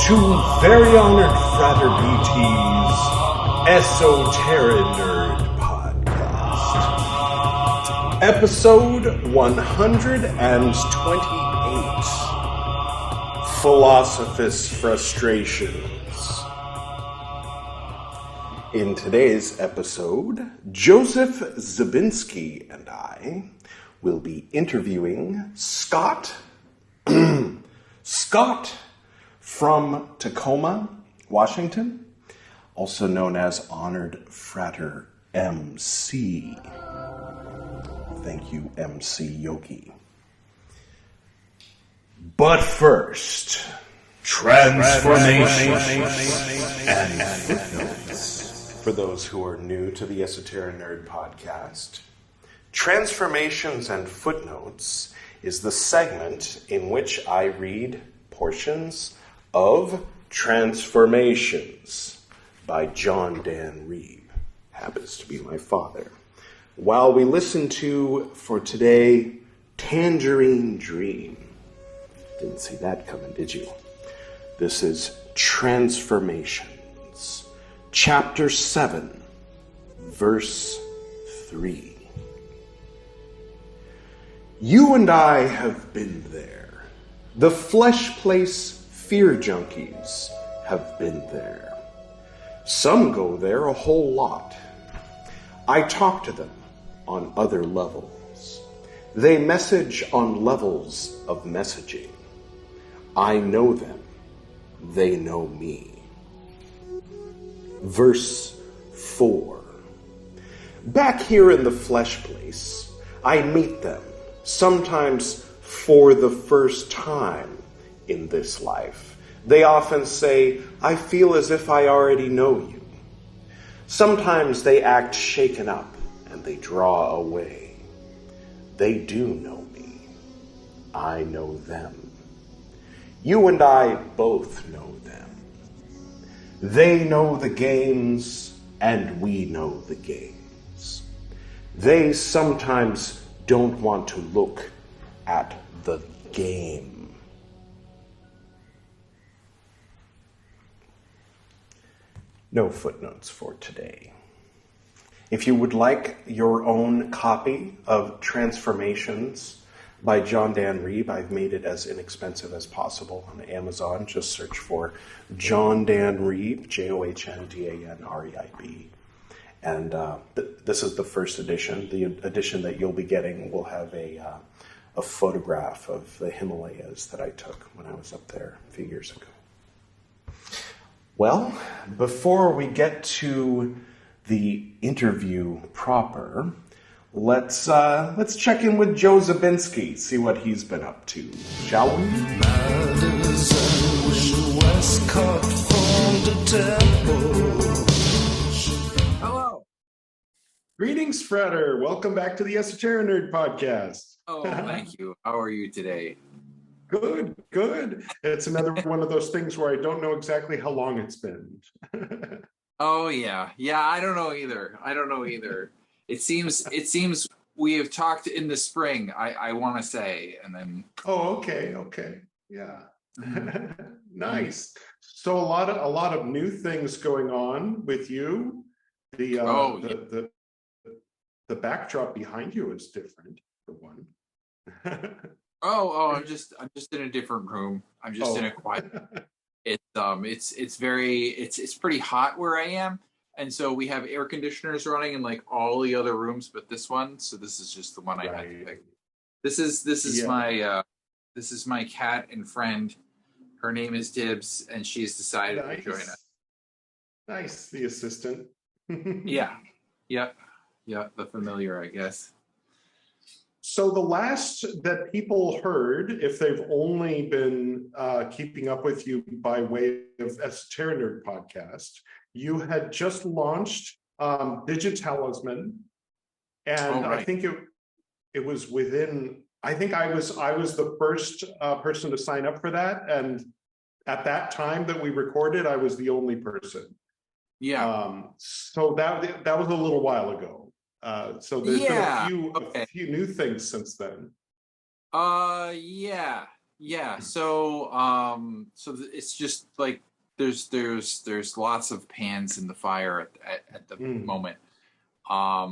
to very honored Frater BT's Esoterinerd podcast. Episode 128. Philosophus Frustrations. In today's episode, Joseph Zabinski and I will be interviewing Scott from Tacoma, Washington, also known as Honored Frater MC. Thank you, MC Yogi. But first, transformation and footnotes. For those who are new to the Esoterinerd podcast, Transformations and Footnotes is the segment in which I read portions of Transformations by John Dan Reeb. Happens to be my father. While we listen to, for today, Tangerine Dream. Didn't see that coming, did you? This is Transformations, Chapter 7, Verse 3. You and I have been there. The flesh place fear junkies have been there. Some go there a whole lot. I talk to them on other levels. They message on levels of messaging. I know them. They know me. Verse 4. Back here in the flesh place, I meet them, sometimes for the first time in this life. They often say, I feel as if I already know you. Sometimes they act shaken up and they draw away. They do know me. I know them. You and I both know them. They know the games and we know the games. They sometimes don't want to look at the game. No footnotes for today. If you would like your own copy of Transformations by John Dan Reeb, I've made it as inexpensive as possible on Amazon. Just search for John Dan Reeb, JohnDanReib. And this is the first edition. The edition that you'll be getting will have a photograph of the Himalayas that I took when I was up there a few years ago. Well, before we get to the interview proper, let's check in with Joe Zabinski, see what he's been up to, shall we? Hello. Greetings, Frater. Welcome back to the Esoterinerd podcast. Oh, thank you. How are you today? Good. It's another one of those things where I don't know exactly how long it's been. Oh, yeah. I don't know either. It seems we have talked in the spring, I want to say, and then. Oh, okay. Yeah. Nice. So a lot of new things going on with you. The backdrop behind you is different, for one. I'm just in a different room. I'm just in a quiet. It's pretty hot where I am, and so we have air conditioners running in like all the other rooms, but this one. So this is just the one I had to pick. This is my my cat and friend. Her name is Dibs, and she's decided to join us. Nice, the assistant. Yeah, the familiar, I guess. So the last that people heard, if they've only been keeping up with you by way of Esoterinerd podcast, you had just launched Digitalism, and I think it was within. I think I was the first person to sign up for that, and at that time that we recorded, I was the only person. Yeah. So that was a little while ago. So there's been a few new things since then. Yeah. yeah. So it's just like there's lots of pans in the fire at the moment. I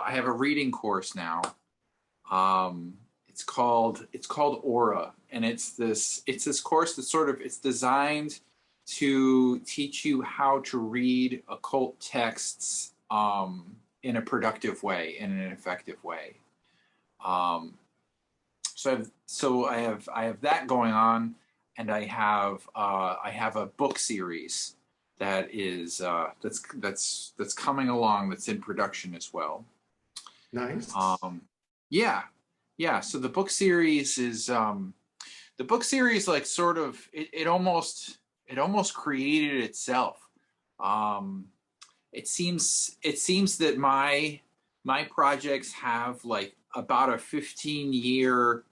have a reading course now. It's called Aura, and it's this course that it's designed to teach you how to read occult texts in a productive way, in an effective way. So I have that going on, and I have a book series that is that's coming along, that's in production as well. Nice. Yeah. So the book series is like sort of it almost created itself. It seems that my projects have like about a 15-year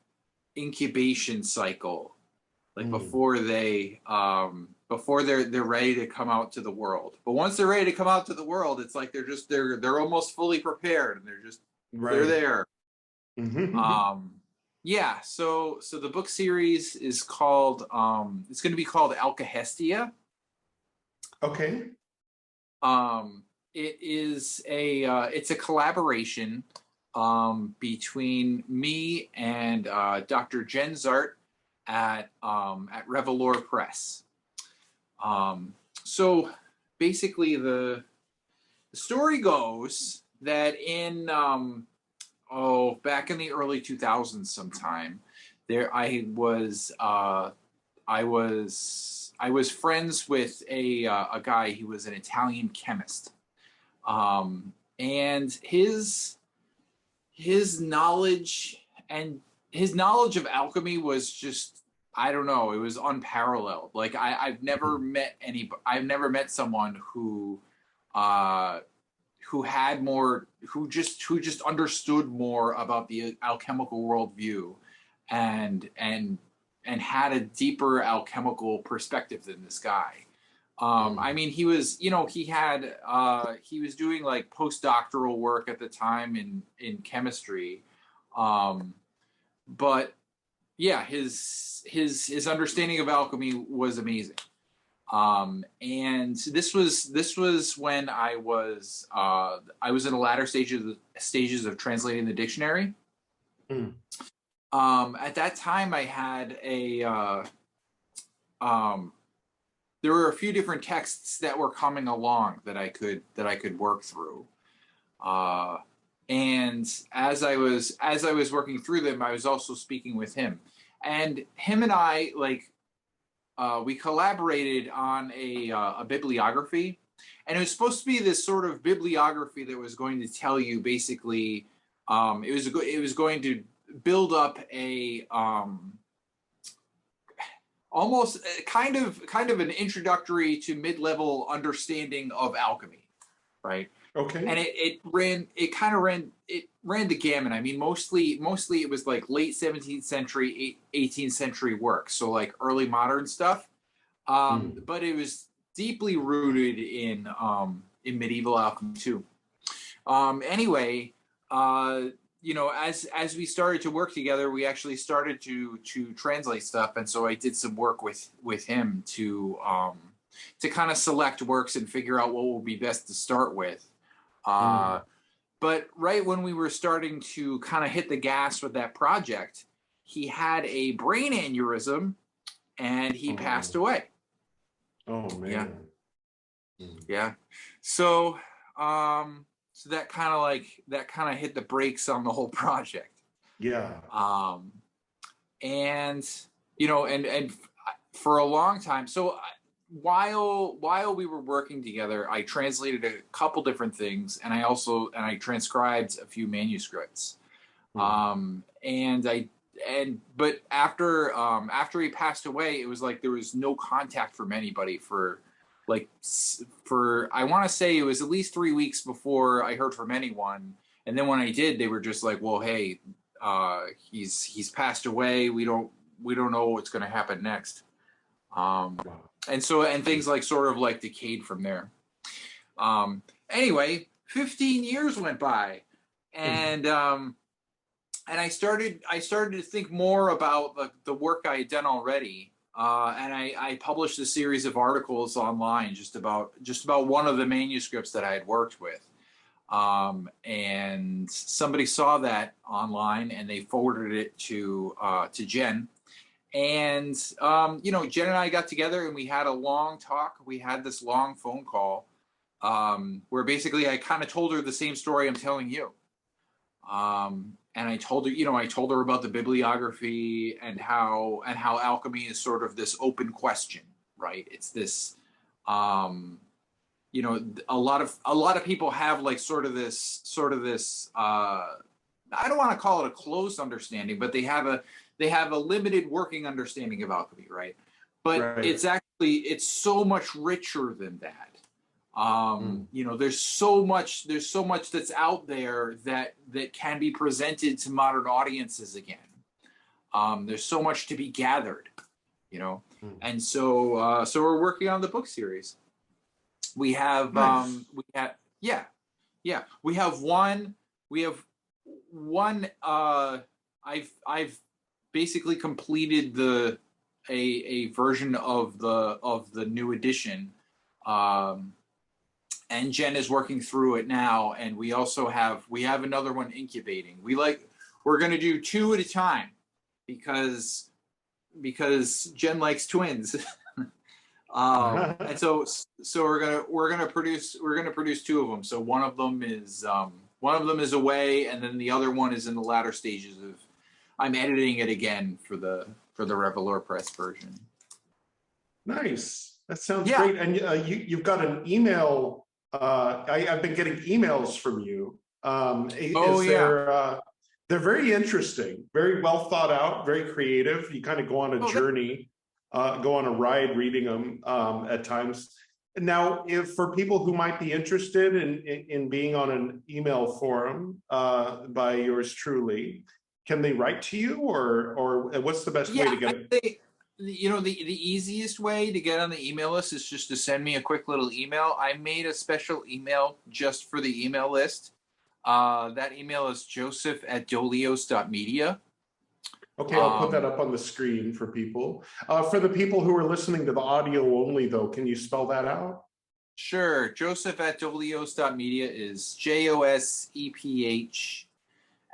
incubation cycle, like before they're ready to come out to the world. But once they're ready to come out to the world, it's like they're almost fully prepared, and they're there. Yeah. So the book series is called it's going to be called Alkahestia. Okay. It is it's a collaboration between me and Dr. Jen Zart at Revelore Press. So basically the story goes that in back in the early 2000s sometime, I was friends with a guy. He was an Italian chemist, and his knowledge of alchemy was just, I don't know, it was unparalleled. Like I've never met someone who just understood more about the alchemical worldview and had a deeper alchemical perspective than this guy. I mean, he was doing like postdoctoral work at the time in chemistry. But yeah, his understanding of alchemy was amazing. And this was when I was in the latter stages of translating the dictionary. At that time I had there were a few different texts that were coming along that I could work through. And as I was working through them, I was also speaking with him, and him and I we collaborated on a bibliography, and it was supposed to be this sort of bibliography that was going to tell you basically, it was going to build up a almost kind of an introductory to mid-level understanding of alchemy, right? Okay. And it ran the gamut. I mean, mostly it was like late 17th century, 18th century work, so like early modern stuff. But it was deeply rooted in medieval alchemy too. Anyway, as we started to work together, we actually started to translate stuff, and so I did some work with him to kind of select works and figure out what would be best to start with. But right when we were starting to kind of hit the gas with that project, he had a brain aneurysm, and he passed away. Oh man. Yeah. So so that kind of hit the brakes on the whole project. Yeah. And for a long time, so while we were working together, I translated a couple different things, and I transcribed a few manuscripts. But after he passed away, it was like there was no contact from anybody for I want to say it was at least 3 weeks before I heard from anyone. And then when I did, they were just like, well, hey, he's passed away. We don't know what's going to happen next. And things sort of decayed from there. Anyway, 15 years went by, and and I started to think more about the work I had done already. And I published a series of articles online just about one of the manuscripts that I had worked with. And somebody saw that online and they forwarded it to Jen. And, Jen and I got together and we had a long talk. We had this long phone call where basically I kind of told her the same story I'm telling you. And I told her, about the bibliography and how alchemy is sort of this open question, right? It's this, a lot of people have like sort of this, I don't want to call it a closed understanding, but they have a limited working understanding of alchemy, right? But it's so much richer than that. There's so much that's out there that can be presented to modern audiences again. There's so much to be gathered, and so we're working on the book series. We have one. I've basically completed a version of the new edition. And Jen is working through it now, and we have another one incubating. We're going to do 2 at a time because Jen likes twins, and so we're gonna produce 2 of them. So one of them is away, and then the other one is in the latter stages of. I'm editing it again for the Revelor Press version. Nice, that sounds great. And you've got an email. I've been getting emails from you. They're very interesting, very well thought out, very creative. You kind of go on a journey, go on a ride reading them at times. Now, for people who might be interested in being on an email forum by yours truly, can they write to you, or what's the best way to get it? The easiest way to get on the email list is just to send me a quick little email. I made a special email just for the email list. That email is joseph@dolios.media. Okay, I'll put that up on the screen for people. For the people who are listening to the audio only, though, can you spell that out? Sure. Joseph@dolios.media is JOSEPH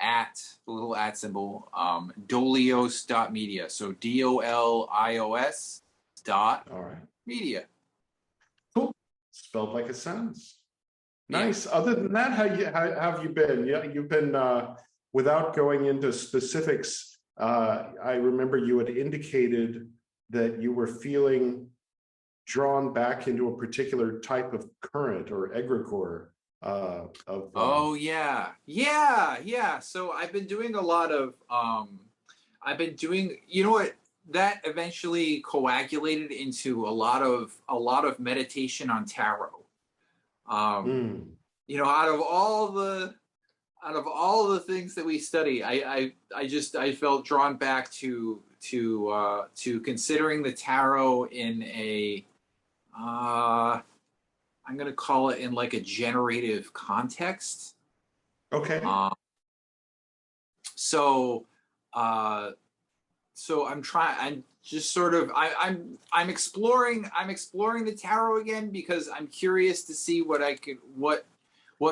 at the little @ symbol, dolios.media. So DOLIOS media. Cool. Spelled like it sounds. Nice. Yeah. Other than that, how have you been? Yeah, you've been, without going into specifics, I remember you had indicated that you were feeling drawn back into a particular type of current or egrigore. So I've been doing a lot of that eventually coagulated into a lot of meditation on tarot. Out of all the things that we study, I felt drawn back to considering the tarot in a I'm going to call it in like a generative context. Okay. So I'm exploring the tarot again because I'm curious to see what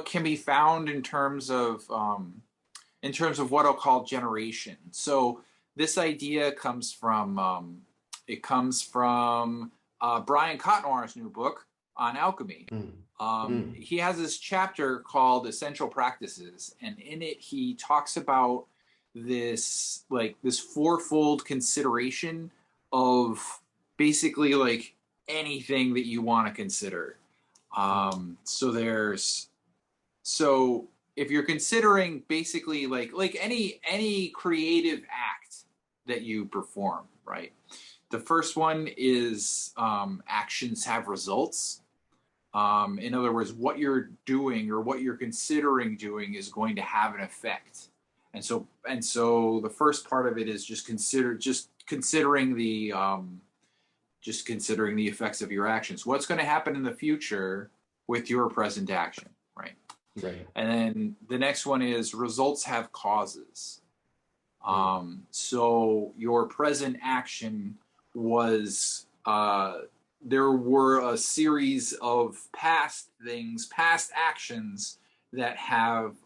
can be found in terms of what I'll call generation. So this idea comes from Brian Cotnoir's new book on alchemy. He has this chapter called Essential Practices, and in it he talks about this fourfold consideration of basically like anything that you want to consider. So if you're considering basically like any creative act that you perform, right? The first one is actions have results. In other words, what you're doing or what you're considering doing is going to have an effect. And so the first part of it is just considering the effects of your actions. What's going to happen in the future with your present action, right? Right. And then the next one is results have causes. So your present action was, there were a series of past actions that have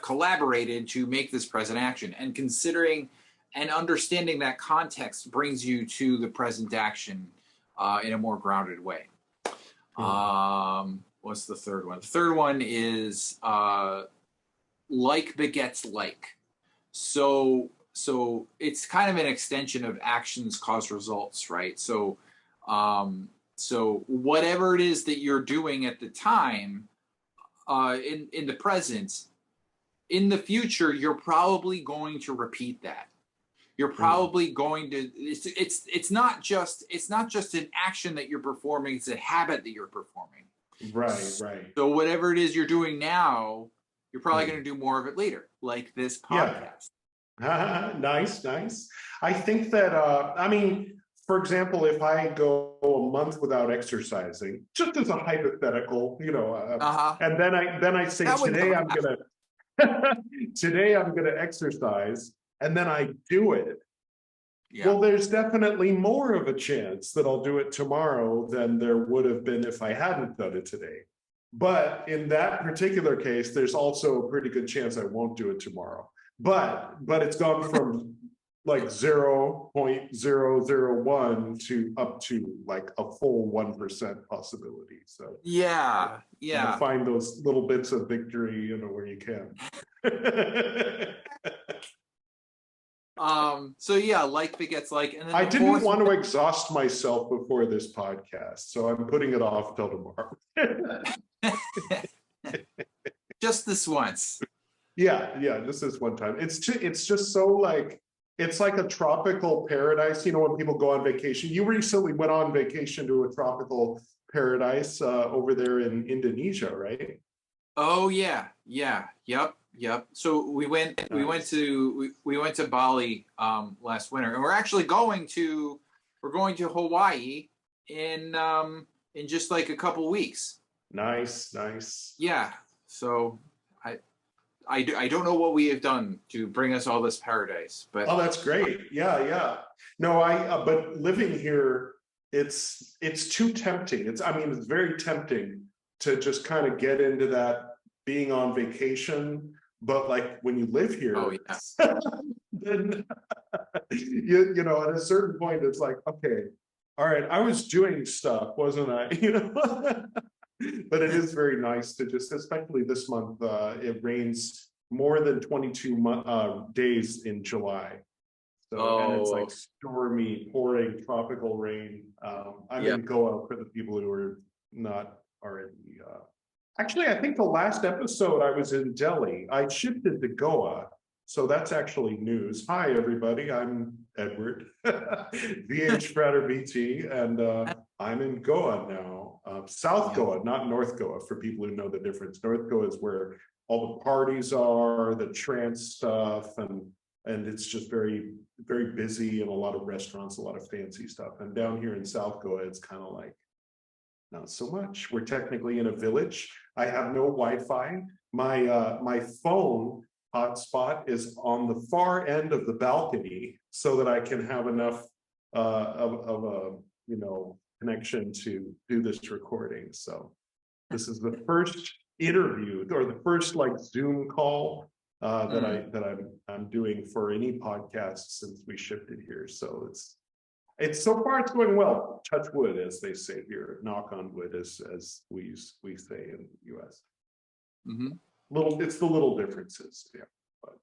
collaborated to make this present action. And considering and understanding that context brings you to the present action in a more grounded way. What's the third one? The third one is like begets like. So it's kind of an extension of actions cause results, right? So whatever it is that you're doing at the time, in the present, in the future, you're probably going to repeat that. You're probably going to. It's not just an action that you're performing. It's a habit that you're performing. Right. So whatever it is you're doing now, you're probably going to do more of it later, like this podcast. Yeah. Nice. I think that, for example, if I go a month without exercising, just as a hypothetical, and then I say, today I'm gonna exercise, and then I do it. Yeah. Well, there's definitely more of a chance that I'll do it tomorrow than there would have been if I hadn't done it today. But in that particular case, there's also a pretty good chance I won't do it tomorrow. But it's gone from like 0.001 to up to like a full 1% possibility. So yeah. Find those little bits of victory, where you can. So yeah, like begets like. And then I didn't want to exhaust myself before this podcast, so I'm putting it off till tomorrow. Just this once. Yeah, just this one time. It's just so like, it's like a tropical paradise, when people go on vacation. You recently went on vacation to a tropical paradise over there in Indonesia, right? Oh yeah. Yep. So we went to Bali last winter, and we're actually going to Hawaii in just like a couple weeks. Nice. Yeah. So I don't know what we have done to bring us all this paradise, but that's great. Yeah. No, but living here, it's too tempting. It's very tempting to just kind of get into that being on vacation. But like when you live here, then at a certain point, it's like, okay, all right, I was doing stuff, wasn't I? But it is very nice to just, especially this month, it rains more than 22 days in July. So and it's like stormy, pouring tropical rain. I'm in Goa for the people who are not already. Actually, I think the last episode I was in Delhi. I shifted to Goa, so that's actually news. Hi, everybody. I'm Edward, H Frater MC, and I'm in Goa now. South Goa, not North Goa, for people who know the difference. North Goa is where all the parties are, the trance stuff, and it's just very, very busy, and a lot of restaurants, a lot of fancy stuff. And down here in South Goa, it's kind of like, not so much. We're technically in a village. I have no Wi-Fi. My phone hotspot is on the far end of the balcony, so that I can have enough of a connection to do this recording. So this is the first interview, or the first like Zoom call that I'm doing for any podcast since we shifted here. So it's so far it's going well. Touch wood, as they say here. Knock on wood, as we say in the US. It's the little differences. Yeah. But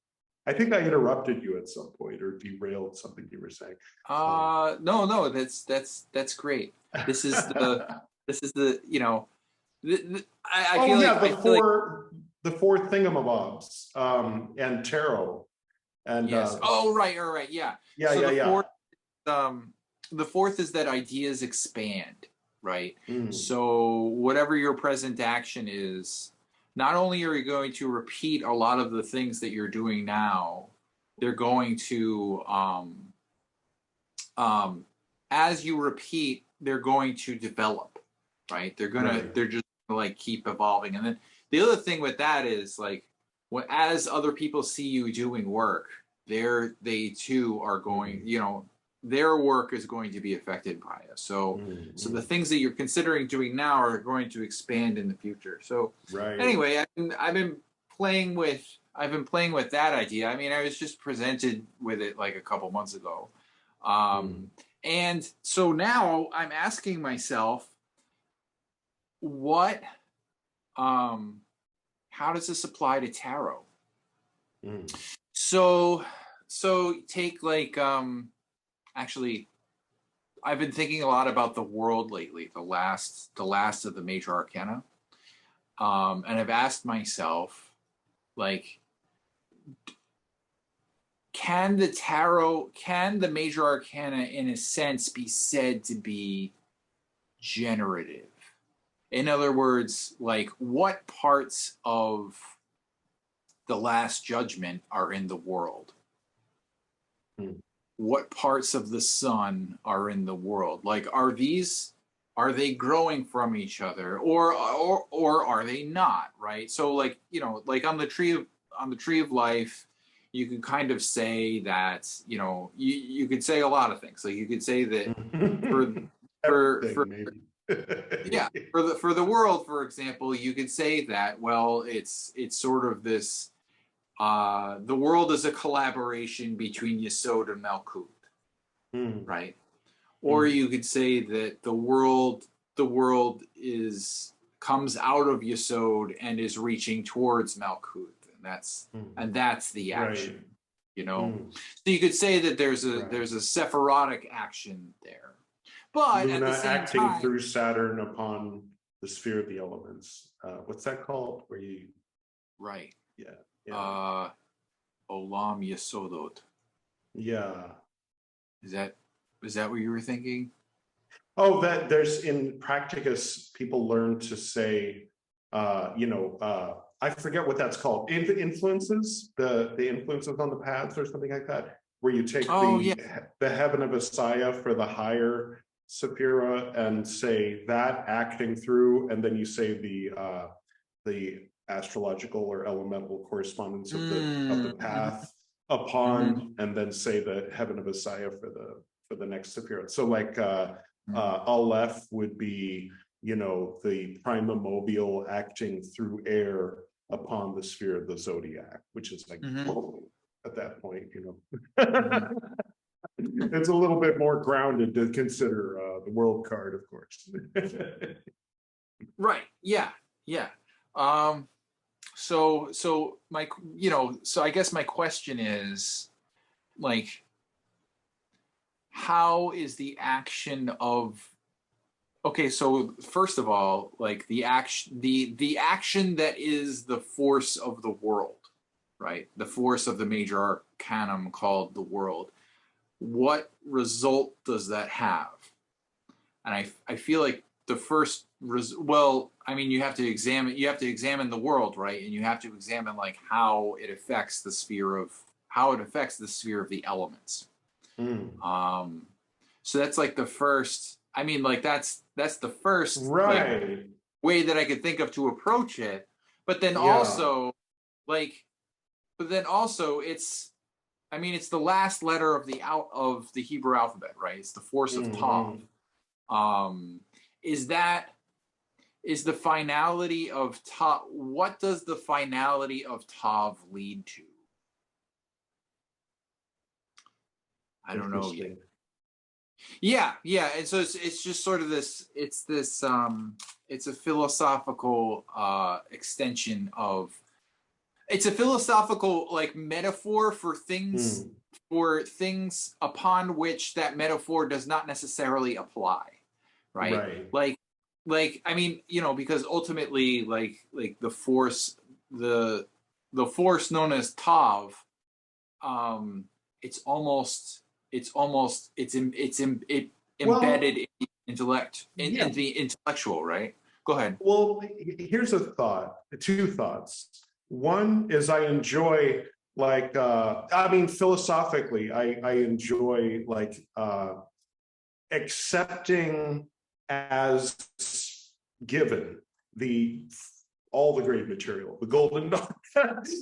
I think I interrupted you at some point or derailed something you were saying. No, that's great. This is the I feel like the four thingamabobs and tarot and yes. Right. Yeah. The fourth is that ideas expand, right? So whatever your present action is, not only are you going to repeat a lot of the things that you're doing now, they're going to as you repeat, they're going to develop, right? They're just gonna like keep evolving. And then the other thing with that is like as other people see you doing work, they too are going, their work is going to be affected by it. So the things that you're considering doing now are going to expand in the future. So anyway, I've been playing with that idea. I mean, I was just presented with it like a couple months ago. And so now I'm asking myself, how does this apply to tarot? So take like, actually, I've been thinking a lot about the world lately, the last of the major arcana. And I've asked myself, like, can the major arcana in a sense be said to be generative? In other words, like, what parts of the Last Judgment are in the world? What parts of the sun are in the world? Like, are they growing from each other, or are they not? Right. So, like, like on the tree of life, you could kind of say that, you could say a lot of things. Like, you could say that for the world, for example, you could say that, well, it's sort of this, the world is a collaboration between Yesod and Malkut, right? Or you could say that the world comes out of Yesod and is reaching towards Malkut, and that's the action, So you could say that there's a Sephirotic action there. But Luna at the same acting time, through Saturn upon the sphere of the elements. What's that called? Where you? Right. Yeah. Olam Yesodot. Yeah. Is that what you were thinking? Oh, that there's in practicus, people learn to say, I forget what that's called. Influences, the influences on the paths or something like that, where you take the heaven of Messiah for the higher Sephira and say that acting through, and then you say the astrological or elemental correspondence of the path upon, and then say the heaven of Messiah for the next Sephira. So like Aleph would be, the primordial acting through air upon the sphere of the zodiac, which is like at that point, it's a little bit more grounded to consider the world card, of course. Right. Yeah. So my, so I guess my question is, like, how is the action of, okay, so first of all, like the action that is the force of the world, right? The force of the major arcanum called the world. What result does that have? And I feel like the first, you have to examine the world, right? And you have to examine like how it affects the sphere of the elements. So that's like the first, that's the first way that I could think of to approach it. But then also it's the last letter of the Hebrew alphabet, right? It's the force of Tav. Is the finality of Tav, what does the finality of Tav lead to? I don't know yet. Yeah. And so it's just sort of this, it's a philosophical extension of, it's a philosophical like metaphor for things, upon which that metaphor does not necessarily apply. Right. Like, because ultimately like the force known as Tav, it's embedded in the intellect, in the intellectual, right? Go ahead. Well, here's two thoughts. One is I enjoy philosophically, I enjoy accepting as given the all the great material, the golden dawn,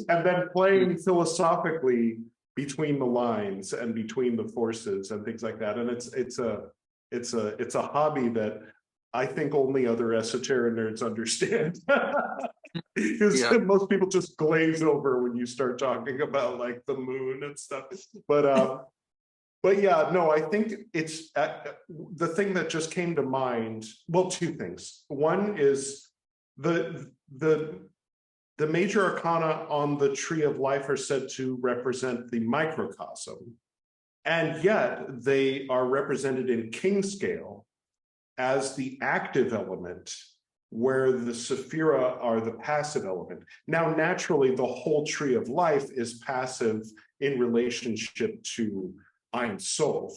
and then playing philosophically between the lines and between the forces and things like that. And it's a hobby that I think only other esoteric nerds understand. Because most people just glaze over when you start talking about like the moon and stuff. But yeah, no, I think it's the thing that just came to mind. Well, two things. One is the major arcana on the Tree of Life are said to represent the microcosm, and yet they are represented in king scale as the active element, where the Sephira are the passive element. Now, naturally, the whole Tree of Life is passive in relationship to Ein Sof.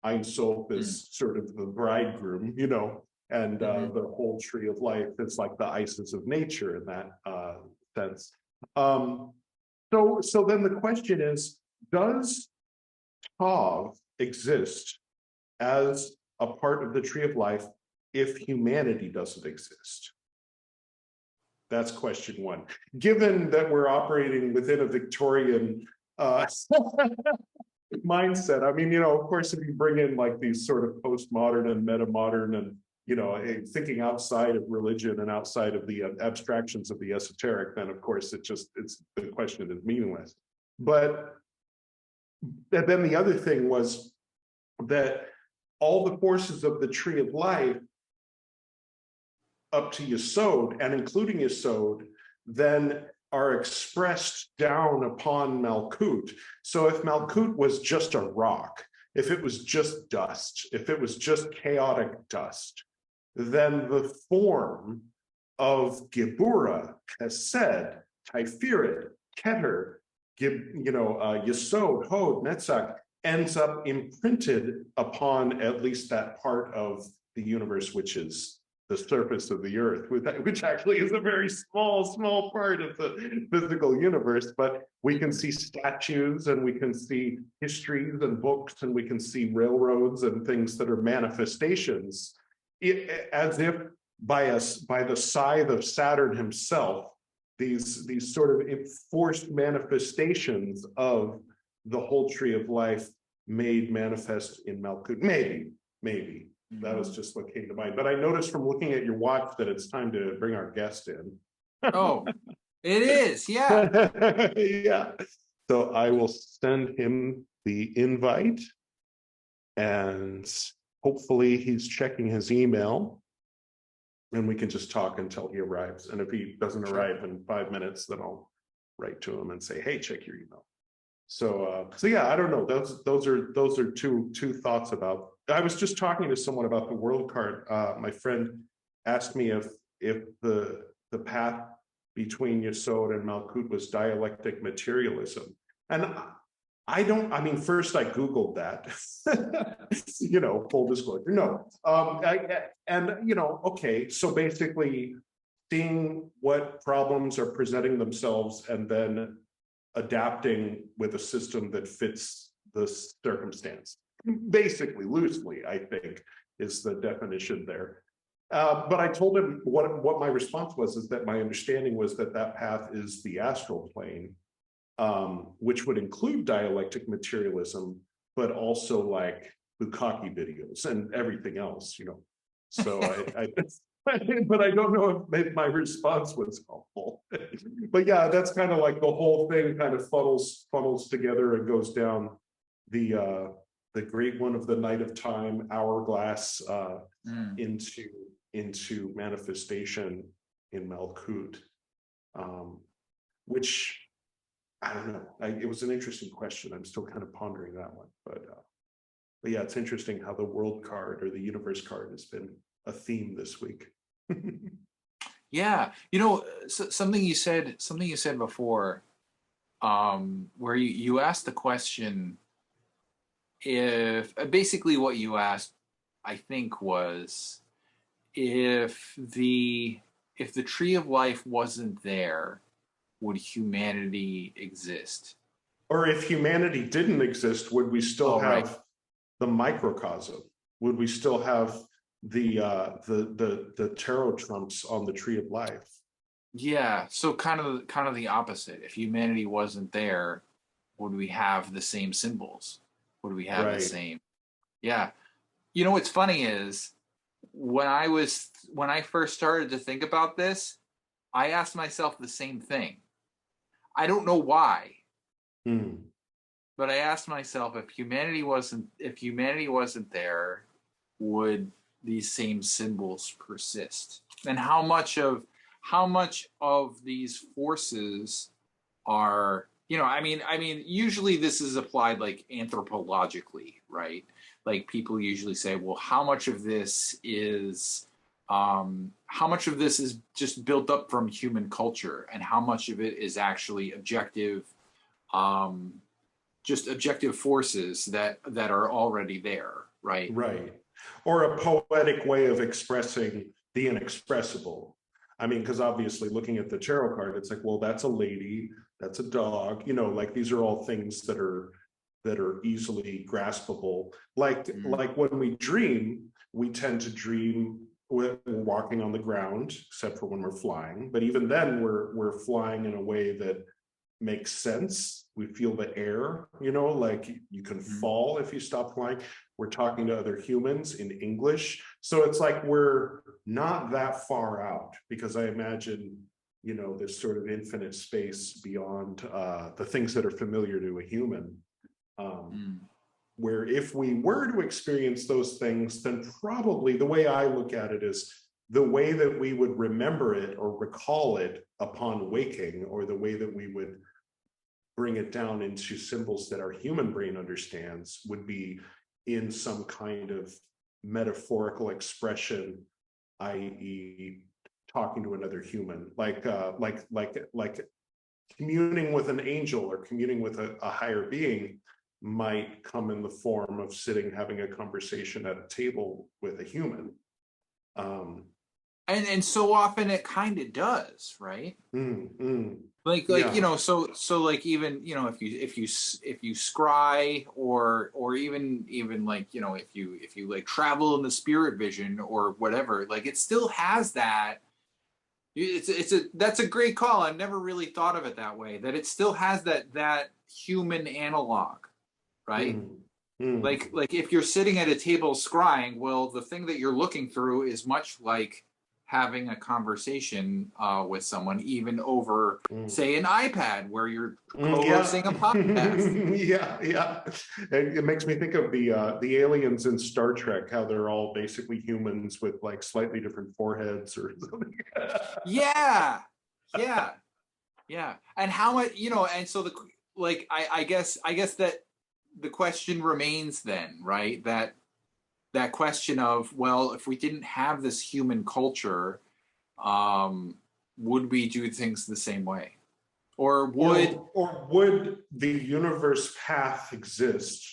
Ein Sof is sort of the bridegroom, you know, and the whole Tree of Life is like the Isis of nature in that sense. So then the question is, does Tav exist as a part of the Tree of Life if humanity doesn't exist? That's question one. Given that we're operating within a Victorian mindset, I mean, you know, of course, if you bring in like these sort of postmodern and meta-modern and, you know, thinking outside of religion and outside of the abstractions of the esoteric, then of course it's the question is meaningless. But then the other thing was that all the forces of the Tree of Life up to Yesod and including Yesod then are expressed down upon Malkut. So if Malkut was just a rock, if it was just dust, if it was just chaotic dust, then the form of Gebura, Chesed, Tiferet, Keter, Yesod, Hod, Netzach, ends up imprinted upon at least that part of the universe, which is the surface of the earth, which actually is a very small part of the physical universe. But we can see statues and we can see histories and books and we can see railroads and things that are manifestations, as if by the scythe of Saturn himself, these sort of enforced manifestations of the whole Tree of Life made manifest in Malkut. Maybe. That was just what came to mind. But I noticed from looking at your watch that it's time to bring our guest in. Oh, it is, yeah. Yeah. So I will send him the invite, and hopefully he's checking his email, and we can just talk until he arrives. And if he doesn't arrive in 5 minutes, then I'll write to him and say, hey, check your email. So yeah, I don't know. Those are two thoughts about. I was just talking to someone about the world card. My friend asked me if the path between Yesod and Malkut was dialectic materialism, and I mean, first I Googled that, you know, full disclosure. No, okay. So basically, seeing what problems are presenting themselves and then adapting with a system that fits the circumstance. Basically, loosely, I think, is the definition there. But I told him what my response was, is that my understanding was that path is the astral plane, which would include dialectic materialism, but also like bukkake videos and everything else, you know. So but I don't know if my response was helpful. But yeah, that's kind of like the whole thing kind of funnels together and goes down the great one of the night of time hourglass into manifestation in Malkut, which I don't know. It was an interesting question. I'm still kind of pondering that one, but yeah, it's interesting how the world card or the universe card has been a theme this week. Yeah, you know, something you said before, where you asked the question, if basically what you asked, I think, was if the Tree of Life wasn't there, would humanity exist? Or if humanity didn't exist, would we still have the microcosm? Would we still have the tarot trumps on the Tree of Life? Yeah, so kind of the opposite. If humanity wasn't there, would we have the same symbols? Would we have the Right. same? Yeah. You know what's funny is when I first started to think about this, I asked myself the same thing. I don't know why, Hmm. but I asked myself if humanity wasn't there, would these same symbols persist? And how much of these forces are, I mean usually this is applied like anthropologically, right? Like people usually say, well, how much of this is just built up from human culture, and how much of it is actually um just objective forces that are already there, right? Right. Or a poetic way of expressing the inexpressible. I mean, because obviously looking at the tarot card, it's like, well, that's a lady, that's a dog, like these are all things that are easily graspable. Mm. Like when we dream, we tend to dream we're walking on the ground, except for when we're flying. But even then, we're flying in a way that makes sense. We feel the air, like you can Mm. fall if you stop flying. We're talking to other humans in English. So it's like we're not that far out, because I imagine, this sort of infinite space beyond the things that are familiar to a human. Um, Mm. where if we were to experience those things, then probably the way I look at it is the way that we would remember it or recall it upon waking, or the way that we would bring it down into symbols that our human brain understands, would be in some kind of metaphorical expression, i.e., talking to another human, like communing with an angel or communing with a higher being might come in the form of sitting having a conversation at a table with a human. um And so often it kind of does, right? mm, mm, Like yeah. so like, even if you scry, or even like, if you like travel in the spirit vision or whatever, like it still has that. It's a That's a great call. I've never really thought of it that way, that it still has that human analog, right? mm, mm, Like if you're sitting at a table scrying, well, the thing that you're looking through is much like having a conversation with someone, even over, mm. say, an iPad where you're Yeah. co-hosting a podcast. Yeah, yeah. And it makes me think of the aliens in Star Trek, how they're all basically humans with like slightly different foreheads or something. Yeah, yeah, yeah. And how much, and so I guess that the question remains then, right? That question of, well, if we didn't have this human culture, um, would we do things the same way? Or would, Or would the universe path exist?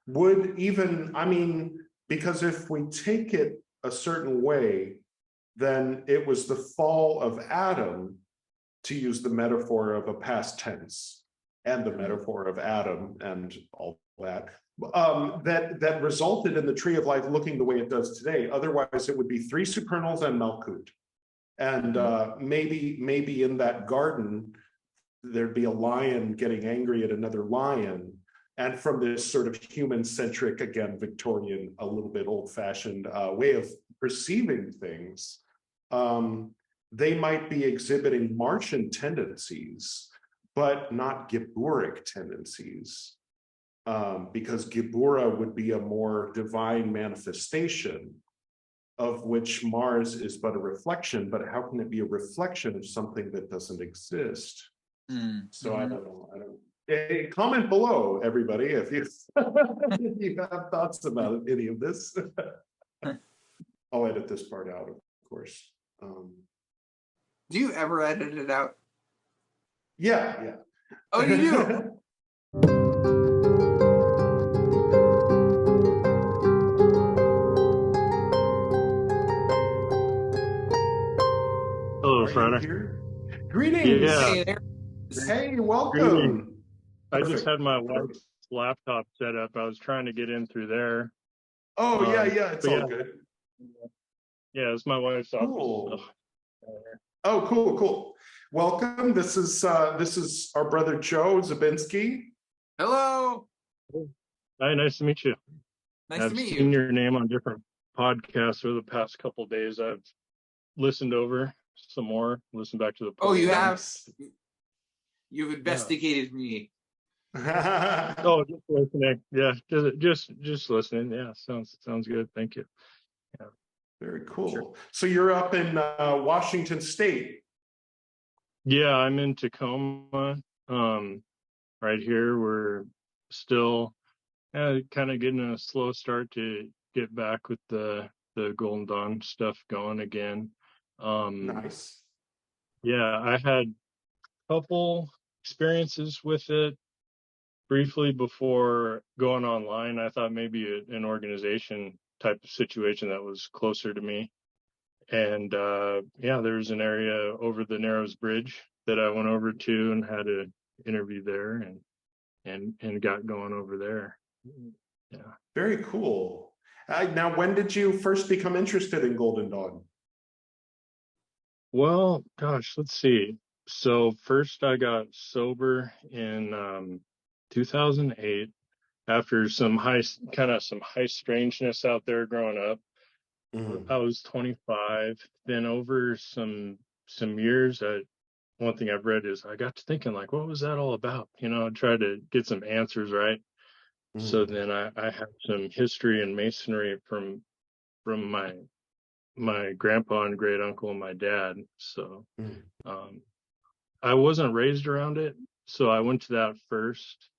Would even, I mean, because if we take it a certain way, then it was the fall of Adam, to use the metaphor of a past tense, and the metaphor of Adam and all that, that resulted in the tree of life looking the way it does today. Otherwise, it would be three supernals and Malkut. And maybe in that garden, there'd be a lion getting angry at another lion. And from this sort of human-centric, again, Victorian, a little bit old-fashioned way of perceiving things, they might be exhibiting Martian tendencies, but not Giburic tendencies, because Gibura would be a more divine manifestation, of which Mars is but a reflection. But how can it be a reflection of something that doesn't exist? So I don't know. Comment below, everybody, if you if you have thoughts about any of this. I'll edit this part out, of course. do you ever edit it out? Yeah, Oh, you yeah. do? Hello, Are you Frater. here? Greetings. Yeah, Hey, there. Hey, greetings. welcome. I just Perfect. had my wife's laptop set up. I was trying to get in through there. Oh, yeah, yeah, it's But all yeah, good. yeah, it's my wife's office. Cool. Oh, cool, cool. Welcome. This is our brother Joe Zabinski. Hello. Hi, nice to meet you. Nice I've to meet seen you. your name on different podcasts over the past couple of days. I've listened over some more, listened back to the Oh, you have? Nice. You've investigated me. Oh, just listening. Yeah, just listening. Yeah, sounds good. Thank you. Yeah. Very cool. Sure. So you're up in Washington State. Yeah, I'm in Tacoma. Right here, we're still kind of getting a slow start to get back with the Golden Dawn stuff going again. Nice. Yeah, I had a couple experiences with it briefly before going online. I thought maybe an organization type of situation that was closer to me. And yeah, there's an area over the Narrows Bridge that I went over to and had an interview there and got going over there. Yeah. Very cool. Now, when did you first become interested in Golden Dawn? Well, gosh, let's see. So first I got sober in 2008 after some high strangeness out there growing up. I was 25. Then over some years, one thing I've read is I got to thinking like, what was that all about? I tried to get some answers, right? So then I had some history in masonry from my grandpa and great uncle and my dad. So I wasn't raised around it, so I went to that first,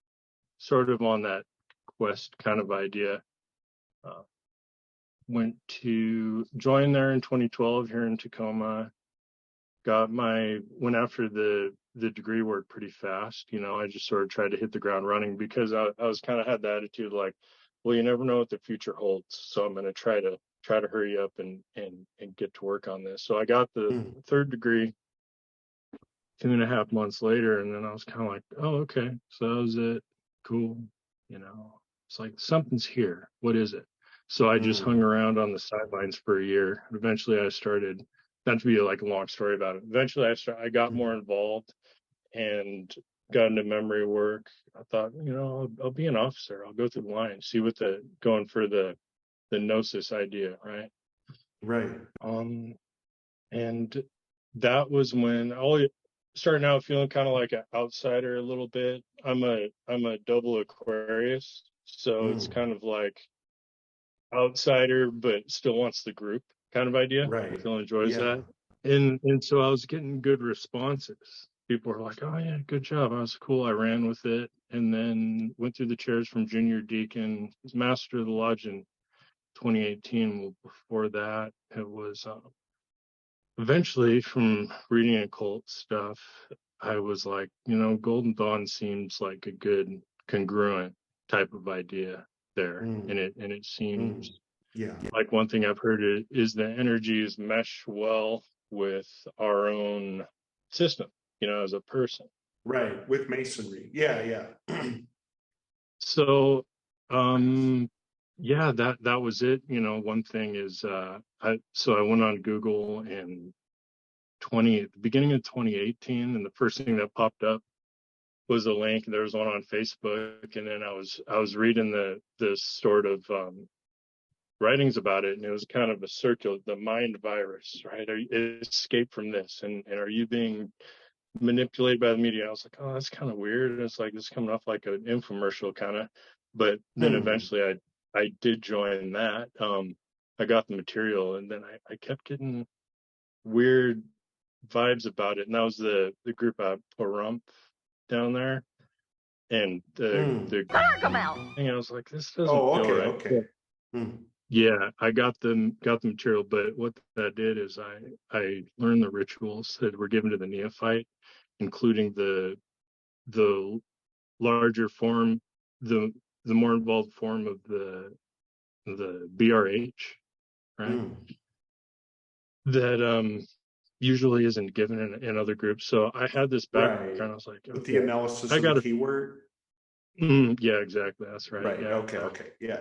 sort of on that quest kind of idea. Went to join there in 2012 here in Tacoma. Went after the degree work pretty fast. I just sort of tried to hit the ground running because I was kind of had the attitude like, well, you never know what the future holds. So I'm going to try to hurry up and get to work on this. So I got the third degree 2.5 months later, and then I was kind of like, oh, okay. So that was it. Cool. It's like something's here. What is it? So I just hung around on the sidelines for a year. Eventually I started, not to be like a long story about it. Eventually I got more involved and got into memory work. I thought, I'll be an officer. I'll go through the line, see what going for the gnosis idea, right? Right. And that was when starting out feeling kind of like an outsider a little bit. I'm a double Aquarius, so it's kind of like outsider but still wants the group kind of idea. Right. Still enjoys that. And so I was getting good responses. People were like, oh yeah, good job. I was cool. I ran with it and then went through the chairs from junior deacon, master of the lodge in 2018. Well, before that, it was eventually from reading occult stuff, I was like, Golden Dawn seems like a good congruent type of idea there. And it seems like one thing I've heard is the energies mesh well with our own system, as a person. Right. With masonry. Yeah. So yeah, that was it. One thing is I went on Google and the beginning of 2018, and the first thing that popped up was a link. There was one on Facebook, and then I was reading the sort of writings about it, and it was kind of a circular, the mind virus, right? Escape from this, and are you being manipulated by the media? I was like, oh, that's kind of weird. And it's like it's coming off like an infomercial kind of, but then eventually I did join that. I got the material, and then I kept getting weird vibes about it, and that was the group at Pahrump down there, and the thing. I was like, this doesn't feel right. Okay. Yeah, I got the material, but what that did is I learned the rituals that were given to the neophyte, including the larger form, the more involved form of the BRH, right? That usually isn't given in other groups. So I had this background. I was like, with the analysis of the keyword. Yeah, exactly. That's right. Right. Yeah, Okay. Yeah.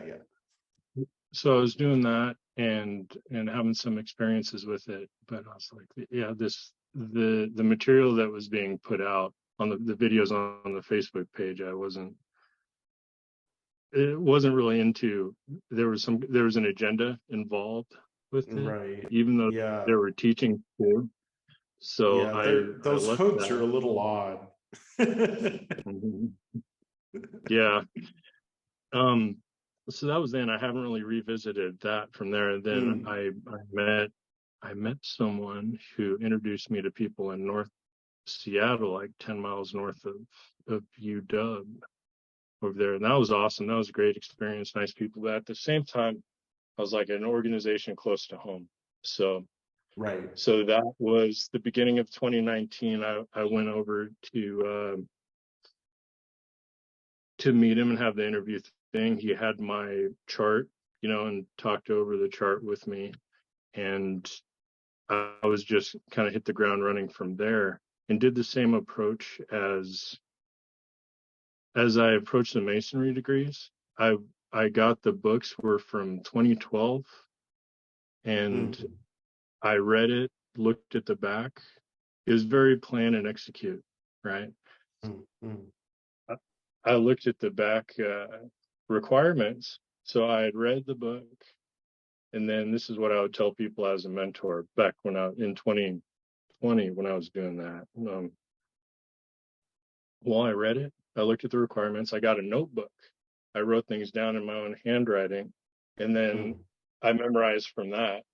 So I was doing that and having some experiences with it, but I was like, yeah, this the material that was being put out on the videos on the Facebook page, it wasn't really into. There was an agenda involved with it, Right. even though Yeah. they were teaching too. So Yeah. I Those left hooks are that. a little odd. Mhm. Yeah. Um, so that was then. I haven't really revisited that from there. Then Mm. I met someone who introduced me to people in North Seattle, like 10 miles north of UW over there. And that was awesome. That was a great experience. Nice people. But at the same time, I was like an organization close to home. So Right. so that was the beginning of 2019. I went over to meet him and have the interview thing. He had my chart, and talked over the chart with me. And I was just kind of hit the ground running from there and did the same approach as I approached the masonry degrees. I got the books were from 2012, and Mm. I read it, looked at the back. It was very plan and execute, right? Mm. Mm. I looked at the back requirements. So I had read the book, and then this is what I would tell people as a mentor back when in 2020 when I was doing that. Well, I read it. I looked at the requirements. I got a notebook. I wrote things down in my own handwriting, and then Mm. I memorized from that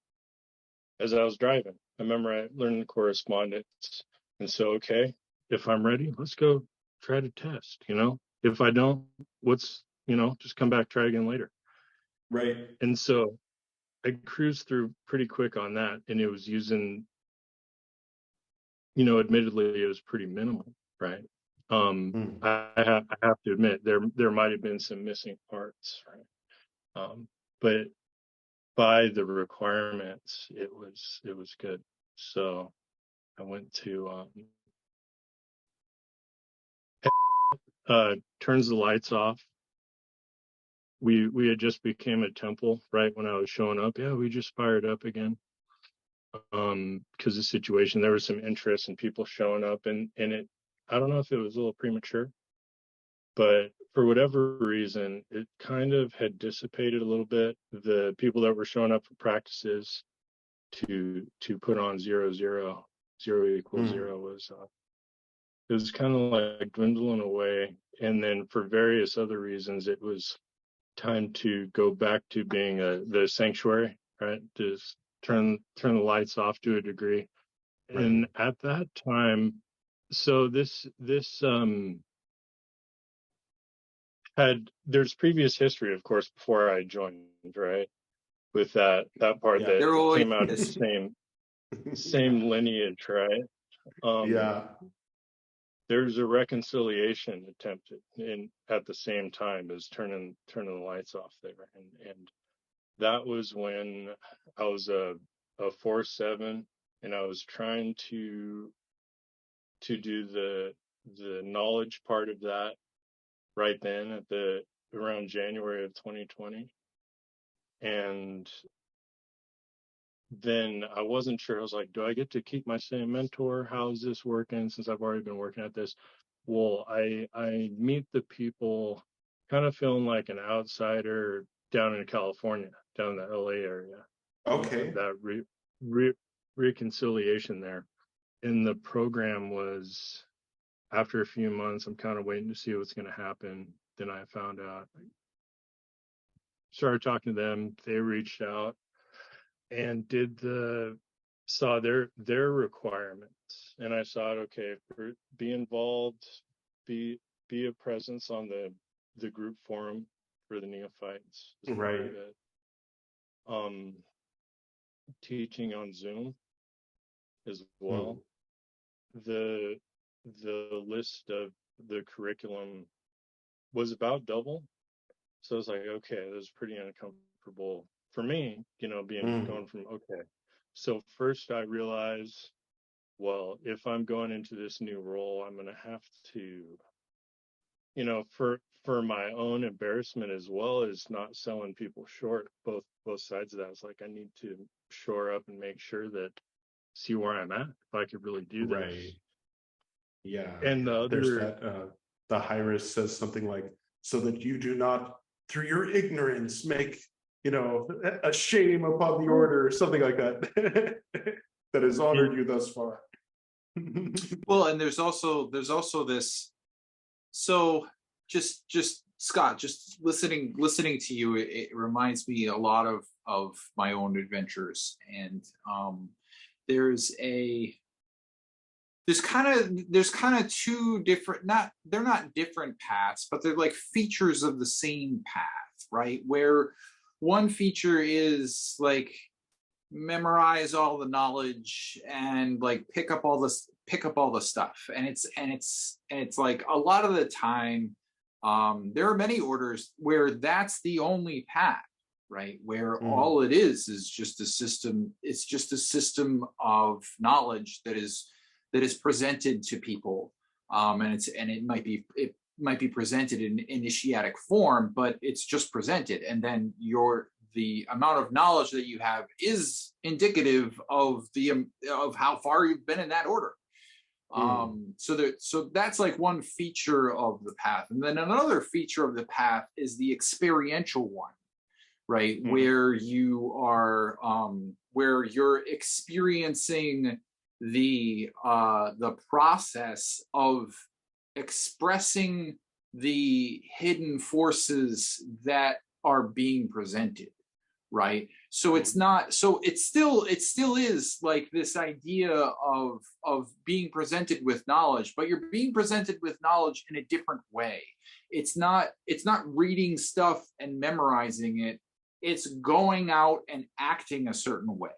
as I was driving. I learned the correspondence. And so, okay, if I'm ready, let's go try to test, If I don't, just come back, try again later. Right. And so I cruised through pretty quick on that. And it was using, admittedly, it was pretty minimal, right? Mm. I have to admit there might have been some missing parts, right? But by the requirements, it was good. So I went to turns the lights off. We had just became a temple right when I was showing up. Yeah, we just fired up again. Because the situation, there was some interest in people showing up, and it, I don't know if it was a little premature, but for whatever reason, it kind of had dissipated a little bit. The people that were showing up for practices to put on 0 equals Mm. 0 was it was kind of like dwindling away. And then for various other reasons, it was time to go back to being the sanctuary, right? Just turn the lights off to a degree. Right. And at that time, so this there's previous history, of course, before I joined, right? With that part Yeah. that There always came out of the is. same lineage, right? Yeah. There's a reconciliation attempted in at the same time as turning the lights off there, and that was when I was a 4-7, and I was trying to do the knowledge part of that right then at the around January of 2020, and then I wasn't sure. I was like, do I get to keep my same mentor? How is this working since I've already been working at this? Well, I meet the people kind of feeling like an outsider down in California, down in the LA area. Okay. That reconciliation there. And the program was, after a few months, I'm kind of waiting to see what's going to happen. Then I found out, started talking to them. They reached out and saw their requirements, and I saw it. Okay, be involved, be a presence on the group forum for the neophytes is part Right. of it. Teaching on Zoom as Mm. well. The list of the curriculum was about double, so I was like, okay, that was pretty uncomfortable for me, Mm. going from, okay. So first I realized, well, if I'm going into this new role, I'm going to have to, for my own embarrassment as well as not selling people short, both sides of that. It's like I need to shore up and make sure that see where I'm at, if I could really do this. Right. Yeah. And the There's other, that, the high-risk says something like, so that you do not, through your ignorance, make, a shame upon the order, or something like that, that has honored you thus far. Well, and there's also this. So just Scott, just listening to you, it reminds me a lot of my own adventures, and there's kind of two different, they're not different paths, but they're like features of the same path, right? Where one feature is like memorize all the knowledge and like pick up all the stuff, and it's like a lot of the time there are many orders where that's the only path, right? Where all it is just a system. It's just a system of knowledge that is presented to people, and it might be presented in initiatic form, but it's just presented, and then the amount of knowledge that you have is indicative of how far you've been in that order. So that's like one feature of the path, and then another feature of the path is the experiential one, right? Where you're experiencing the process of expressing the hidden forces that are being presented, right? So it still is like this idea of being presented with knowledge, but you're being presented with knowledge in a different way. It's not reading stuff and memorizing it. It's going out and acting a certain way.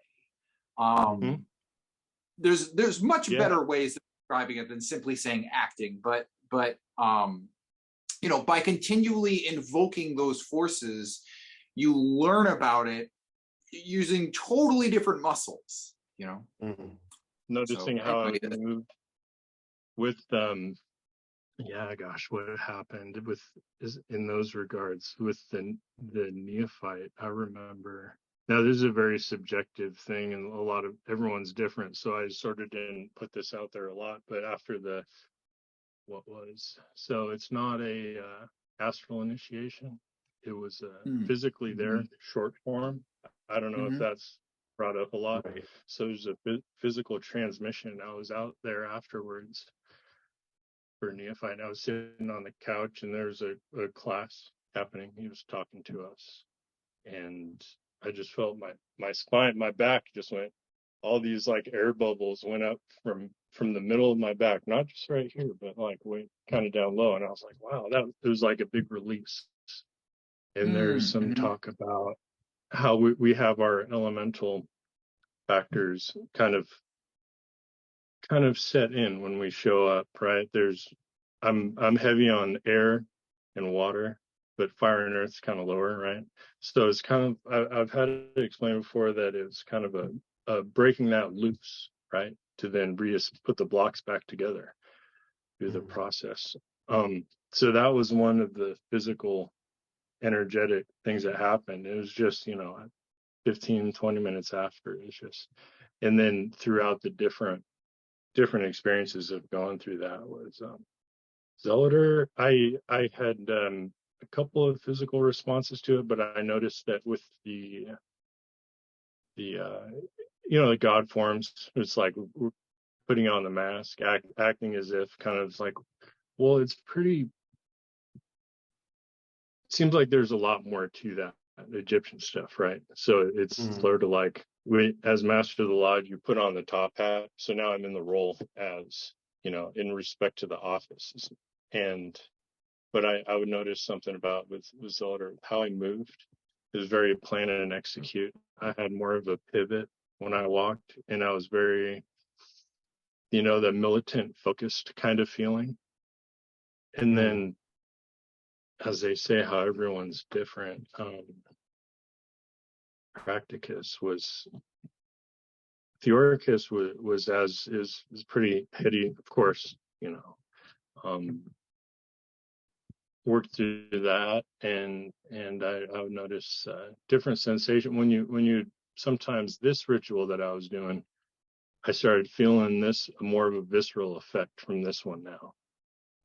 There's much better ways of describing it than simply saying acting, but by continually invoking those forces, you learn about it using totally different muscles, Noticing how it moved with what happened in those regards with the neophyte. I remember. Now, this is a very subjective thing, and everyone's different, so I sort of didn't put this out there a lot. But after so it's not a astral initiation. It was physically there, short form. I don't know if that's brought up a lot. Right. So there's a physical transmission. I was out there afterwards for neophyte. I was sitting on the couch, and there's a class happening. He was talking to us, and I just felt my spine, my back just went, all these like air bubbles went up from the middle of my back, not just right here, but like way kind of down low. And I was like, wow, it was like a big release. And there's some talk about how we have our elemental factors kind of set in when we show up, right? I'm heavy on air and water, but fire and earth's kind of lower, right? So it's kind of, I've had it explained before that it's kind of a breaking that loose, right? To then put the blocks back together through the process. So that was one of the physical, energetic things that happened. It was just, 15, 20 minutes after. It's just, and then throughout the different experiences of going through that was, Zealotr, I had a couple of physical responses to it, but I noticed that with the God forms, it's like putting on the mask, acting as if kind of like, well, seems like there's a lot more to that Egyptian stuff, right? So it's sort of like, as Master of the Lodge, you put on the top hat. So now I'm in the role as, in respect to the office. But I would notice something about with Zealotr, how I moved is very plan and execute. I had more of a pivot when I walked, and I was very, the militant focused kind of feeling. And then, as they say, how everyone's different, Theoricus was pretty heady, of course, worked through that, and I would notice different sensation when you sometimes this ritual that I was doing, I started feeling this more of a visceral effect from this one now,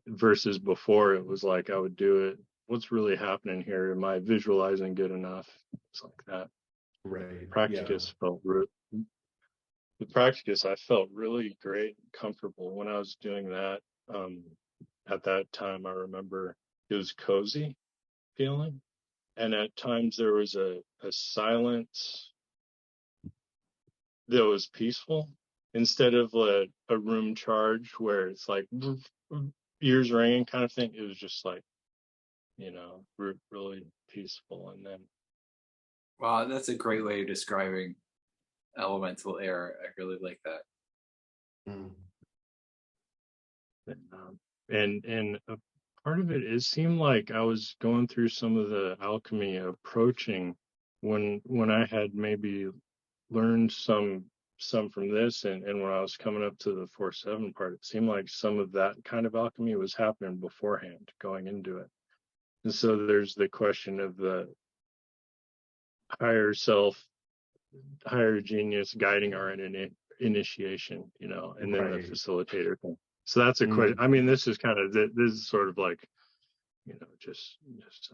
versus before it was like I would do it. What's really happening here? Am I visualizing good enough? It's like that. Right. Practicus the practicus, I felt really great and comfortable when I was doing that. At that time, I remember it was cozy feeling. And at times there was a silence that was peaceful instead of a room charge where it's like ears ringing kind of thing. It was just like, really peaceful. And then, wow, that's a great way of describing elemental air. I really like that. And a part of it seemed like I was going through some of the alchemy approaching when I had maybe learned some from this, and when I was coming up to the 4-7 part, it seemed like some of that kind of alchemy was happening beforehand going into it. And so there's the question of the higher self, higher genius guiding our initiation, and then the facilitator thing. So that's a question. I mean, this is sort of like, just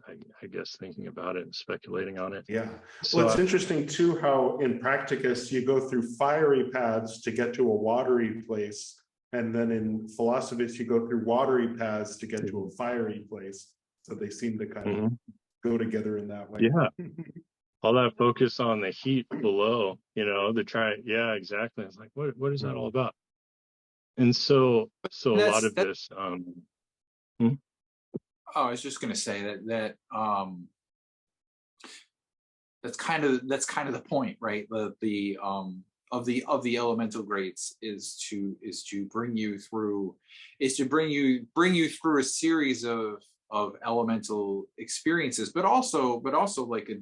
I guess thinking about it and speculating on it. Yeah. So Well, it's interesting too how in practicus you go through fiery paths to get to a watery place, and then in Philosophus you go through watery paths to get to a fiery place. So they seem to kind of go together in that way. Yeah. All that focus on the heat below, yeah, exactly. It's like, what is that all about? And so a lot of this, I was just going to say that that's kind of the point, right? The of the elemental grades is to bring you through a series of elemental experiences, but also like a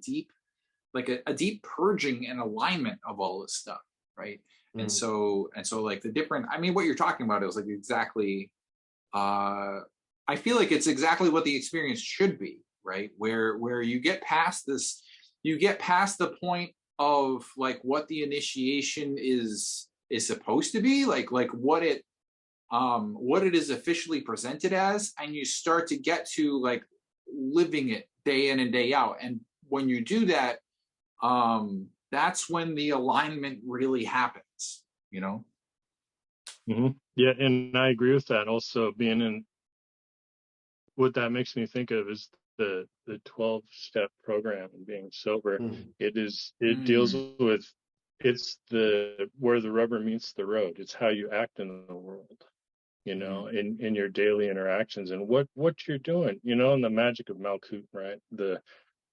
deep purging and alignment of all this stuff, right? And so like the different, I mean, what you're talking about is like exactly, I feel like it's exactly what the experience should be, right? Where you get past the point of like what the initiation is supposed to be, like what it is officially presented as, and you start to get to like living it day in and day out. And when you do that, that's when the alignment really happens, Yeah, and I agree with that. Also, being in what that makes me think of is the 12-step program and being sober. It deals with, it's where the rubber meets the road. It's how you act in the world, in your daily interactions and what you're doing, and the magic of Malkut, right?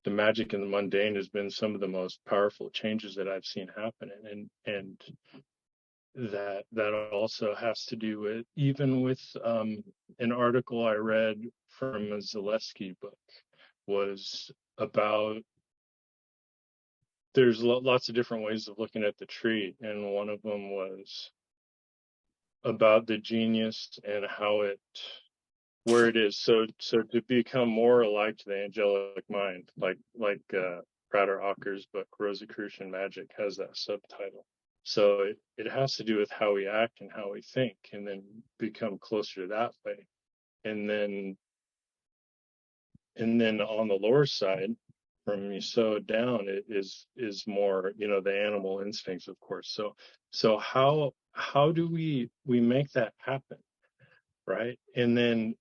The magic in the mundane has been some of the most powerful changes that I've seen happen. And that also has to do with, even with an article I read from a Zaleski book, was about, there's lots of different ways of looking at the tree, and one of them was about the genius and where it is. So to become more alike to the angelic mind, like Prater Acker's book Rosicrucian Magic has that subtitle. So it has to do with how we act and how we think, and then become closer to that way. And then on the lower side, from Miso down, it is more, the animal instincts, of course. So how do we make that happen, right? And then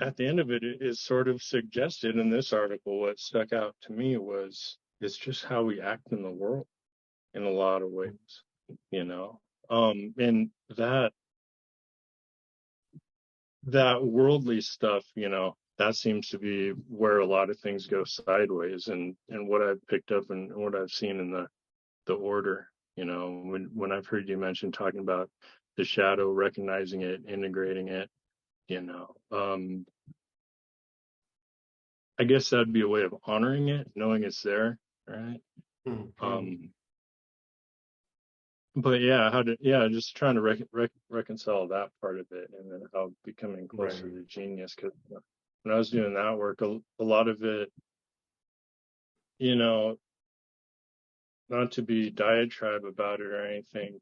at the end of it is sort of suggested in this article. What stuck out to me was it's just how we act in the world in a lot of ways, and that worldly stuff, that seems to be where a lot of things go sideways, and what I've picked up and what I've seen in the order, when I've heard you mention talking about the shadow, recognizing it, integrating it, I guess that'd be a way of honoring it, knowing it's there, right? But yeah, just trying to reconcile that part of it, and then how becoming closer to genius. Because when I was doing that work, a lot of it, not to be diatribe about it or anything,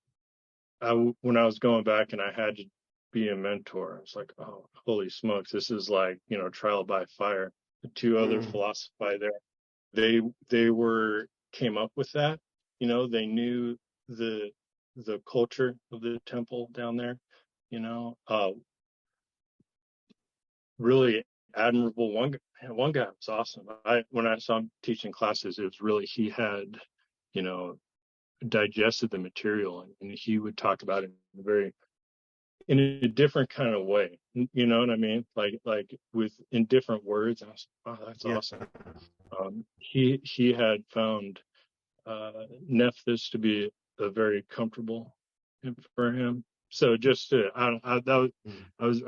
when I was going back and I had to be a mentor, I was like, oh, holy smokes, this is like, trial by fire. The two other philosophi there, they came up with that. They knew the culture of the temple down there, really admirable. One guy was awesome. When I saw him teaching classes, it was really, he had, digested the material, and he would talk about it in a different kind of way. You know what I mean? Like in different words. I was like, wow, that's awesome. He had found Nephthys to be a very comfortable for him. So just I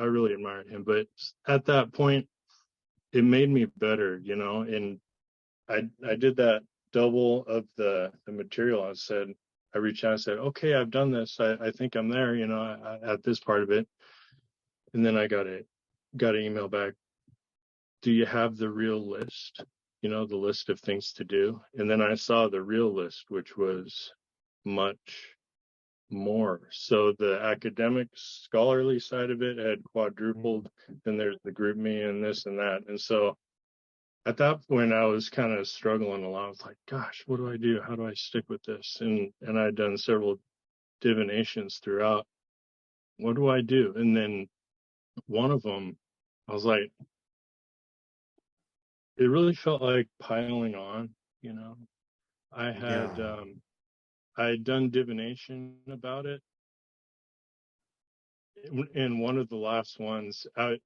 really admired him. But at that point, it made me better, and I did that double of the material. I reached out and said, okay, I've done this. I think I'm there, at this part of it. And then I got an email back. Do you have the real list? The list of things to do. And then I saw the real list, which was much more. So the academic scholarly side of it had quadrupled. Then there's the group me and this and that. And so at that point, I was kind of struggling a lot. I was like, gosh, what do I do? How do I stick with this? And I'd done several divinations throughout. What do I do? And then one of them, I was like, it really felt like piling on, I had done divination about it. In one of the last ones, I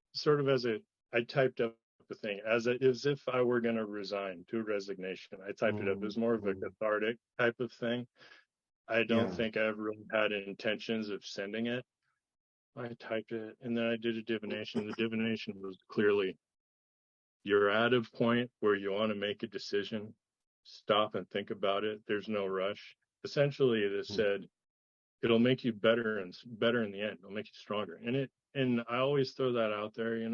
typed up the thing as if I were going to resign to a resignation. I typed it up as more of a cathartic type of thing. I don't think I ever really had intentions of sending it. I typed it, and then I did a divination. The divination was clearly, you're at a point where you want to make a decision, stop and think about it. There's no rush. Essentially, it said, it'll make you better in the end. It'll make you stronger. And I always throw that out there, it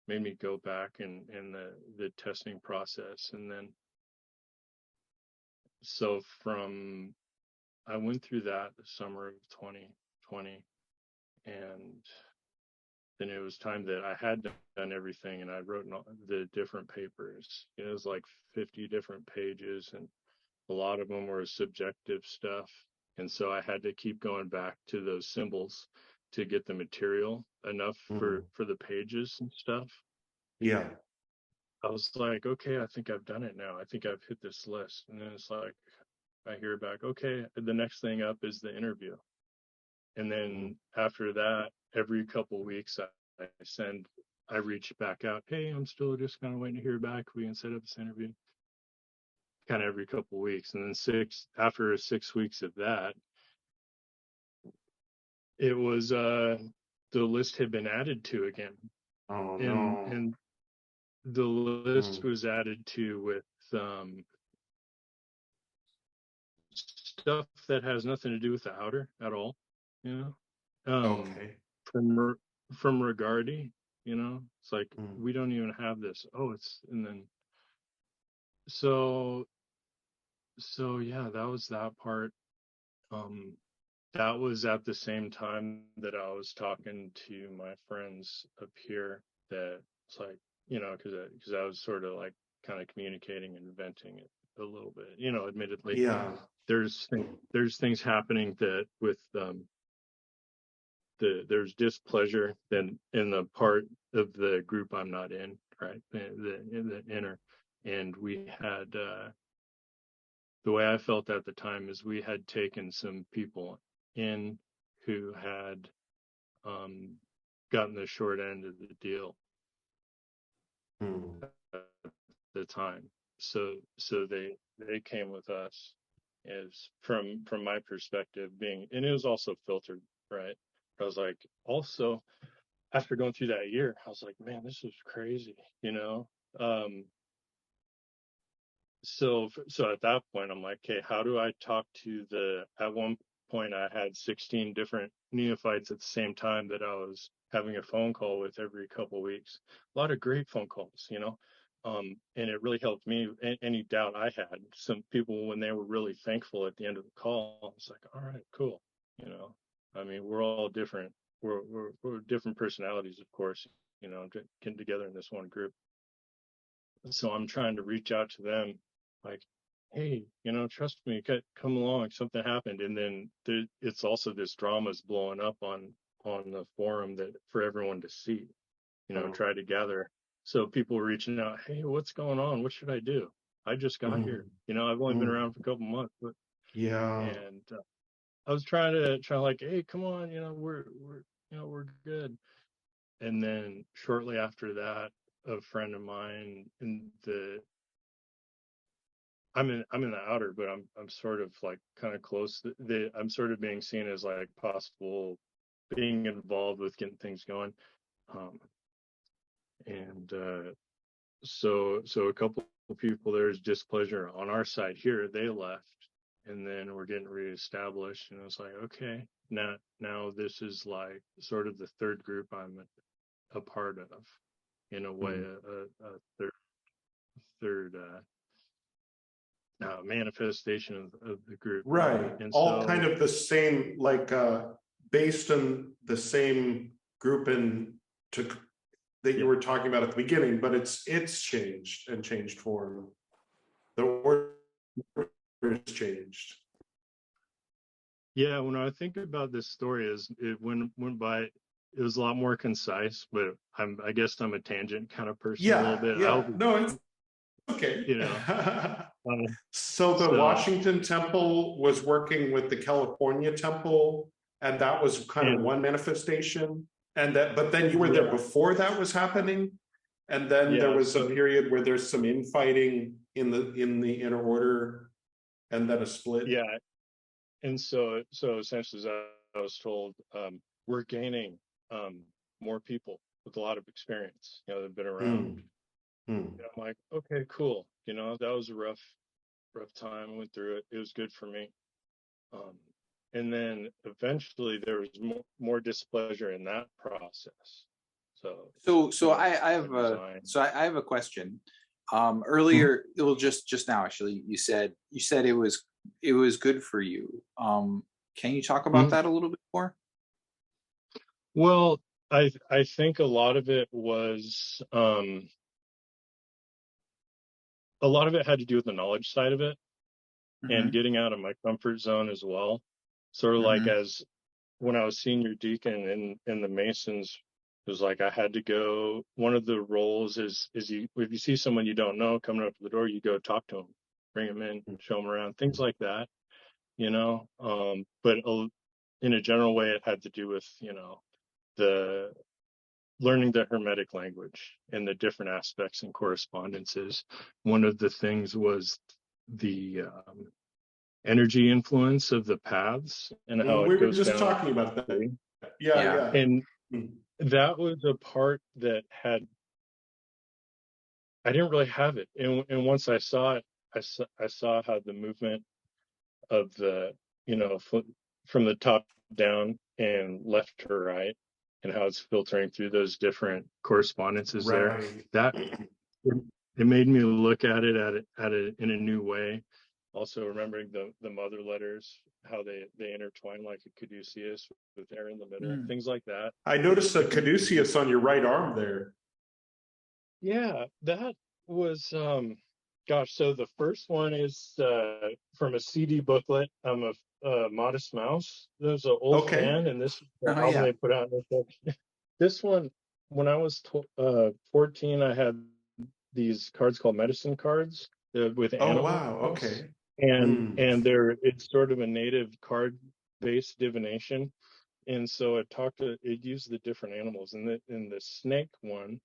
made me go back in the testing process. And then, so I went through that the summer of 2020, and then it was time that I had done everything, and I wrote the different papers. It was like 50 different pages, and a lot of them were subjective stuff. And so I had to keep going back to those symbols to get the material enough for the pages and stuff. Yeah. I was like, okay, I think I've done it now. I think I've hit this list. And then it's like, I hear back, okay, the next thing up is the interview. And then after that, every couple of weeks, I reach back out. Hey, I'm still just kind of waiting to hear back. We can set up this interview. Kind of every couple of weeks. And then after 6 weeks of that, it was the list had been added to again. Oh, and the list was added to with stuff that has nothing to do with the outer at all, okay. From Regardi, it's like, we don't even have this. And then so yeah, that was that part. That was at the same time that I was talking to my friends up here, that it's like, because I was sort of like kind of communicating and venting it a little bit, admittedly. Yeah. There's things happening that with there's displeasure then in the part of the group I'm not in, right? The inner. And we had the way I felt at the time is we had taken some people in who had gotten the short end of the deal at the time. So they came with us, as from my perspective, and it was also filtered, right? I was like, also after going through that year, I was like, man, this is crazy, So at that point, I'm like, okay, how do I talk to at one point I had 16 different neophytes at the same time that I was having a phone call with every couple of weeks. A lot of great phone calls, And it really helped me. Any doubt I had, some people, when they were really thankful at the end of the call, it's like, all right, cool. You know, I mean, we're all different. We're different personalities, of course, you know, getting together in this one group. So I'm trying to reach out to them like, hey, you know, trust me, come along, something happened. And then it's also this drama's blowing up on the forum that for everyone to see, you know, try to gather. So people were reaching out, hey, what's going on? What should I do? I just got here. You know, I've only been around for a couple months, but and I was trying like, hey, come on, you know, we're good. And then shortly after that, a friend of mine I'm in the outer, but I'm sort of like kind of close. I'm sort of being seen as like possible being involved with getting things going. And so a couple of people, there's displeasure on our side here. They left, and then we're getting reestablished. And it's like, okay, now this is like sort of the third group I'm a part of, in a way, a third manifestation of the group. Right. And all so, kind of the same, like based on the same group that you were talking about at the beginning, but it's changed and changed form. The order has changed. yeah, when I think about this story, it went by, it was a lot more concise, but I guess I'm a tangent kind of person a little bit. No, it's okay. You know. So the Washington temple was working with the California temple, and that was kind of one manifestation. But then you were there before that was happening, and then there was a period where there's some infighting in the inner order, and then a split. Yeah, and so essentially, as I was told, we're gaining more people with a lot of experience, you know, that've been around. And I'm like, okay, cool. You know, that was a rough time. I went through it. It was good for me. And then eventually there was more displeasure in that process. So I have a question. Earlier, well, just now, actually, you said it was good for you. Can you talk about that a little bit more? Well, I think a lot of it was a lot of it had to do with the knowledge side of it, and getting out of my comfort zone as well. Sort of like as when I was senior deacon in the Masons, it was like I had to go. One of the roles is if you see someone you don't know coming up to the door, you go talk to them, bring them in, show them around, things like that, you know. But in a general way, it had to do with, you know, the learning the Hermetic language and the different aspects and correspondences. One of the things was the energy influence of the paths and how we it were goes just down. talking about that. Yeah. And that was a part that I didn't really have it. And once I saw it, I saw how the movement of the, you know, from the top down and left to right, and how it's filtering through those different correspondences there. That it made me look at it in a new way. Also remembering the mother letters, how they intertwine like a caduceus with air in the middle, things like that. I noticed a caduceus on your right arm there. Yeah, that was gosh. So the first one is from a CD booklet. I'm a Modest Mouse. There's an old fan, and this is the album they put out in this book. This one, when I was 14, I had these cards called medicine cards with animals. Oh wow, okay. And it's sort of a native card based divination, and so it used the different animals. And in the snake one,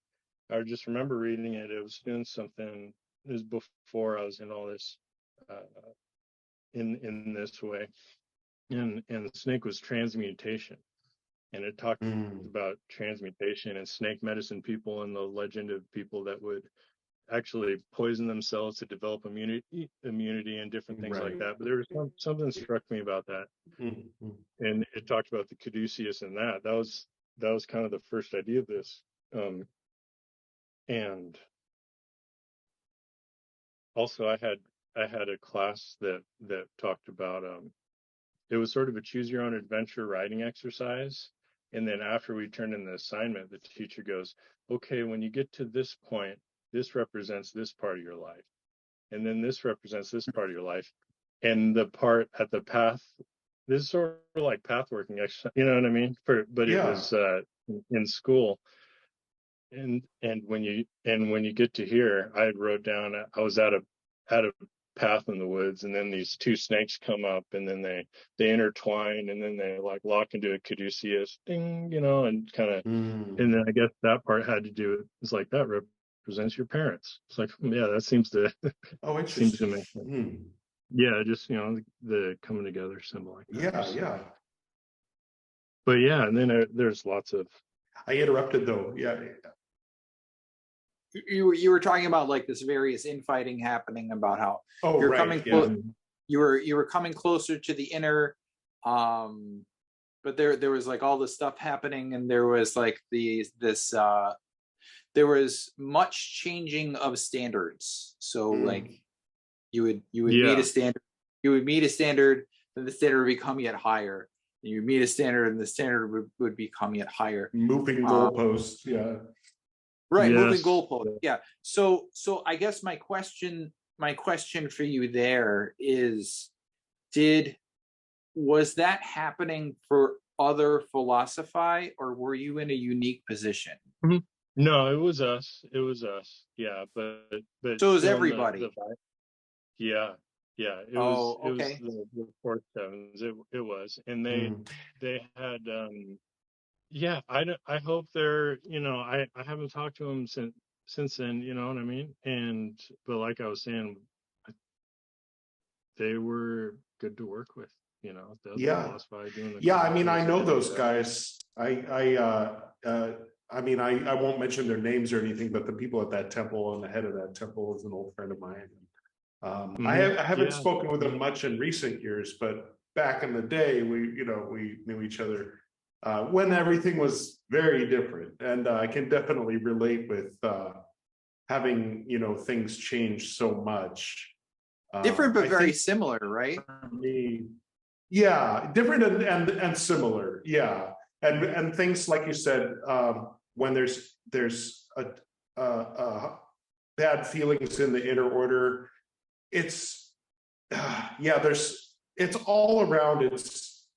I just remember reading it. It was doing something. It was before I was in all this in this way, and the snake was transmutation, and it talked about transmutation and snake medicine people and the legend of people that would actually poison themselves to develop immunity and different things like that. But there was something struck me about that, and it talked about the caduceus and that was kind of the first idea of this, and also I had a class that talked about it was sort of a choose your own adventure writing exercise. And then after we turned in the assignment, the teacher goes, okay, when you get to this point, this represents this part of your life. And then this represents this part of your life. And the part at the path, this is sort of like path working exercise, you know what I mean? But it was in school. And when you get to here, I wrote down, I was at a path in the woods, and then these two snakes come up, and then they intertwine, and then they like lock into a caduceus, ding, you know, and kind of, and then I guess that part had to do, it's like that represents your parents. It's like, yeah, that seems to seems to make sense. Yeah, just, you know, the coming together symbol like that. Yeah. But yeah, and then there's lots of. I interrupted though. Yeah. You were talking about like this various infighting happening, about how you're coming you were coming closer to the inner, but there was like all this stuff happening, and there was like there was much changing of standards. So like you would meet a standard, then the standard would become yet higher. And you meet a standard, and the standard would become yet higher. Moving goalposts, yeah. Right, yes. Moving goalposts, yeah. So I guess my question for you there is, was that happening for other philosophi, or were you in a unique position? Mm-hmm. No, it was us. Yeah, but so it was everybody. Yeah. It was. Okay. It was the fourth sevens. It was, and they had. Yeah, I hope they're. You know, I haven't talked to them since then. You know what I mean? But like I was saying, they were good to work with. You know, I mean, I know those guys. I mean, I won't mention their names or anything, but the people at that temple and the head of that temple is an old friend of mine. I haven't spoken with them much in recent years, but back in the day, we knew each other when everything was very different. And I can definitely relate with having, things change so much. Different, but very similar, right? Yeah, different and similar. Yeah. And things like you said, when there's bad feelings in the inner order, it's all around.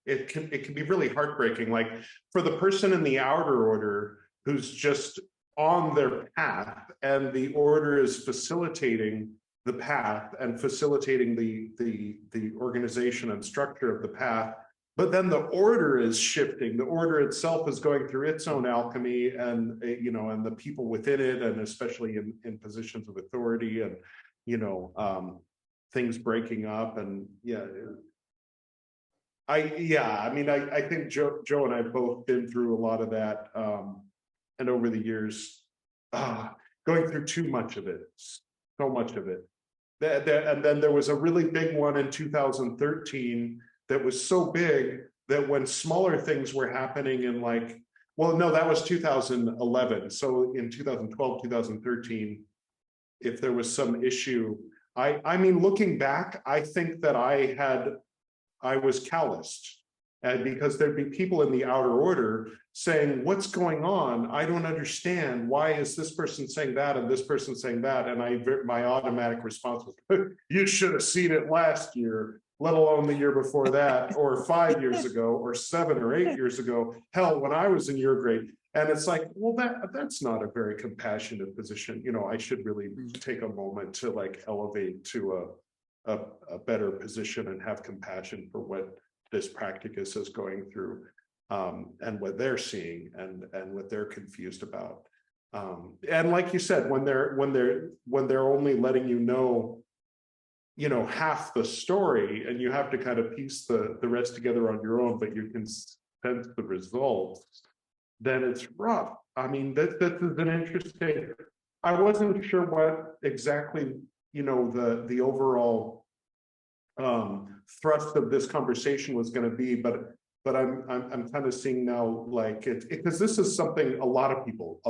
It can be really heartbreaking. Like for the person in the outer order who's just on their path, and the order is facilitating the path and facilitating the organization and structure of the path. But then the order is shifting. The order itself is going through its own alchemy, and and the people within it, and especially in positions of authority, and things breaking up. And I think Joe and I have both been through a lot of that, and over the years, going through too much of it, so much of it. And then there was a really big one in 2013 that was so big that when smaller things were happening in that was 2011. So in 2012, 2013, if there was some issue, I mean, looking back, I think that I was calloused, and because there'd be people in the outer order saying, what's going on? I don't understand. Why is this person saying that and this person saying that? And my automatic response was, you should have seen it last year, let alone the year before that, or 5 years ago, or 7 or 8 years ago. Hell, when I was in your grade. And it's like, well, that's not a very compassionate position. I should really take a moment to elevate to a better position and have compassion for what this practicus is going through, and what they're seeing and what they're confused about. And like you said, when they're only letting half the story, and you have to kind of piece the rest together on your own, but you can sense the results, then it's rough. I mean, this is an interesting. I wasn't sure what exactly the overall thrust of this conversation was going to be, but I'm kind of seeing now, because this is something a lot of people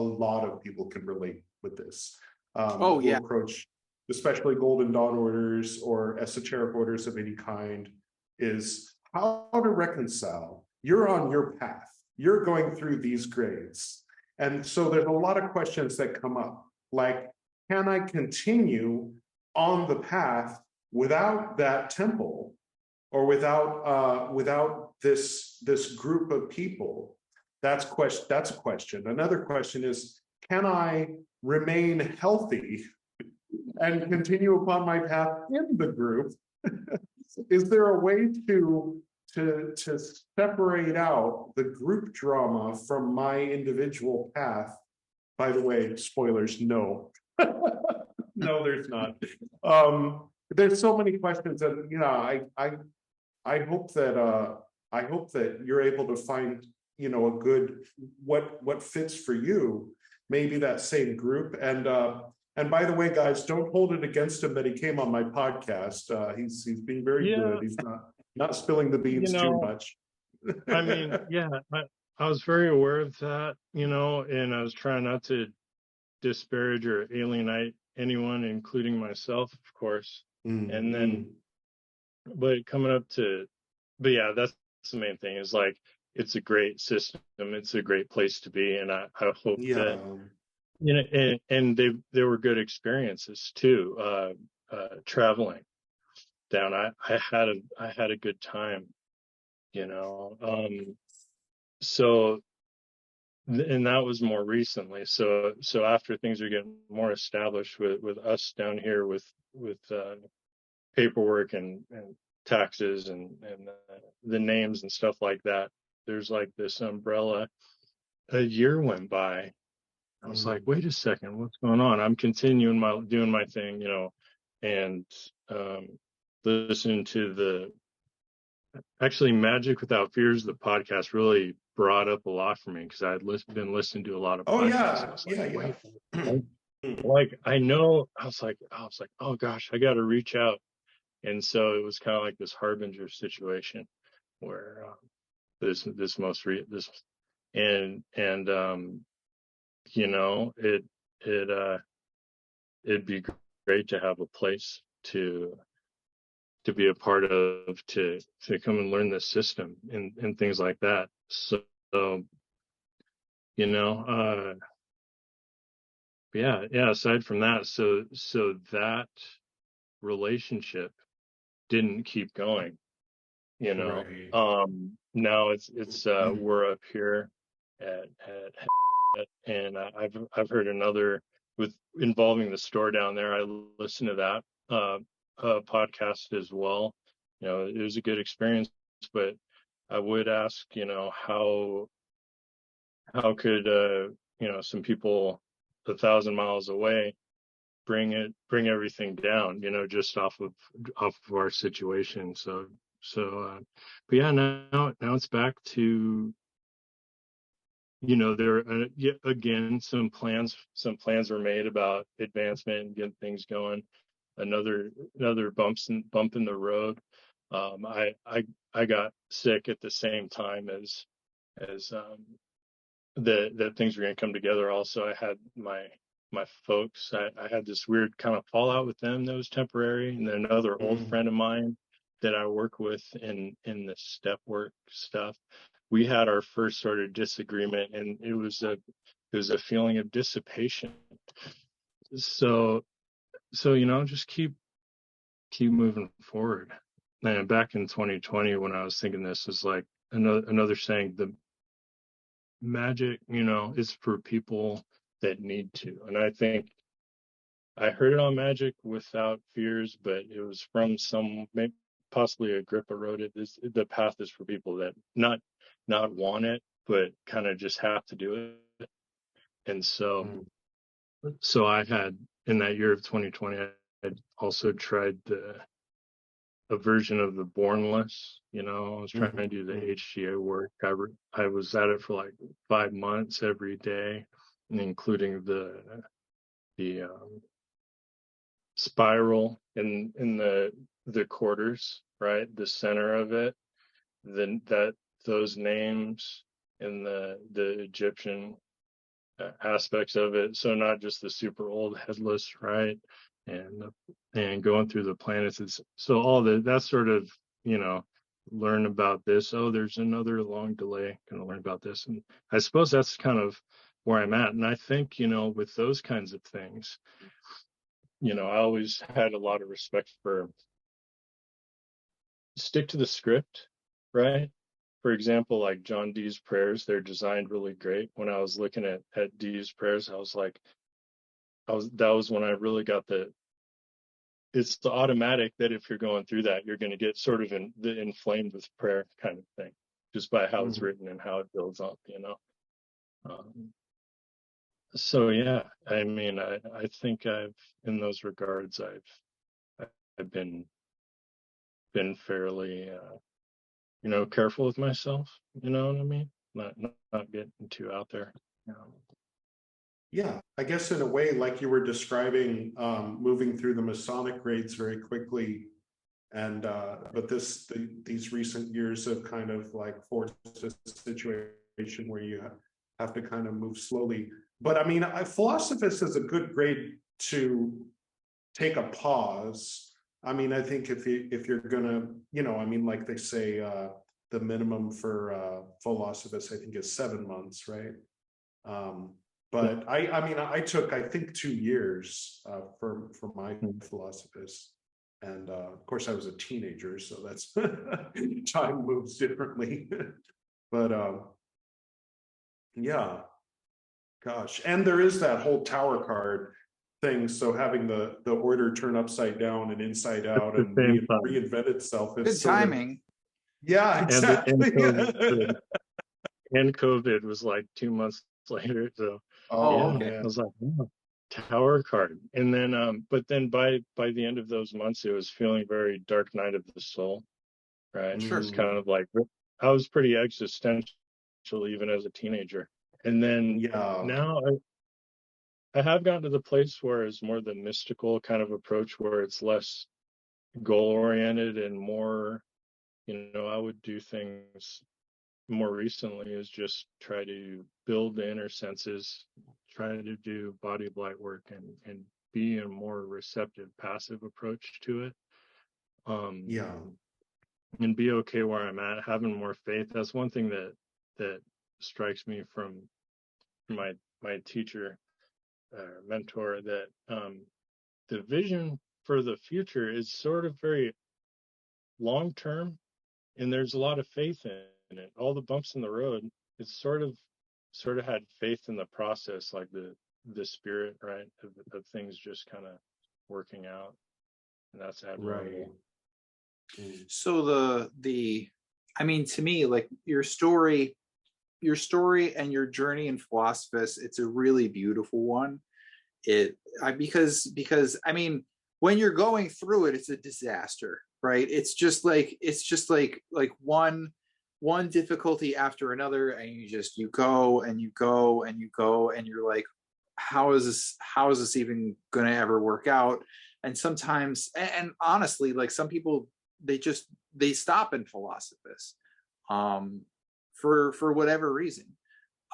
can relate with this. Approach especially Golden Dawn orders or esoteric orders of any kind, is how to reconcile. You're on your path. You're going through these grades. And so there's a lot of questions that come up, like, can I continue on the path without that temple, or without this group of people? That's a question. Another question is, can I remain healthy and continue upon my path in the group? Is there a way to separate out the group drama from my individual path? By the way, spoilers, no. No, there's not. There's so many questions that, you know, I hope that you're able to find, you know, a good what fits for you, maybe that same group. And by the way, guys, don't hold it against him that he came on my podcast. He's being very good. He's not spilling the beans too much. I mean, yeah, I was very aware of that, you know, and I was trying not to disparage or alienate anyone, including myself, of course. And then, but yeah, that's the main thing, is like, it's a great system. It's a great place to be. And I hope that, you know, and they were good experiences too, traveling down. I had a good time, you know. So, and that was more recently. So after things are getting more established with us down here with paperwork and taxes and the names and stuff like that, there's like this umbrella. A year went by. I was like, wait a second, what's going on? I'm continuing doing my thing, you know, and listening to actually Magic Without Fears, the podcast really brought up a lot for me, because I had been listening to a lot of podcasts. Like, I know, I was like, oh gosh, I got to reach out. And so it was kind of like this harbinger situation where you know, it'd be great to have a place to be a part of, to come and learn this system and things like that. So, you know, yeah, aside from that, so that relationship didn't keep going, you know. Now it's we're up here at and I've heard another involving the store down there. I listened to that podcast as well. You know, it was a good experience, but I would ask, you know, how could you know, some people 1,000 miles away bring everything down, you know, just off of our situation. So but yeah, now it's back to, you know, there again, some plans were made about advancement and getting things going. Another bump in the road. I got sick at the same time as that things were going to come together. Also, I had my folks. I had this weird kind of fallout with them that was temporary, and then another old friend of mine that I work with in the step work stuff. We had our first sort of disagreement, and it was a feeling of dissipation. So you know, just keep moving forward. And back in 2020, when I was thinking this, is like another saying, the magic, you know, is for people that need to. And I think I heard it on Magic Without Fears, but it was from possibly Agrippa wrote it. The path is for people that not want it, but kind of just have to do it. And so I had, in that year of 2020, I had also tried a version of the Bornless. You know, I was trying to do the HGA work. I was at it for like 5 months every day, including the spiral in the quarters, right? The center of it, then those names and the Egyptian aspects of it. So not just the super old headless, right? and going through the planets. So all that sort of, learn about this. Oh, there's another long delay. Gonna learn about this, and I suppose that's kind of where I'm at. And I think, with those kinds of things, I always had a lot of respect for stick to the script, right? For example, like John Dee's prayers, they're designed really great. When I was looking at Dee's prayers, I was like, that was when I really got it's the automatic that if you're going through that, you're going to get sort of inflamed with prayer kind of thing, just by how it's written and how it builds up, So yeah, I mean, I think in those regards, I've been fairly, careful with myself. You know what I mean? Not getting too out there. Yeah, I guess in a way, like you were describing, moving through the Masonic grades very quickly, and but these recent years have kind of like forced a situation where you have to kind of move slowly. But I mean, Philosophus is a good grade to take a pause. I mean, I think if you're gonna, I mean, like they say, the minimum for Philosophus, I think, is 7 months, right? But I mean, I took, I think, 2 years for my Philosophus. And of course, I was a teenager, so that's time moves differently. But yeah, gosh. And there is that whole tower card thing. So having the order turn upside down and inside out and reinvent itself. Good timing. Yeah, exactly. And COVID was like 2 months later. So okay. I was like, oh, tower card. And then but then by the end of those months, it was feeling very dark night of the soul, right? Sure. It's kind of like, I was pretty existential even as a teenager. And then now I have gotten to the place where it's more the mystical kind of approach, where it's less goal oriented and more, I would do things more recently is just try to build the inner senses, try to do body of light work, and be a more receptive, passive approach to it. And be okay where I'm at, having more faith. That's one thing that strikes me from my teacher, mentor, that the vision for the future is sort of very long term, and there's a lot of faith in it. All the bumps in the road, it's sort of had faith in the process, like the spirit, right, of things just kind of working out, and that's admirable. Right. So I mean, to me, like your story and your journey in Philosophus, it's a really beautiful one. Because I mean, when you're going through it, it's a disaster, right? It's just like one difficulty after another, and you go and you go and you go, and you're like, how is this even going to ever work out? And sometimes, and honestly, like some people, they stop in Philosophus for whatever reason.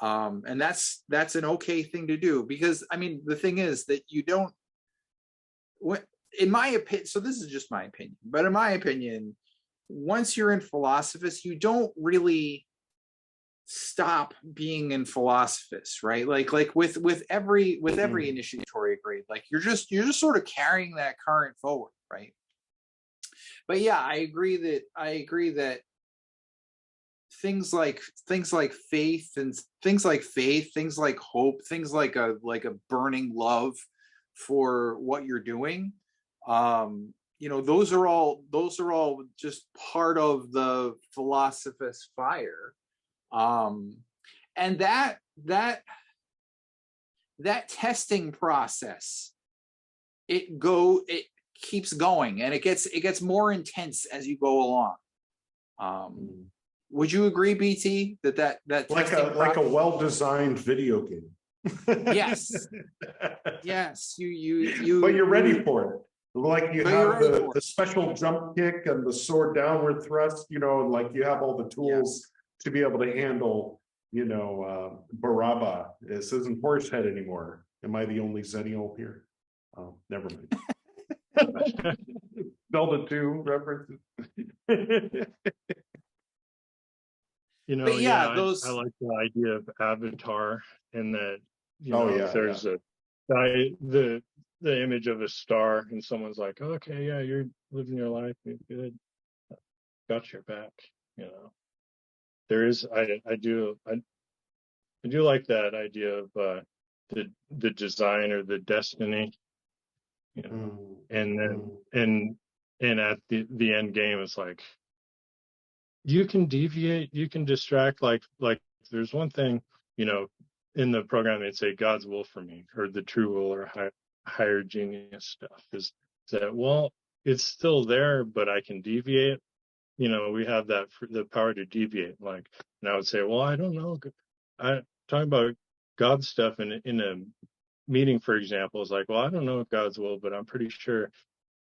And that's an okay thing to do, because I mean, the thing is that you don't, in my opinion, so this is just my opinion, but in my opinion, once you're in Philosophus, you don't really stop being in Philosophus, right? Like with every initiatory grade, like you're just sort of carrying that current forward, right? But yeah, I agree that things like faith, things like hope, things like a burning love for what you're doing, those are all just part of the Philosophus fire. And that testing process, it keeps going, and it gets more intense as you go along. Would you agree, BT, that like a well-designed video game? Yes. Yes. You. But you're ready for it. Like you have the special jump kick and the sword downward thrust. Like you have all the tools to be able to handle. Baraba. This isn't Horsehead anymore. Am I the only Zennial here? Oh, never mind. Zelda 2 references. But yeah, I like the idea of avatar, and that, if Yeah, there's a the image of a star, and someone's like, okay, yeah, you're living your life, you're good, got your back. There is, I do like that idea of the design or the destiny, and then and at the end game, it's like, you can deviate, you can distract. Like there's one thing, in the program they'd say God's will for me, or the true will, or higher genius stuff is that, well, it's still there, but I can deviate. We have the power to deviate. And I would say, well, I don't know. I talking about God stuff in a meeting, for example, is like, well, I don't know God's will, but I'm pretty sure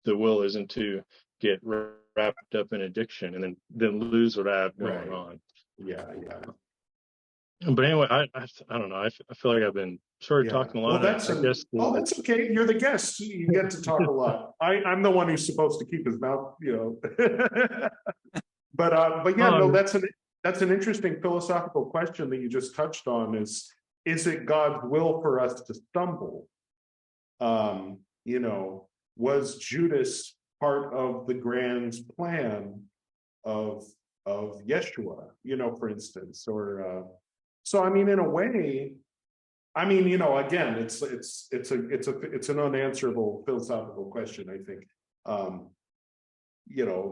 the will isn't to get wrapped up in addiction and then lose what I have going on. Yeah. But anyway, I don't know. I feel like I've been sort of talking a lot. Well, that's okay. You're the guest. You get to talk a lot. I'm the one who's supposed to keep his mouth, But yeah, no, that's an interesting philosophical question that you just touched on. Is it God's will for us to stumble? Was Judas part of the grand plan of Yeshua? For instance, or so. I mean, in a way, again, it's an unanswerable philosophical question, I think.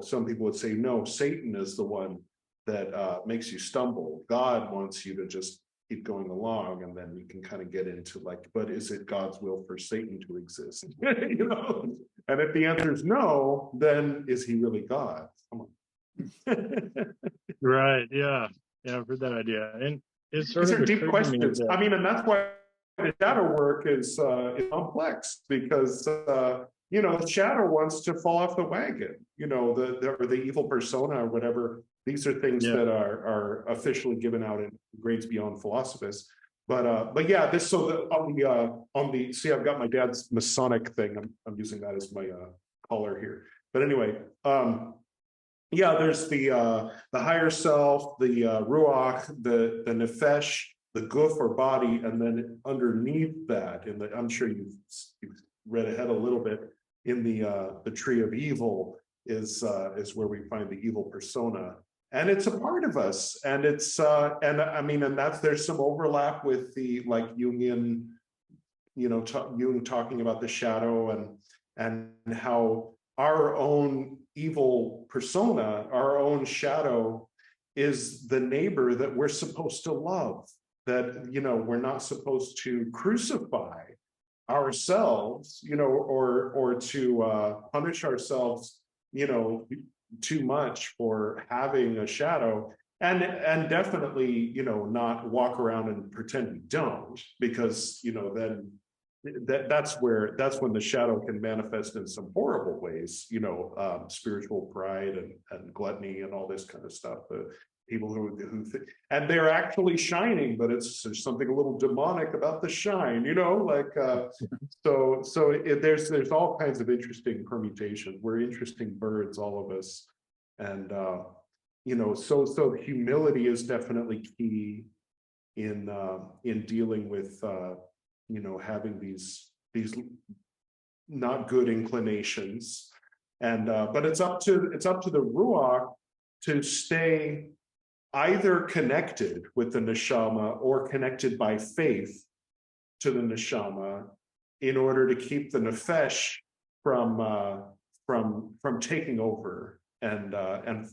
Some people would say, no, Satan is the one that makes you stumble. God wants you to just keep going along, and then you can kind of get into but is it God's will for Satan to exist? And if the answer is no, then is he really God? Come on. Right. Yeah. I've heard that idea, and it's sort These of are deep questions. That, and that's why the shadow work is complex, because the shadow wants to fall off the wagon. The evil persona or whatever. These are things that are officially given out in grades beyond Philosophus. But yeah, this on the see, I've got my dad's Masonic thing. I'm using that as my color here. But anyway, there's the higher self, the ruach, the nefesh, the guf or body, and then underneath that, I'm sure you've read ahead a little bit, in the tree of evil is where we find the evil persona, and it's a part of us, and it's and that's, there's some overlap with the Jungian, Jung talking about the shadow and how our own evil persona, our own shadow, is the neighbor that we're supposed to love, that we're not supposed to crucify ourselves, or to punish ourselves, too much for having a shadow, and definitely, not walk around and pretend we don't, because then that's when the shadow can manifest in some horrible ways, spiritual pride and gluttony and all this kind of stuff. People who and they're actually shining, but there's something a little demonic about the shine, there's all kinds of interesting permutations. We're interesting birds, all of us, and so humility is definitely key in dealing with having these not good inclinations, and but it's up to the ruach to stay either connected with the neshama or connected by faith to the neshama, in order to keep the nefesh from taking over, and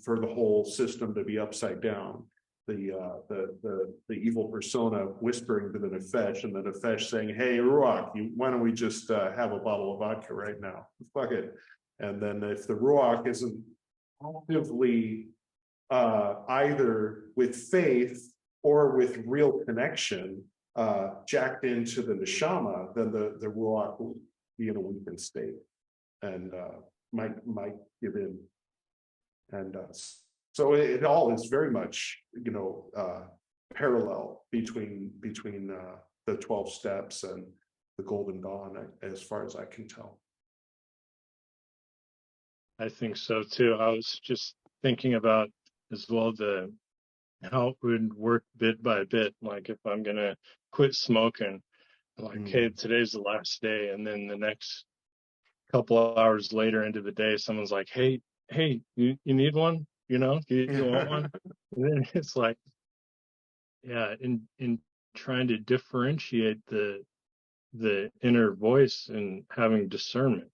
for the whole system to be upside down. The evil persona whispering to the nefesh, and the nefesh saying, "Hey, ruach, why don't we just have a bottle of vodka right now? Fuck it." And then if the ruach isn't actively either with faith or with real connection jacked into the neshama, then the ruach will be in a weakened state and might give in. And so it all is very much, parallel between the 12 steps and the Golden Dawn, as far as I can tell. I think so too. I was just thinking about as well how it would work bit by bit. Like if I'm gonna quit smoking, like, hey, today's the last day, and then the next couple of hours later into the day, someone's like, hey, you need one? You know, you want one? And then it's like, yeah, in trying to differentiate the inner voice and having discernment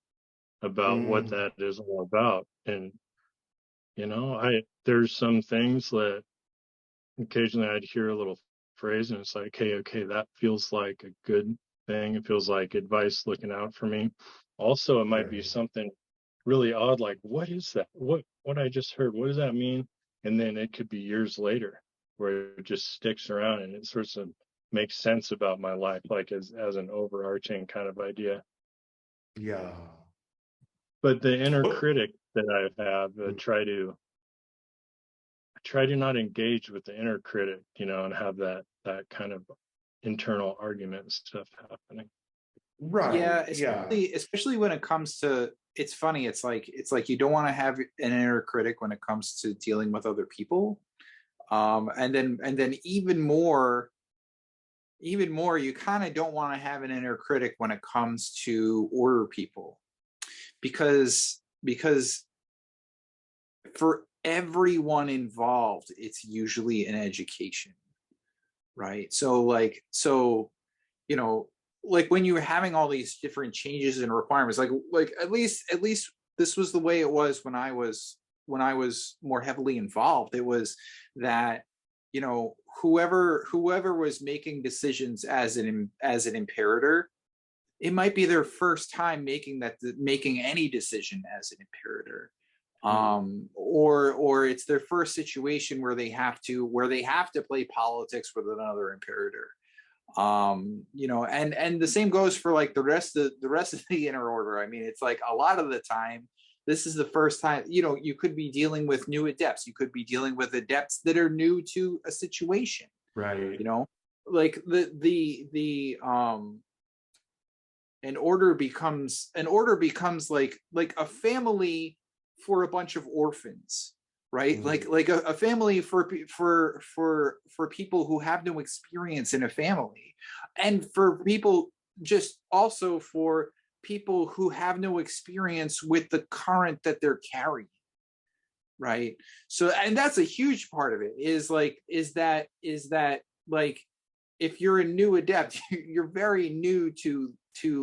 about what that is all about. And there's some things that occasionally I'd hear a little phrase and it's like, hey, okay, that feels like a good thing. It feels like advice looking out for me. Also, it might be something really odd, like, what is that? What I just heard, what does that mean? And then it could be years later where it just sticks around and it sort of makes sense about my life, like as an overarching kind of idea. Yeah. But the inner critic that I have, I try to not engage with the inner critic, and have that kind of internal argument stuff happening. Right. Yeah, especially when it comes to, it's funny, it's like you don't want to have an inner critic when it comes to dealing with other people. And then even more you kind of don't want to have an inner critic when it comes to order people, because for everyone involved it's usually an education, right? So like when you were having all these different changes and requirements, like at least this was the way it was when I was more heavily involved. It was that whoever was making decisions as an imperator, it might be their first time making any decision as an imperator, or it's their first situation where they have to play politics with another imperator. And the same goes for like the rest of the inner order. I mean, it's like a lot of the time this is the first time, you could be dealing with new adepts, you could be dealing with adepts that are new to a situation, right? Like an order becomes like a family for a bunch of orphans, right? Like a family for people who have no experience in a family, and for people, just also for people who have no experience with the current that they're carrying, right? So, and that's a huge part of it, is that like if you're a new adept, you're very new to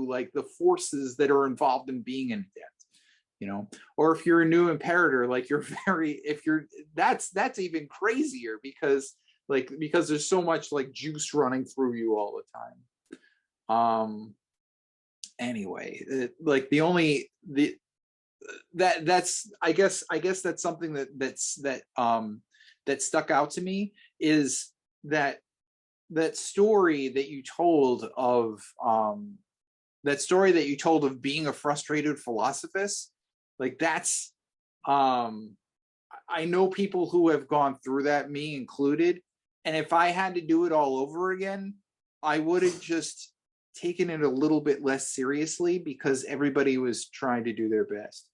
like the forces that are involved in being an adept, or if you're a new imperator, like that's even crazier, because there's so much like juice running through you all the time. Anyway, that's I guess that's something that stuck out to me, is that story that you told of being a frustrated philosophist. Like that's I know people who have gone through that, me included, and if I had to do it all over again, I would have just taken it a little bit less seriously, because everybody was trying to do their best.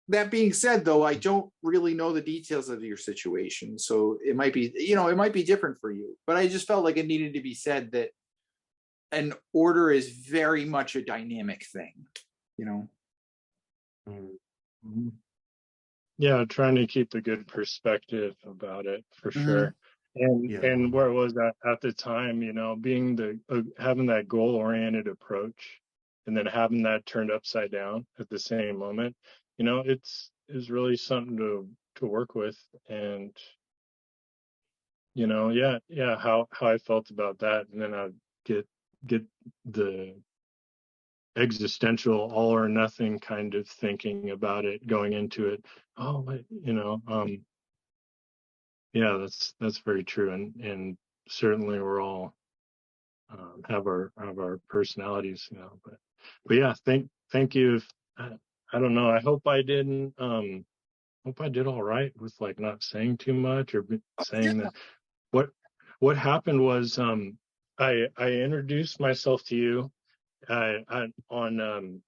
That being said, though, I don't really know the details of your situation, so it might be different for you, but I just felt like it needed to be said that an order is very much a dynamic thing, Yeah, trying to keep a good perspective about it, for sure. And where it was at the time, being having that goal-oriented approach, and then having that turned upside down at the same moment, it's really something to work with. And how I felt about that, and then I'd get the existential all or nothing kind of thinking about it going into it. Yeah, that's very true, and certainly we're all have our personalities, but yeah, thank you. I don't know, I hope I did all right with like not saying too much or saying that. What happened was I introduced myself to you on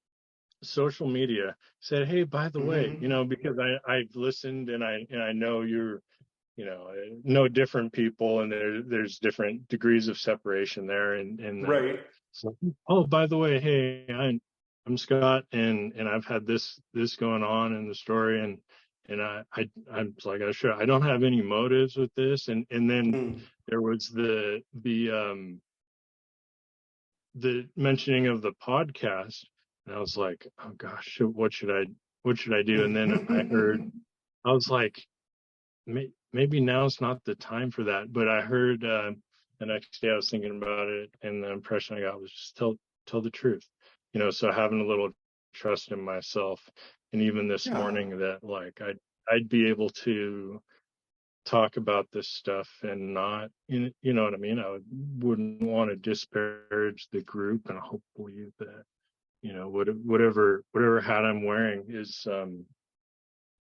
social media said, hey, by the way, Mm-hmm. you know, because I've listened and I know you're, you know different people, and there's different degrees of separation there, and Right. so, oh, by the way, hey, I'm Scott, and I've had this going on in the story, and I'm like, I don't have any motives with this, and then Mm. there was the mentioning of the podcast, and I was like, oh gosh, what should I do? And then I was like, maybe now's not the time for that. But I heard the next day I was thinking about it, and the impression I got was just tell the truth, you know. So having a little trust in myself, and even this Yeah. morning that like I'd be able to talk about this stuff and not, you know what I mean. Wouldn't want to disparage the group, and hopefully that, you know, whatever hat I'm wearing is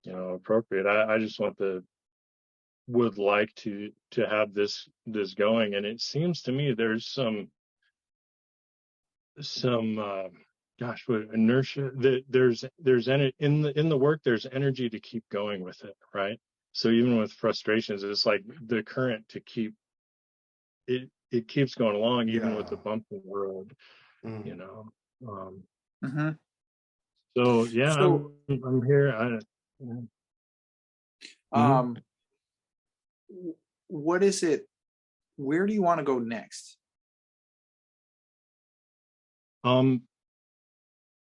you know, appropriate. I just would like to have this going, and it seems to me there's some gosh, what inertia, that in the work, there's energy to keep going with it, right? So even with frustrations, it's like the current to keep it keeps going along, even with Yeah. the bump in the road, you Mm. know. um Mm-hmm. so yeah, So, I'm here. Mhm. um, what is it? Where do you want to go next? um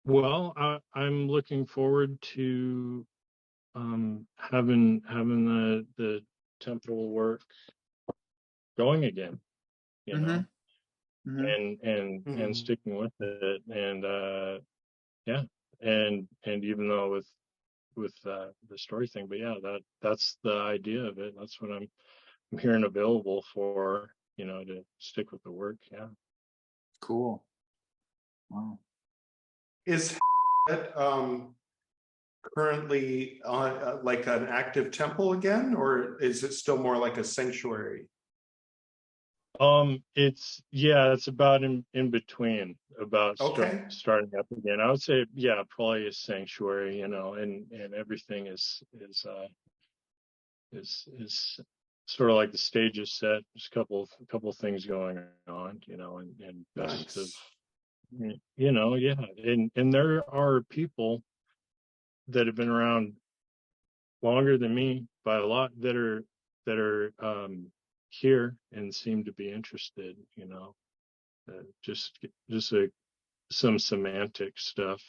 well, I'm looking forward to having the temporal work going again, you Mm-hmm. know, Mm-hmm. and Mm. sticking with it, and yeah, and even though with the story thing, but yeah, that's the idea of it. That's what I'm here and available for, you know, to stick with the work. Yeah. Cool. Wow. Is currently like an active temple again, or is it still more like a sanctuary? It's about in between, about Okay. starting up again. I would say, yeah, probably a sanctuary, you know, and everything is sort of like the stage is set. There's a couple of things going on, you know, and best of, Nice. you know, yeah. And there are people that have been around longer than me by a lot that are here and seem to be interested, you know. Just some semantic stuff.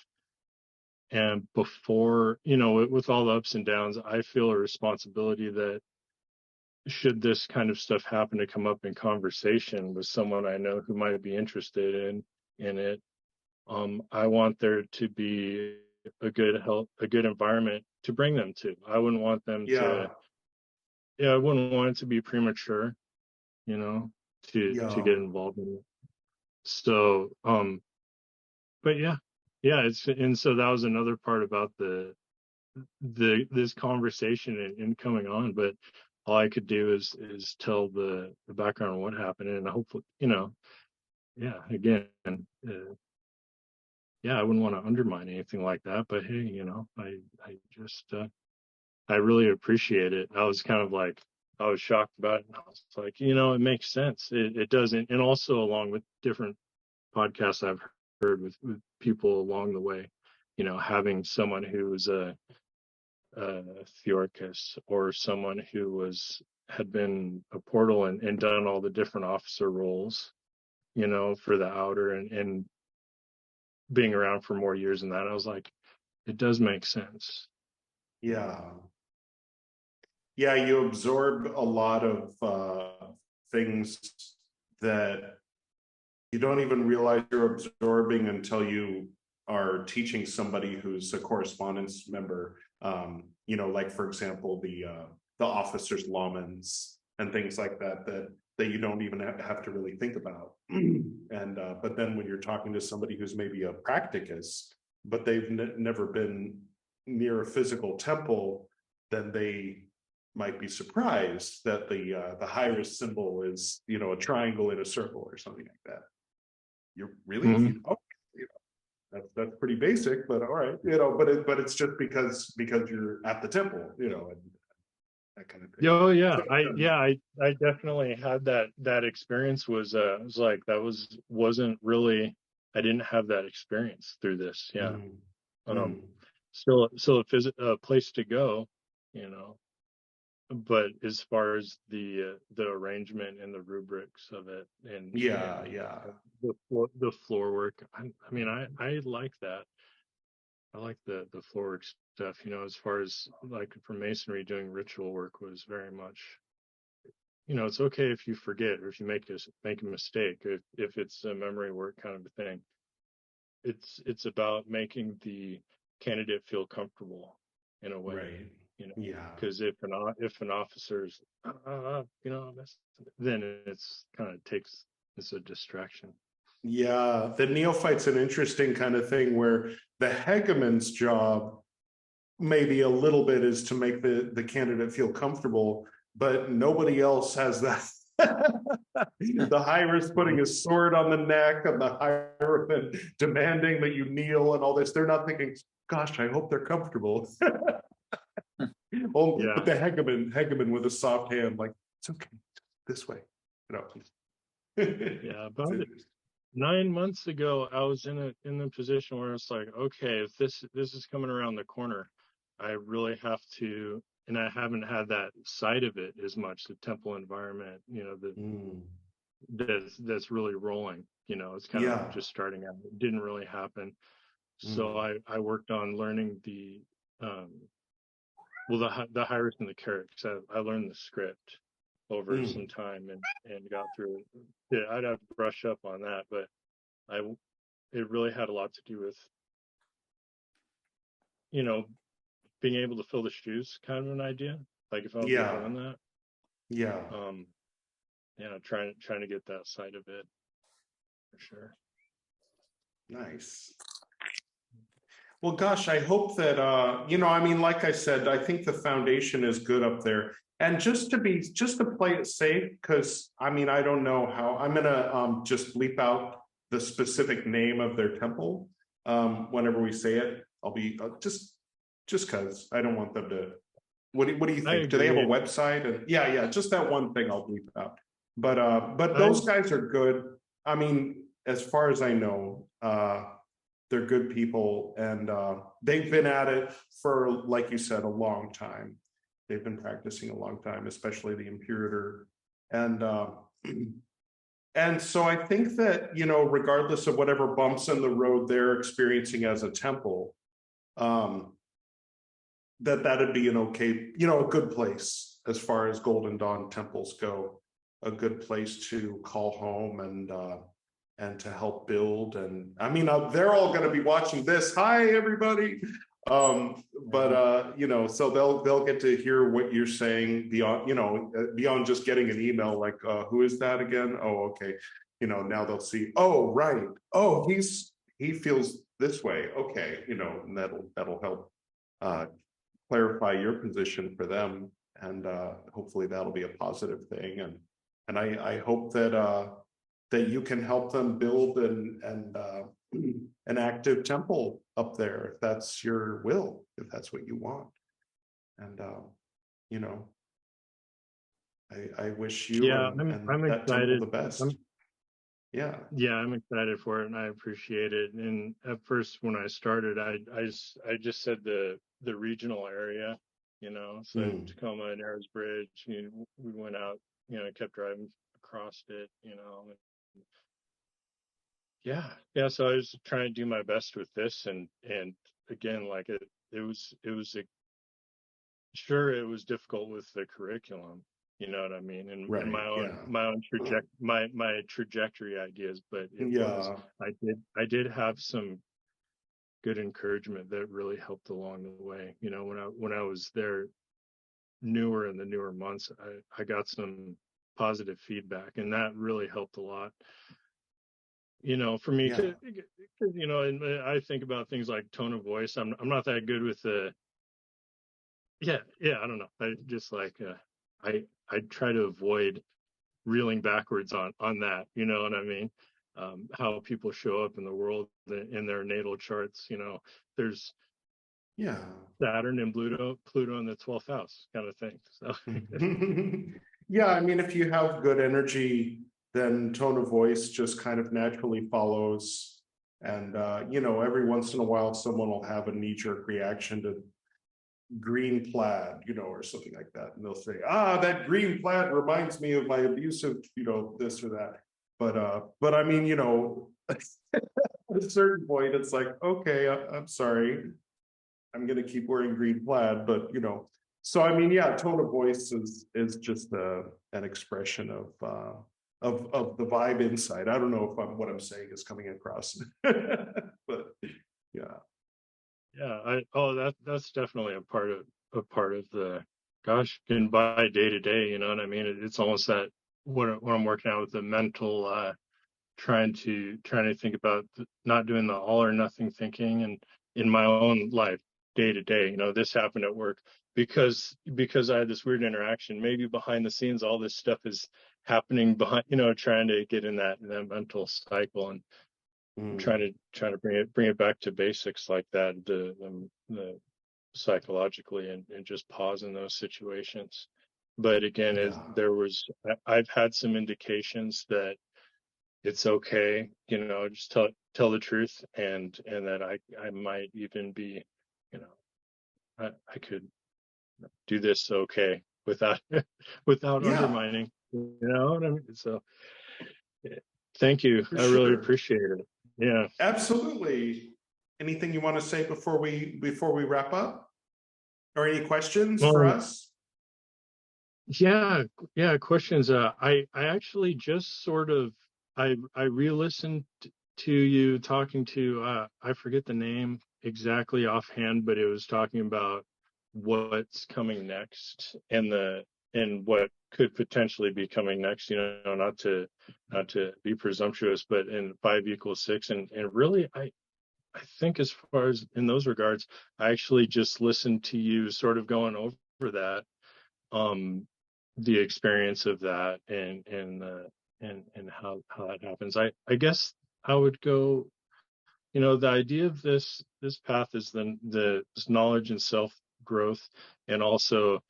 And before, you know, with all the ups and downs, I feel a responsibility that should this kind of stuff happen to come up in conversation with someone I know who might be interested in it, I want there to be a good environment to bring them to. I wouldn't want them Yeah. to, yeah, I wouldn't want it to be premature, you know, to Yeah. get involved in it. So, but yeah, yeah, and so that was another part about this conversation and coming on. But all I could do is tell the background of what happened, and hopefully, you know, yeah, again, yeah, I wouldn't want to undermine anything like that. But hey, you know, I just I really appreciate it. I was kind of like, I was shocked about it, and I was like, you know, it makes sense. It doesn't, and also along with different podcasts I've heard with people along the way, you know, having someone who was a Theorcus, or someone who had been a portal and done all the different officer roles, you know, for the outer, and being around for more years than that, I was like, it does make sense. Yeah. Yeah. You absorb a lot of things that you don't even realize you're absorbing until you are teaching somebody who's a correspondence member. You know, like for example, the officers' lawmans and things like that you don't even have to really think about. And but then when you're talking to somebody who's maybe a practicus, but they've never been near a physical temple, then they might be surprised that the highest symbol is, you know, a triangle in a circle or something like that. You're really Mm-hmm. you, oh, you know, that's pretty basic, but all right, you know. But it's just because you're at the temple, you know, and that kind of thing. Oh yeah, I definitely had that experience. Was like that wasn't really, I didn't have that experience through this. Yeah. Mm. Still a place to go, you know. But as far as the arrangement and the rubrics of it, and Yeah, the floor work, I mean, I like that. I like the floor work stuff, you know. As far as like for masonry, doing ritual work was very much, you know, it's okay if you forget or if you make a mistake, if it's a memory work kind of a thing. It's about making the candidate feel comfortable in a way, right. you know, Yeah. because if an officer's you know, then it's kind of it's a distraction. Yeah, the neophyte's an interesting kind of thing where the hegemon's job maybe a little bit is to make the candidate feel comfortable, but nobody else has that. The hierarch's putting his sword on the neck and the hierophant demanding that you kneel and all this. They're not thinking, gosh, I hope they're comfortable. Oh, Yeah. but the hegemon with a soft hand, like, it's okay, this way. You know. Yeah, about 9 months ago, I was in the position where it's like, okay, if this is coming around the corner, I really have to, and I haven't had that side of it as much, the temple environment, you know, that's really rolling, you know. It's kind of just starting out. It didn't really happen. So I worked on learning the hierarchy and the characters. I learned the script over some time and got through it. Yeah, I'd have to brush up on that, but it really had a lot to do with, you know, being able to fill the shoes, kind of an idea. Like if I was doing that, yeah, trying to get that side of it for sure. Nice. Well, gosh, I hope that you know, I mean, like I said, I think the foundation is good up there. And just to play it safe, because I mean, I don't know how I'm gonna just bleep out the specific name of their temple whenever we say it. I'll be just because I don't want them to. What do you think? Do they have a website? And yeah, just that one thing I'll bleep out. But those guys are good. I mean, as far as I know, they're good people, and they've been at it for, like you said, a long time. They've been practicing a long time, especially the imperator, and and so I think that, you know, regardless of whatever bumps in the road they're experiencing as a temple, that'd be an okay, you know, a good place as far as Golden Dawn temples go, a good place to call home and to help build. And I mean, they're all going to be watching this. Hi, everybody. You know, so they'll get to hear what you're saying beyond, you know, beyond just getting an email like, who is that again? Oh, okay. You know, now they'll see, oh, right. Oh, he feels this way. Okay. You know, and that'll help clarify your position for them. And hopefully that'll be a positive thing. And I hope that that you can help them build an active temple up there, if that's your will, if that's what you want. And you know, I wish you and I'm that temple excited. the best. Yeah, I'm excited for it, and I appreciate it. And at first, when I started, I just said the regional area, you know, so Tacoma and Narrows Bridge. You know, we went out, you know, kept driving across it, you know. Yeah. So I was trying to do my best with this, and again, like it was sure, it was difficult with the curriculum, you know what I mean, and my trajectory ideas, but I did have some good encouragement that really helped along the way. You know, when I was there in the newer months, I got some positive feedback, and that really helped a lot. You know, for me, you know, and I think about things like tone of voice. I'm not that good with the. Yeah, I don't know. I just like I try to avoid reeling backwards on that. You know what I mean? how people show up in the world in their natal charts. There's Saturn and Pluto in the 12th house kind of thing. So yeah, I mean, if you have good energy, then tone of voice just kind of naturally follows. And every once in a while, someone will have a knee-jerk reaction to green plaid, or something like that, and they'll say, that green plaid reminds me of my abusive, this or that. But I mean, at a certain point, it's like, okay, I'm sorry, I'm gonna keep wearing green plaid, but so I mean, yeah, tone of voice is just an expression of the vibe inside. I don't know if what I'm saying is coming across, but yeah. That's definitely a part of the, gosh, getting by day to day. You know what I mean? It's almost that when I'm working out with the mental, trying to think about not doing the all or nothing thinking, and in my own life, day to day. This happened at work because I had this weird interaction. Maybe behind the scenes, all this stuff is happening behind. Trying to get in that mental cycle and trying to bring it back to basics like that, the psychologically, and just pause in those situations. But again, I've had some indications that it's okay, just tell the truth, and that I might even be, I could do this okay without undermining, what I mean? So thank you. I really appreciate it. Yeah, absolutely. Anything you want to say before we wrap up, or any questions well, for us? Yeah, questions. I actually just sort of I re-listened to you talking to I forget the name exactly offhand, but it was talking about what's coming next and what could potentially be coming next. Not to be presumptuous, but in 5 = 6, and really I think as far as in those regards, I actually just listened to you sort of going over that. The experience of that and how that happens. I guess I would go, the idea of this path is this knowledge and self growth, and also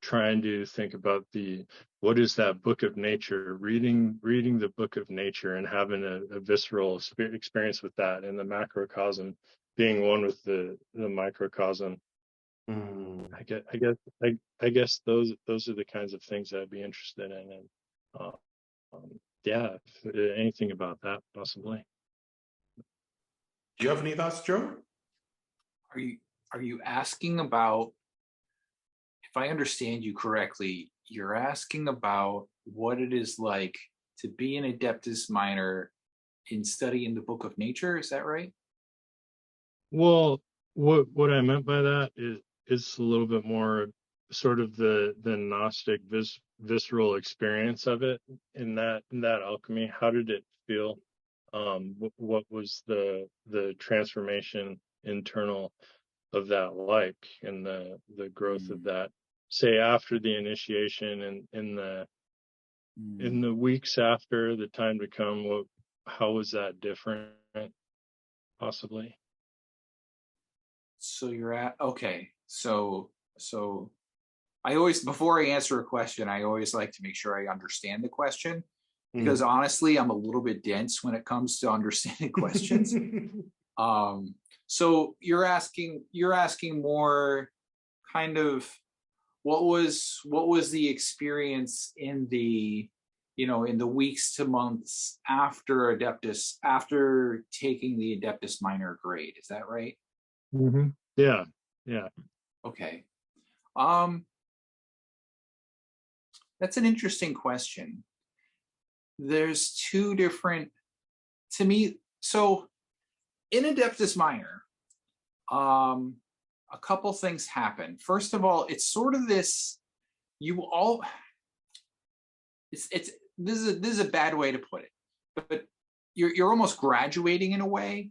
trying to think about what is that book of nature, reading the book of nature and having a visceral experience with that, and the macrocosm being one with the microcosm. I guess those are the kinds of things I'd be interested in, and anything about that possibly. Do you have any thoughts, Joe? Are you asking about, if I understand you correctly, you're asking about what it is like to be an Adeptus Minor in studying the Book of Nature? Is that right? Well, what I meant by that is a little bit more sort of the Gnostic visceral experience of it in that alchemy. How did it feel? What was the transformation internal of that like, and the growth of that, say after the initiation, and in the weeks after, the time to come, how was that different possibly? So you're at, okay. So I always, before I answer a question, I always like to make sure I understand the question, because honestly, I'm a little bit dense when it comes to understanding questions. So you're asking more kind of what was the experience in the in the weeks to months after taking the Adeptus Minor grade. Is that right? Mm-hmm. Yeah. Okay. That's an interesting question. There's two different, to me, so in Adeptus Minor, a couple things happen. First of all, it's sort of this, this is a bad way to put it, but you're almost graduating in a way,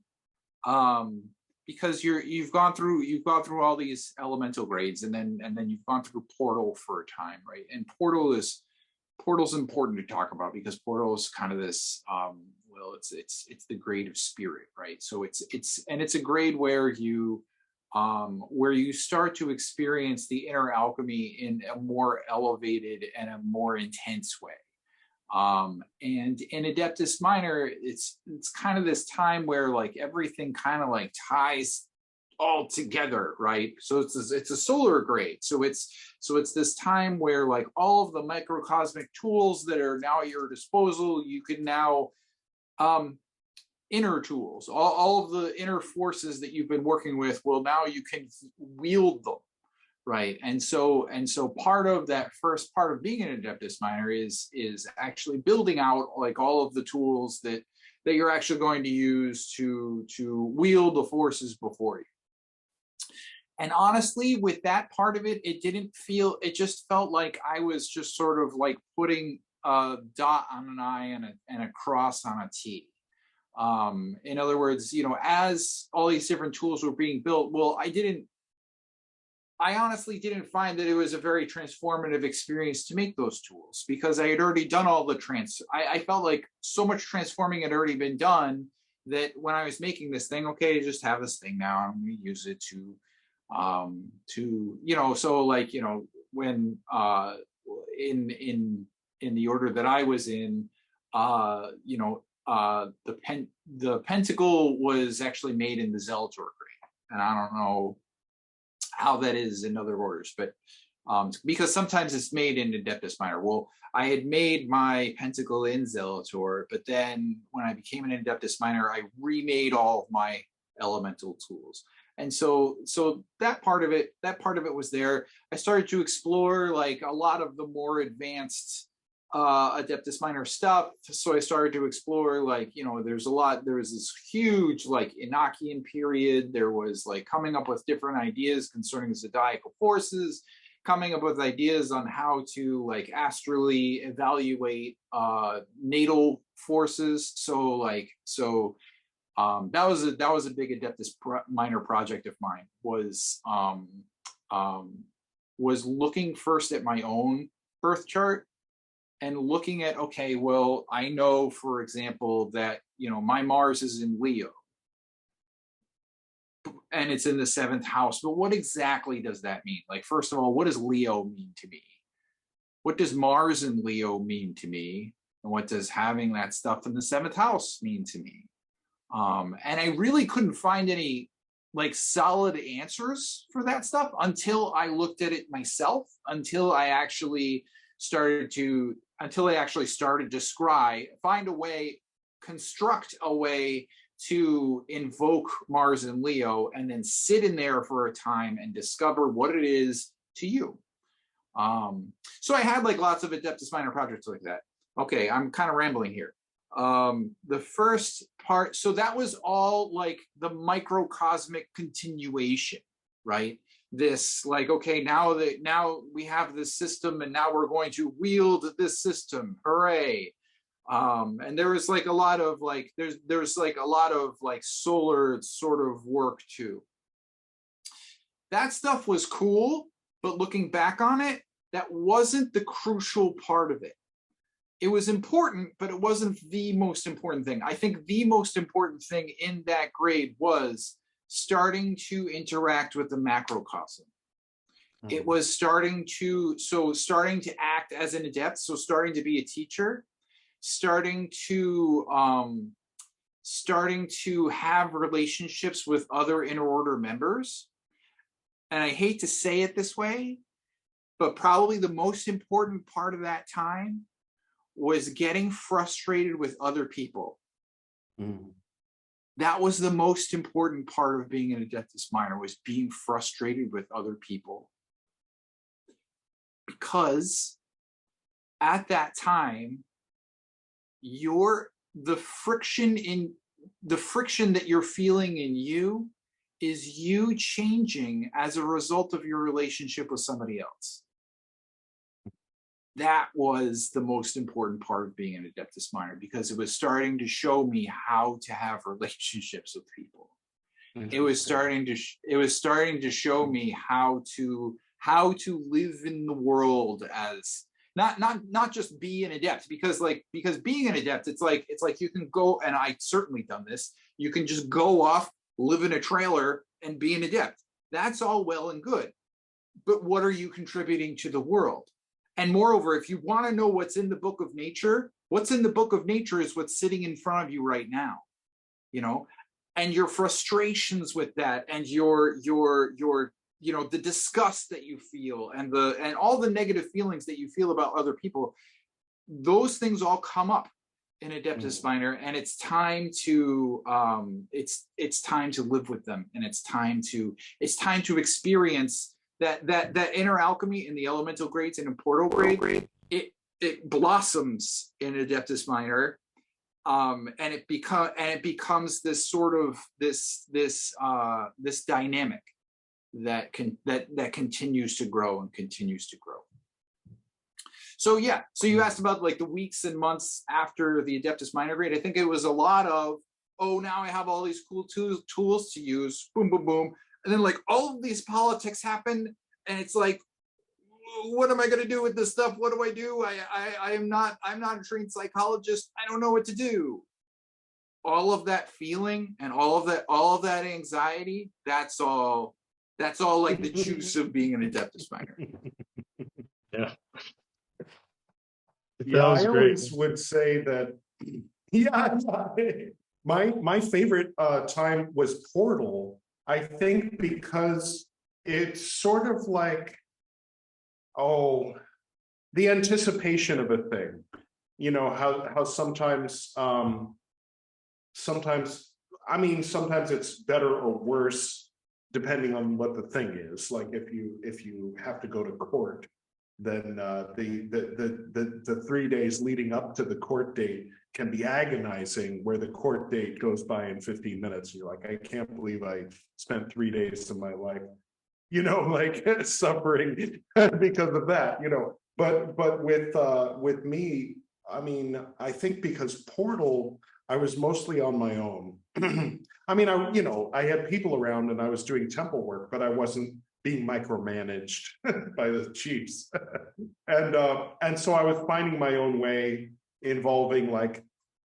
because you've gone through all these elemental grades, and then you've gone through Portal for a time, right? And Portal's important to talk about, because Portal is kind of this will. It's the grade of spirit, right? So it's a grade where you start to experience the inner alchemy in a more elevated and a more intense way. And in Adeptus Minor, it's kind of this time where like everything kind of like ties all together, right? So it's a solar grade. So it's this time where like all of the microcosmic tools that are now at your disposal, you can now inner tools, all of the inner forces that you've been working with, well, now you can wield them, right? And so part of that first part of being an Adeptus Minor is actually building out like all of the tools that you're actually going to use to wield the forces before you. And honestly, with that part of it, it just felt like I was just sort of like putting a dot on an I and a cross on a T. In other words, as all these different tools were being built, well, I honestly didn't find that it was a very transformative experience to make those tools, because I had already done all the I felt like so much transforming had already been done that when I was making this thing, okay, just have this thing now, I'm going to use it to so like, when in the order that I was in, the pentacle was actually made in the Zelator grade, and I don't know how that is in other orders, but because sometimes it's made in Adeptus Minor. Well, I had made my pentacle in Zelator, but then when I became an Adeptus Minor, I remade all of my elemental tools. And so that part of it was there. I started to explore like a lot of the more advanced Adeptus Minor stuff. So I started to explore like, there was this huge like Enochian period. There was like coming up with different ideas concerning zodiacal forces, coming up with ideas on how to like astrally evaluate natal forces. That was a big Adeptus Minor project of mine, was looking first at my own birth chart and looking at, okay, well, I know, for example, that, my Mars is in Leo and it's in the 7th house, but what exactly does that mean? Like, first of all, what does Leo mean to me? What does Mars in Leo mean to me? And what does having that stuff in the 7th house mean to me? And I really couldn't find any like solid answers for that stuff until I looked at it myself, until I actually started to construct a way to invoke Mars and Leo, and then sit in there for a time and discover what it is to you. So I had like lots of Adeptus Minor projects like that. Okay, I'm kind of rambling here. The first part, so that was all like the microcosmic continuation, right? This like, okay, now we have this system and now we're going to wield this system, hooray. And there was like a lot of like, there's like a lot of like solar sort of work too. That stuff was cool, but looking back on it, that wasn't the crucial part of it. It was important, but it wasn't the most important thing. I think the most important thing in that grade was starting to interact with the macrocosm. Mm-hmm. It was starting to act as an adept, so starting to be a teacher, starting to have relationships with other inner order members. And I hate to say it this way, but probably the most important part of that time was getting frustrated with other people. Mm. That was the most important part of being an Adeptus Minor, was being frustrated with other people. Because at that time, the friction that you're feeling in you is you changing as a result of your relationship with somebody else. That was the most important part of being an Adeptus Minor, because it was starting to show me how to have relationships with people. It was starting to show me how to live in the world as, not just be an adept, because being an adept, it's like you can go, and I certainly done this, you can just go off, live in a trailer and be an adept. That's all well and good, but what are you contributing to the world? And moreover, if you want to know what's in the book of nature, what's in the book of nature is what's sitting in front of you right now, you know, and your frustrations with that, and your you know, the disgust that you feel, and all the negative feelings that you feel about other people, those things all come up in Adeptus Minor, and it's time to it's time to live with them, and it's time to experience that inner alchemy in the elemental grades and in portal grade. It blossoms in Adeptus Minor, and it becomes this sort of this dynamic that continues to grow and continues to grow. So yeah, so you asked about like the weeks and months after the Adeptus Minor grade. I think it was a lot of, oh, now I have all these cool tools to use, boom, boom, boom. And then like all of these politics happen, and it's like, what am I going to do with this stuff? What do I do? I'm not a trained psychologist. I don't know what to do. All of that feeling and all of that anxiety, that's all like the juice of being an Adeptus Minor. Yeah. Yeah, I always would say that, yeah, my favorite time was Portal, I think, because it's sort of like, the anticipation of a thing. You know, how sometimes it's better or worse depending on what the thing is. Like if you have to go to court, then the 3 days leading up to the court date can be agonizing, where the court date goes by in 15 minutes. You're like, I can't believe I spent 3 days of my life, you know, like suffering because of that, you know. But with me, I mean, I think because Portal, I was mostly on my own. I mean, I had people around and I was doing temple work, but I wasn't being micromanaged by the chiefs. And so I was finding my own way, involving like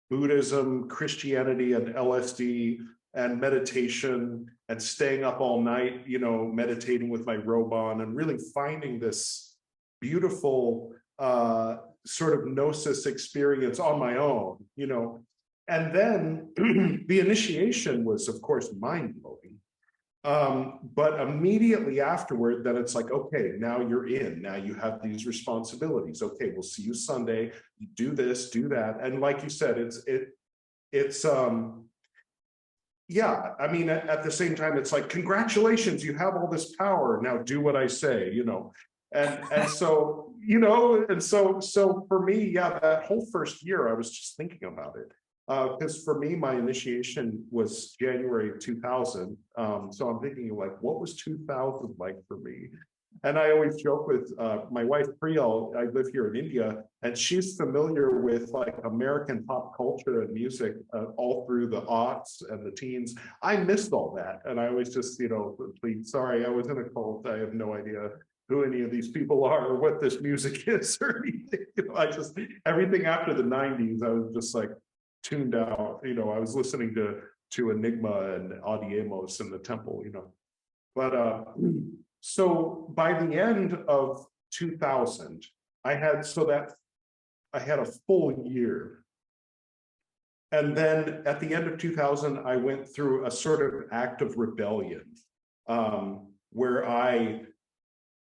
Buddhism, Christianity, and LSD, and meditation, and staying up all night, you know, meditating with my robe on, and really finding this beautiful sort of gnosis experience on my own, you know. And then the initiation was, of course, mind-blowing. But immediately afterward, then it's like, okay, now you're in. Now you have these responsibilities. Okay, we'll see you Sunday. You do this, do that, and like you said, it's yeah. I mean, at the same time, it's like, congratulations, you have all this power. Now do what I say, you know. And so, you know, and so for me, yeah, that whole first year, I was just thinking about it. Because for me, my initiation was January of 2000. So I'm thinking like, what was 2000 like for me? And I always joke with my wife, Priyal. I live here in India, and she's familiar with like American pop culture and music all through the aughts and the teens. I missed all that. And I always just, you know, please, sorry, I was in a cult. I have no idea who any of these people are or what this music is or anything. You know, I just, everything after the 90s, I was just like, tuned out, you know. I was listening to Enigma and Audiemos in the temple, you know. But so by the end of 2000, I had a full year. And then at the end of 2000, I went through a sort of act of rebellion, where I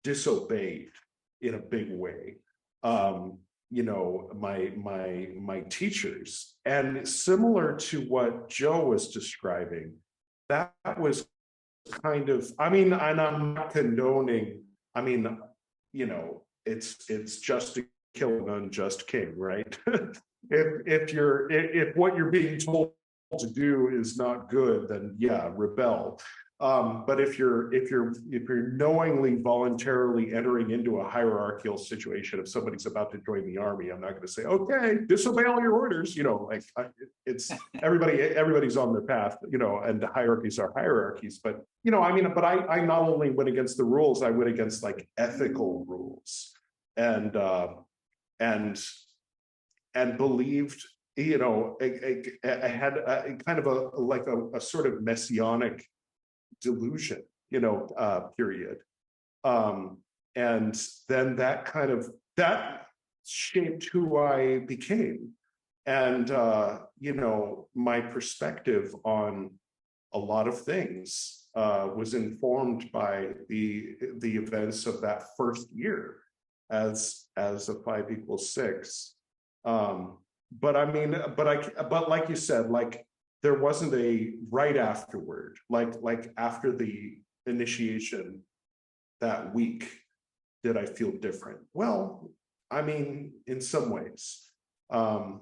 disobeyed in a big way. You know, my teachers. And similar to what Joe was describing, that was kind of, I mean, and I'm not condoning, I mean, you know, it's just to kill an unjust king, right? if what you're being told to do is not good, then yeah, rebel. But if you're knowingly, voluntarily entering into a hierarchical situation, if somebody's about to join the army, I'm not going to say, okay, disobey all your orders. You know, like it's everybody's on their path, you know, and the hierarchies are hierarchies. But, you know, I mean, but I not only went against the rules, I went against like ethical rules. And and believed, you know, I had a kind of a sort of messianic delusion, you know, period. And then that shaped who I became. And, you know, my perspective on a lot of things was informed by the events of that first year as a 5 = 6. But I mean, but like you said, like there wasn't a right afterward, like after the initiation that week, did I feel different? Well, I mean, in some ways. I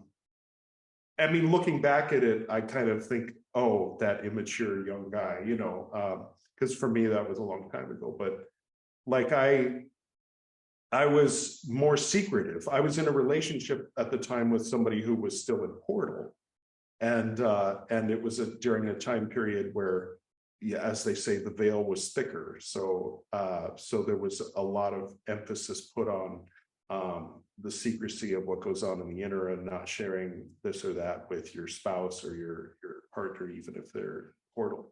mean, looking back at it, I kind of think, oh, that immature young guy, you know, because for me, that was a long time ago. But like I was more secretive. I was in a relationship at the time with somebody who was still in Portal. And it was during a time period where, yeah, as they say, the veil was thicker. So there was a lot of emphasis put on the secrecy of what goes on in the inner and not sharing this or that with your spouse or your partner, even if they're Portal.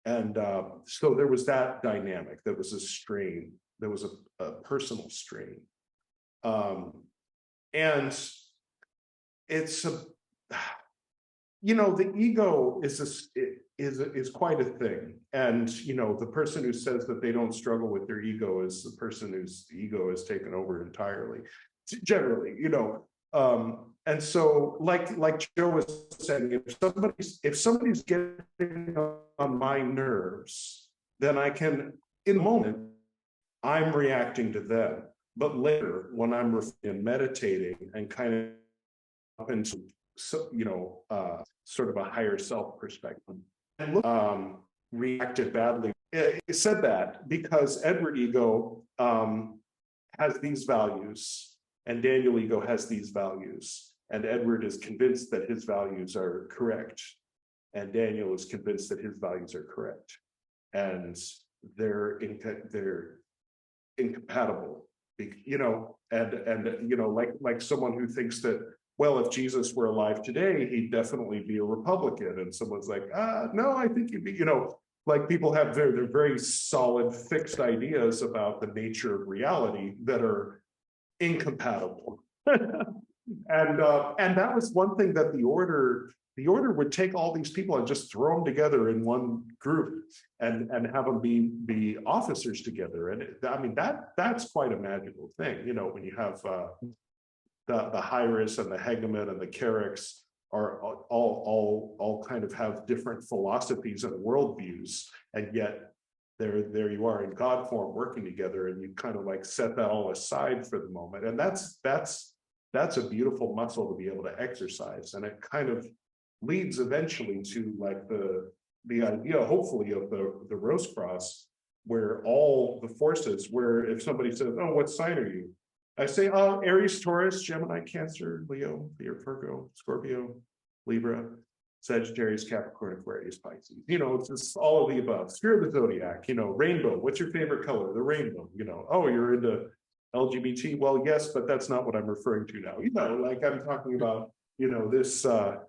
And so there was that dynamic. There was a strain. There was a personal strain. And it's you know, the ego is quite a thing. And, you know, the person who says that they don't struggle with their ego is the person whose ego is taken over entirely, generally, you know. And so like Joe was saying, if somebody's getting on my nerves, then I can, in the moment, I'm reacting to them. But later, when I'm meditating and kind of up into, you know, sort of a higher self perspective, and reacted badly. It said that because Edward ego has these values, and Daniel ego has these values, and Edward is convinced that his values are correct, and Daniel is convinced that his values are correct, and they're incompatible, you know, and you know, like someone who thinks that, well, if Jesus were alive today, he'd definitely be a Republican. And someone's like, no, I think he'd be, you know, like people have their very solid fixed ideas about the nature of reality that are incompatible. And that was one thing that the order would take all these people and just throw them together in one group and have them be officers together. And I mean, that's quite a magical thing, you know, when you have the Hieris and the Hegemon and the Carricks are all kind of have different philosophies and worldviews, and yet there you are in God form working together, and you kind of like set that all aside for the moment, and that's a beautiful muscle to be able to exercise, and it kind of leads eventually to like the idea, hopefully, of the Rose Cross, where all the forces, where if somebody says, "Oh, what sign are you?" I say, Aries, Taurus, Gemini, Cancer, Leo, Virgo, Scorpio, Libra, Sagittarius, Capricorn, Aquarius, Pisces. You know, it's just all of the above. Sphere of the zodiac, you know, rainbow. What's your favorite color? The rainbow, you know. Oh, you're into LGBT? Well, yes, but that's not what I'm referring to now. You know, like I'm talking about, you know, this, the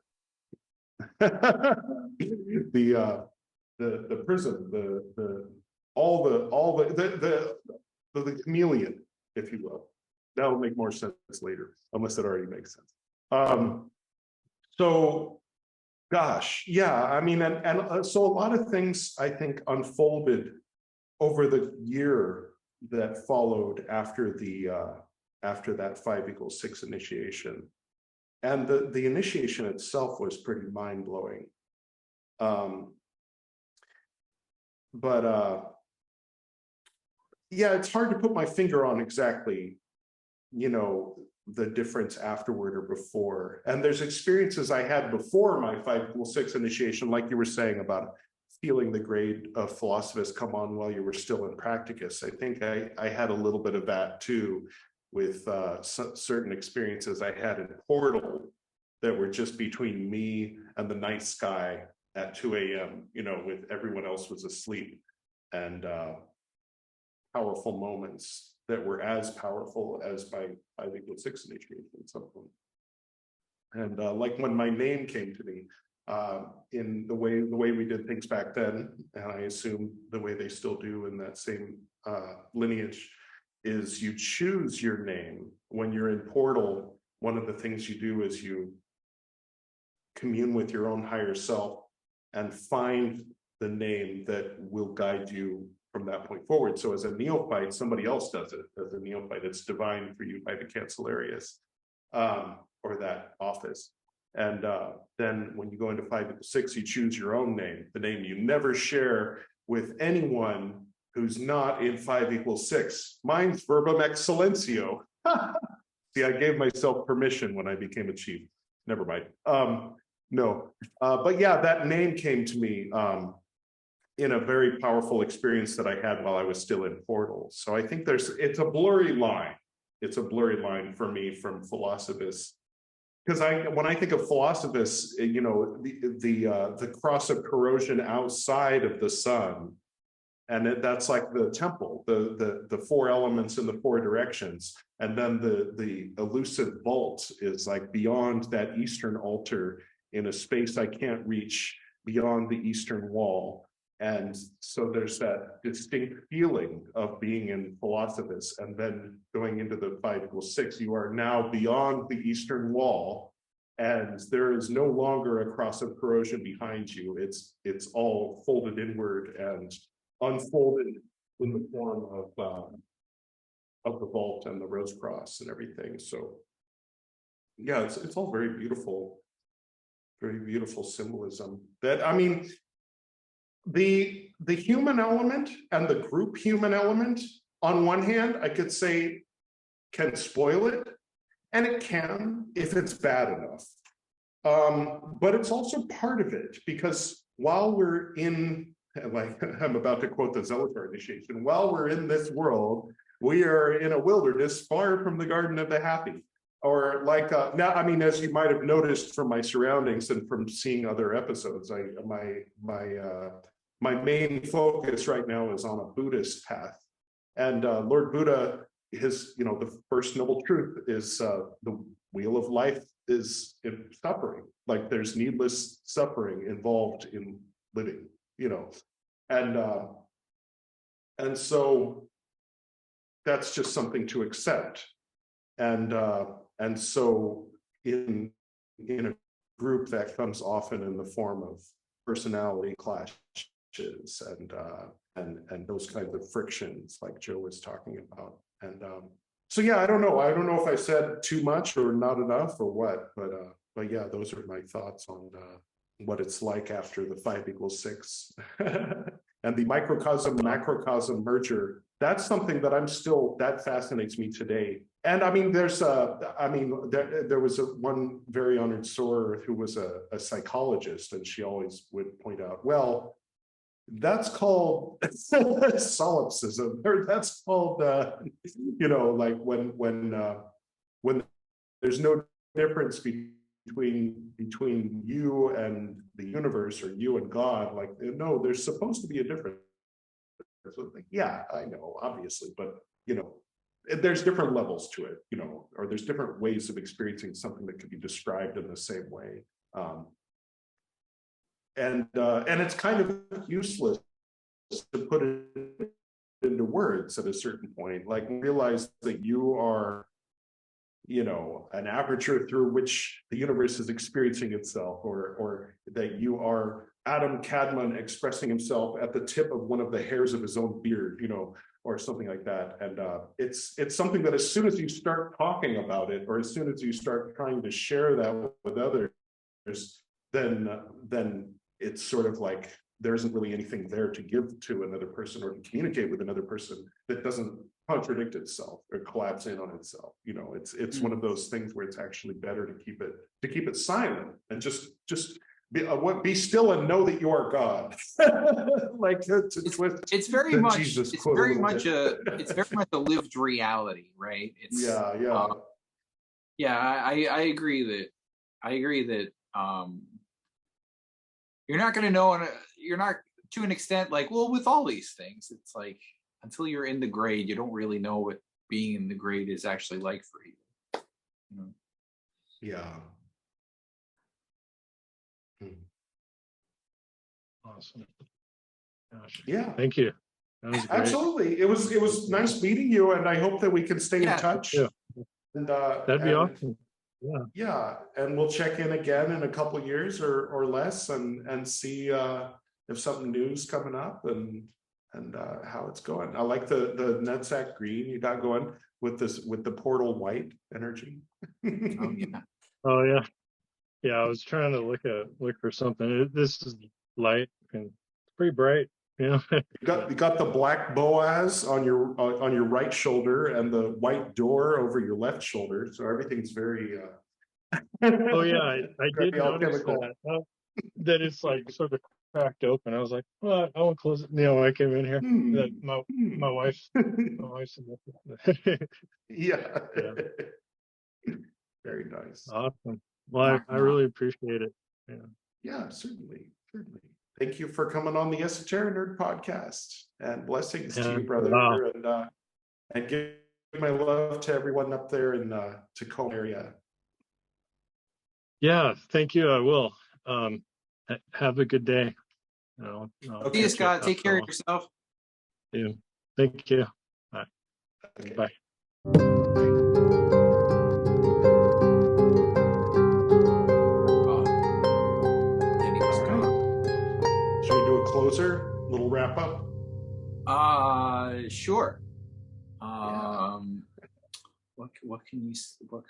prism, the chameleon, if you will. That will make more sense later, unless it already makes sense. So, gosh, yeah, I mean, and so a lot of things I think unfolded over the year that followed after after that 5 = 6 initiation, and the initiation itself was pretty mind blowing. Yeah, it's hard to put my finger on exactly, you know, the difference afterward or before. And there's experiences I had before my 5 = 6 initiation, like you were saying about feeling the grade of Philosophus come on while you were still in practicus. I think I had a little bit of that too, with certain experiences I had in Portal that were just between me and the night sky at 2 a.m., you know, with everyone else was asleep, and powerful moments that were as powerful as my 5 = 6 initiation, some of them. And like when my name came to me, in the way we did things back then, and I assume the way they still do in that same lineage, is you choose your name. When you're in portal, one of the things you do is you commune with your own higher self and find the name that will guide you from that point forward. So as a neophyte, somebody else does it. As a neophyte, it's divine for you by the Cancellarius, or that office. And then when you go into 5 = 6, you choose your own name, the name you never share with anyone who's not in 5 = 6. Mine's Verbum Excellentio. See, I gave myself permission when I became a chief. Never mind. No, but yeah, that name came to me in a very powerful experience that I had while I was still in portal. So I think it's a blurry line. It's a blurry line for me from Philosophus. Because when I think of Philosophus, you know, the cross of corrosion outside of the sun, and that's like the temple, the 4 elements in the 4 directions, and then the elusive vault is like beyond that eastern altar in a space I can't reach, beyond the eastern wall. And so there's that distinct feeling of being in Philosophus, and then going into the 5 = 6, you are now beyond the eastern wall, and there is no longer a cross of corrosion behind you. It's all folded inward and unfolded in the form of the vault and the rose cross and everything. So yeah, it's all very beautiful symbolism. That, I mean, the human element and the group human element, on one hand, I could say can spoil it, and it can if it's bad enough. But it's also part of it, because while we're in, like I'm about to quote the Zealotar initiation, while we're in this world, we are in a wilderness far from the garden of the happy. Or like, now, I mean, as you might have noticed from my surroundings and from seeing other episodes, my main focus right now is on a Buddhist path. And Lord Buddha, the first noble truth is the wheel of life is in suffering. Like there's needless suffering involved in living, and so that's just something to accept. And so in a group, that comes often in the form of personality clashes and those kinds of frictions like Joe was talking about. And so yeah, I don't know if I said too much or not enough or what, but yeah, those are my thoughts on what it's like after the 5 = 6 and the microcosm macrocosm merger. That's something that that fascinates me today. And I mean, there was one very honored soror who was a psychologist, and she always would point out, well, that's called solipsism, or that's called, like when there's no difference between you and the universe, or you and God. Like, no, there's supposed to be a difference. Like, yeah, I know, obviously, but there's different levels to it, or there's different ways of experiencing something that could be described in the same way. And it's kind of useless to put it into words at a certain point. Like, realize that you are, an aperture through which the universe is experiencing itself, or that you are Adam Kadmon expressing himself at the tip of one of the hairs of his own beard, or something like that. And it's something that as soon as you start talking about it, or as soon as you start trying to share that with others, then it's sort of like there isn't really anything there to give to another person or to communicate with another person that doesn't contradict itself or collapse in on itself. It's one of those things where it's actually better to keep it silent and just be still and know that you are God. Like it's very much a lived reality, right? I agree that you're not going to know, you're not, to an extent, like, well, with all these things, it's like until you're in the grade, you don't really know what being in the grade is actually like for you. You know? Yeah. Awesome. Gosh. Yeah. Thank you. That was great. Absolutely. It was nice meeting you, and I hope that we can stay in touch. Yeah. And That'd be awesome. Yeah. Yeah, and we'll check in again in a couple of years or less, and see if something new's coming up and how it's going. I like the nutsack green you got going with the portal white energy. Oh yeah. Oh yeah. Yeah, I was trying to look for something. This is light and it's pretty bright. You got the black boaz on your right shoulder and the white door over your left shoulder, so everything's very Oh yeah, I did very notice alchemical. that it's like sort of cracked open. I was like, well, I won't close it. When I came in here, that my wife's Yeah. Yeah. Very nice. Awesome. Well, I really appreciate it. Yeah. Yeah, certainly. Thank you for coming on the Esoterinerd podcast, and blessings to you, brother. Wow. And give my love to everyone up there in the Tacoma area. Yeah, thank you. I will. Have a good day. See you, Scott. Take care of yourself. Yeah. Thank you. Bye. Okay. Bye. Should we do a closer, little wrap up? Sure. What can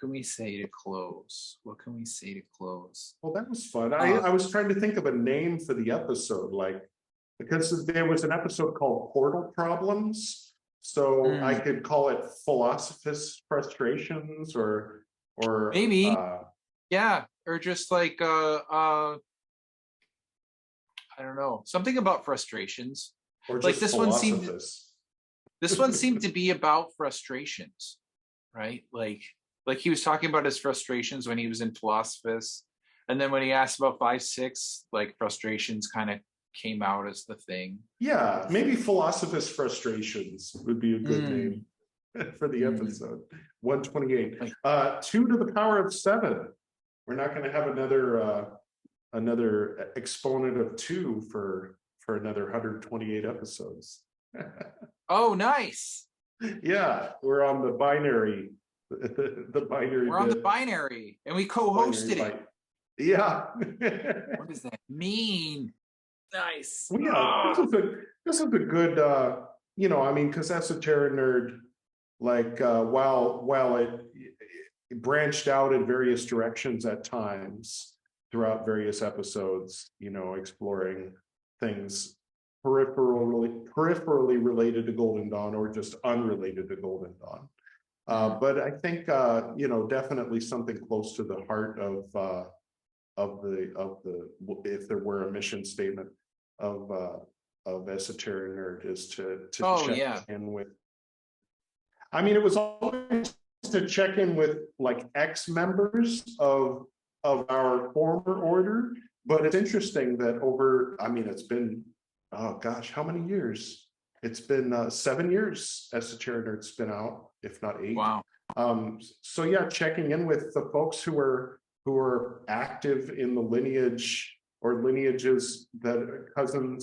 we say to close? Well, that was fun. I was trying to think of a name for the episode, because there was an episode called Portal Problems, so I could call it Philosophus Frustrations, or maybe, yeah, or just like I don't know, something about frustrations. Or just like this Philosophus. This one seemed to be about frustrations, right? Like he was talking about his frustrations when he was in Philosophus, and then when he asked about 5-6, like frustrations kind of came out as the thing. Yeah, maybe Philosophus Frustrations would be a good name for the episode. 128. 2 to the power of 7. We're not going to have another exponent of 2 for another 128 episodes. Oh, nice. Yeah, we're on the binary. The binary. We're on the binary, and we co-hosted it. Yeah. What does that mean? Nice. Well, yeah, this is a good, because Esoterinerd, while it branched out in various directions at times throughout various episodes, exploring things peripherally related to Golden Dawn or just unrelated to Golden Dawn. But I think definitely something close to the heart of the if there were a mission statement of Esoterinerd is to check in with. I mean, it was always to check in with ex-members of our former order, but it's interesting that it's been, oh gosh, how many years? It's been 7 years Esoterinerd's been out, if not 8. Wow. So yeah, checking in with the folks who are active in the lineage or lineages that cousin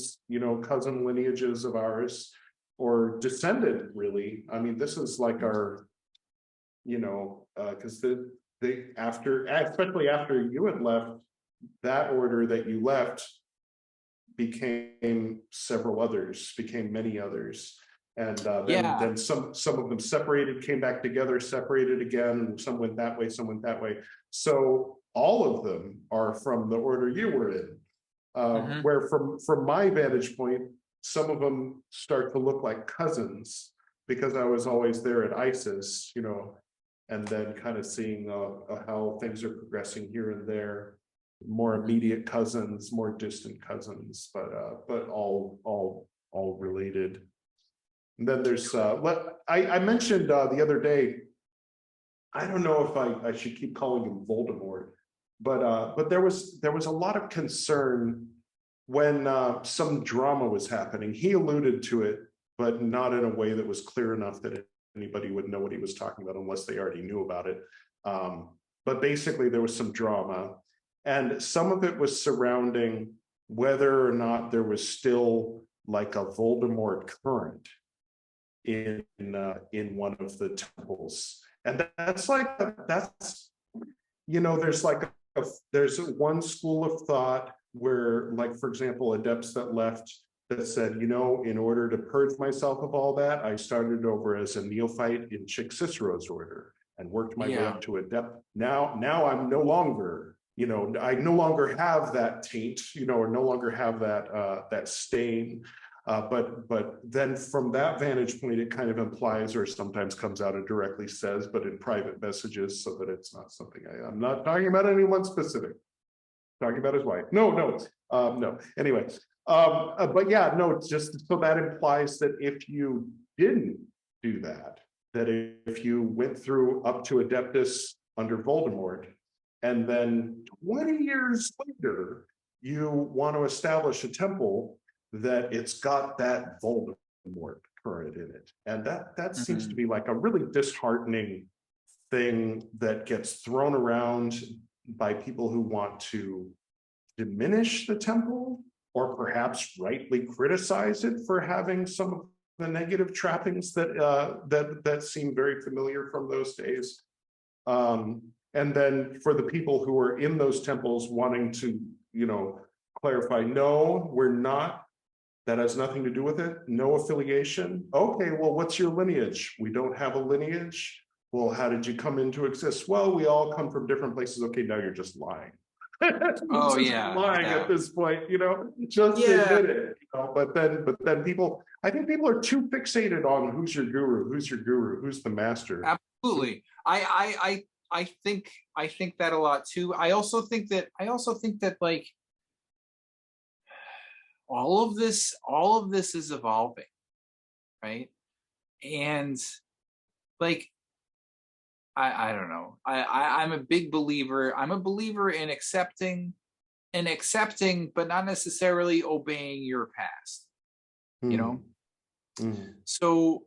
lineages of ours, or descended, really. I mean, this is like our, because especially after you had left, that order that you left became many others. And then some of them separated, came back together, separated again. Some went that way, some went that way. So all of them are from the order you were in. Where from my vantage point, some of them start to look like cousins, because I was always there at ISIS, and then kind of seeing how things are progressing here and there. More immediate cousins, more distant cousins, but all related. And then there's I mentioned the other day, I don't know if I should keep calling him Voldemort, but there was a lot of concern when some drama was happening. He alluded to it, but not in a way that was clear enough that it anybody would know what he was talking about unless they already knew about it. But basically, there was some drama, and some of it was surrounding whether or not there was still like a Voldemort current in one of the temples, and that's there's one school of thought where, like, for example, adepts that left that said, in order to purge myself of all that, I started over as a neophyte in Chick Cicero's order and worked my way up to adept. Now I'm no longer, I no longer have that taint, or no longer have that stain. But then from that vantage point, it kind of implies, or sometimes comes out and directly says, but in private messages, so that it's not something I'm not talking about anyone specific. Talking about his wife. No. Anyway, but yeah, no, just so that implies that if you didn't do that if you went through up to Adeptus under Voldemort, and then 20 years later, you want to establish a temple that it's got that Voldemort current in it. And that seems to be like a really disheartening thing that gets thrown around by people who want to diminish the temple, or perhaps rightly criticize it for having some of the negative trappings that seem very familiar from those days. And then for the people who are in those temples wanting to, clarify, no, we're not. That has nothing to do with it. No affiliation. Okay, well, what's your lineage? We don't have a lineage. Well, how did you come into exist? Well, we all come from different places. Okay, now you're just lying. Lying at this point, just admit it. But then people, I think people are too fixated on who's your guru, who's the master. Absolutely. I think that a lot too. I also think that like all of this is evolving, right? And like I don't know. I'm a big believer. I'm a believer in accepting, but not necessarily obeying your past. So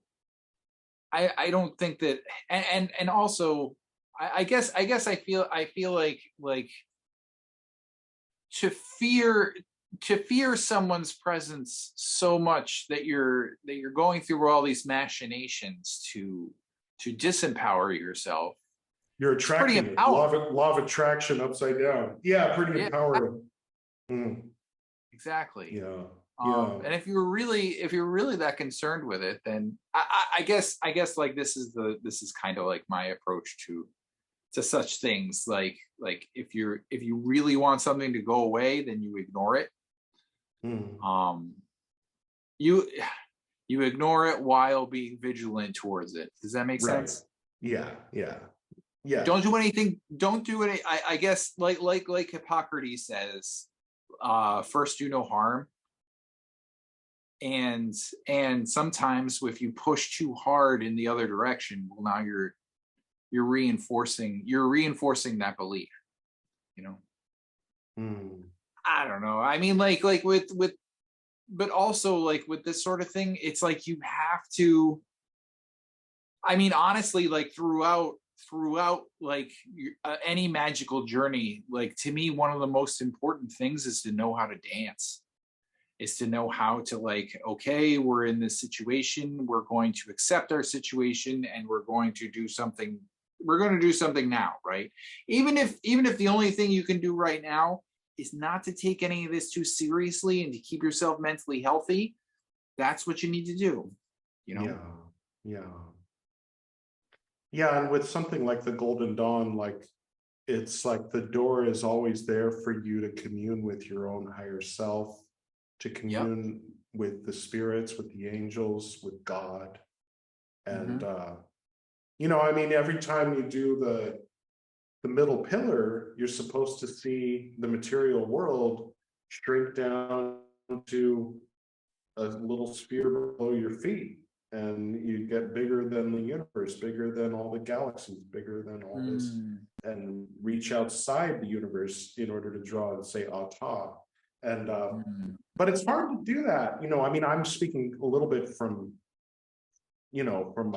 I don't think that, and also I guess I feel like to fear someone's presence so much that you're going through all these machinations to disempower yourself. You're attracting it. Law of attraction upside down. Yeah, pretty empowering. Exactly. Yeah. And if you're really that concerned with it, then I guess like this is kind of like my approach to such things. Like if you really want something to go away, then you ignore it. You ignore it while being vigilant towards it. Does that make sense? Yeah. Don't do anything. Don't do it. I guess like Hippocrates says, first do no harm. And sometimes if you push too hard in the other direction, well, now you're reinforcing that belief. I don't know. I mean, like with. But also, like with this sort of thing, it's like you have to. I mean, honestly, like throughout like any magical journey, like to me, one of the most important things is to know how to dance. Is to know how to, like, okay, we're in this situation. We're going to accept our situation, and we're going to do something. We're going to do something now, right? Even if the only thing you can do right now is not to take any of this too seriously and to keep yourself mentally healthy, that's what you need to do, Yeah. And with something like the Golden Dawn, like it's like the door is always there for you to commune with your own higher self, to commune with the spirits, with the angels, with God. And I mean, every time you do the middle pillar, you're supposed to see the material world shrink down to a little sphere below your feet, and you get bigger than the universe, bigger than all the galaxies, bigger than all this, and reach outside the universe in order to draw and say Ata. And but it's hard to do that. I mean, I'm speaking a little bit from from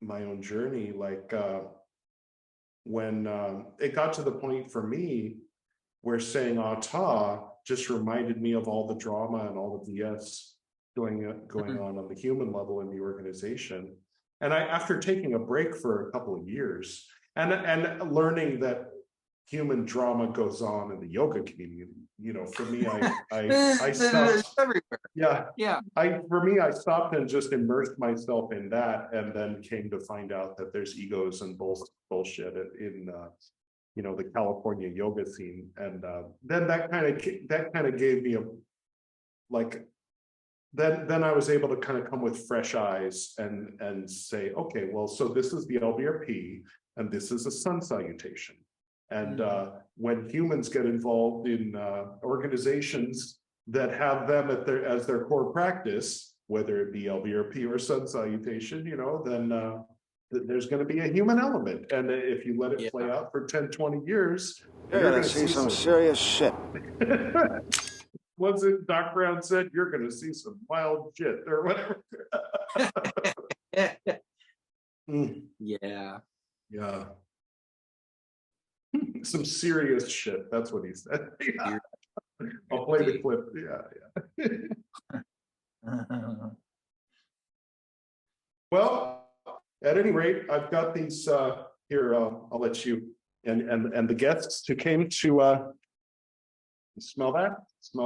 my own journey, like when it got to the point for me where saying "ata" just reminded me of all the drama and all the BS going on the human level in the organization. And after taking a break for a couple of years and learning that human drama goes on in the yoga community, for me, I stopped. Everywhere. Yeah. I stopped and just immersed myself in that, and then came to find out that there's egos and bullshit in the California yoga scene. And then that kind of gave me then I was able to kind of come with fresh eyes and say, okay, well, so this is the LBRP and this is a sun salutation. And when humans get involved in organizations that have them as their core practice, whether it be LBRP or sun salutation, then there's going to be a human element. And if you let it play out for 10, 20 years, you're going to see some serious shit. Was it Doc Brown said, you're going to see some wild shit or whatever. Yeah. Yeah. Some serious shit. That's what he said. Yeah. I'll play the clip. Yeah. Well, at any rate, I've got these here. I'll let you and the guests who came to smell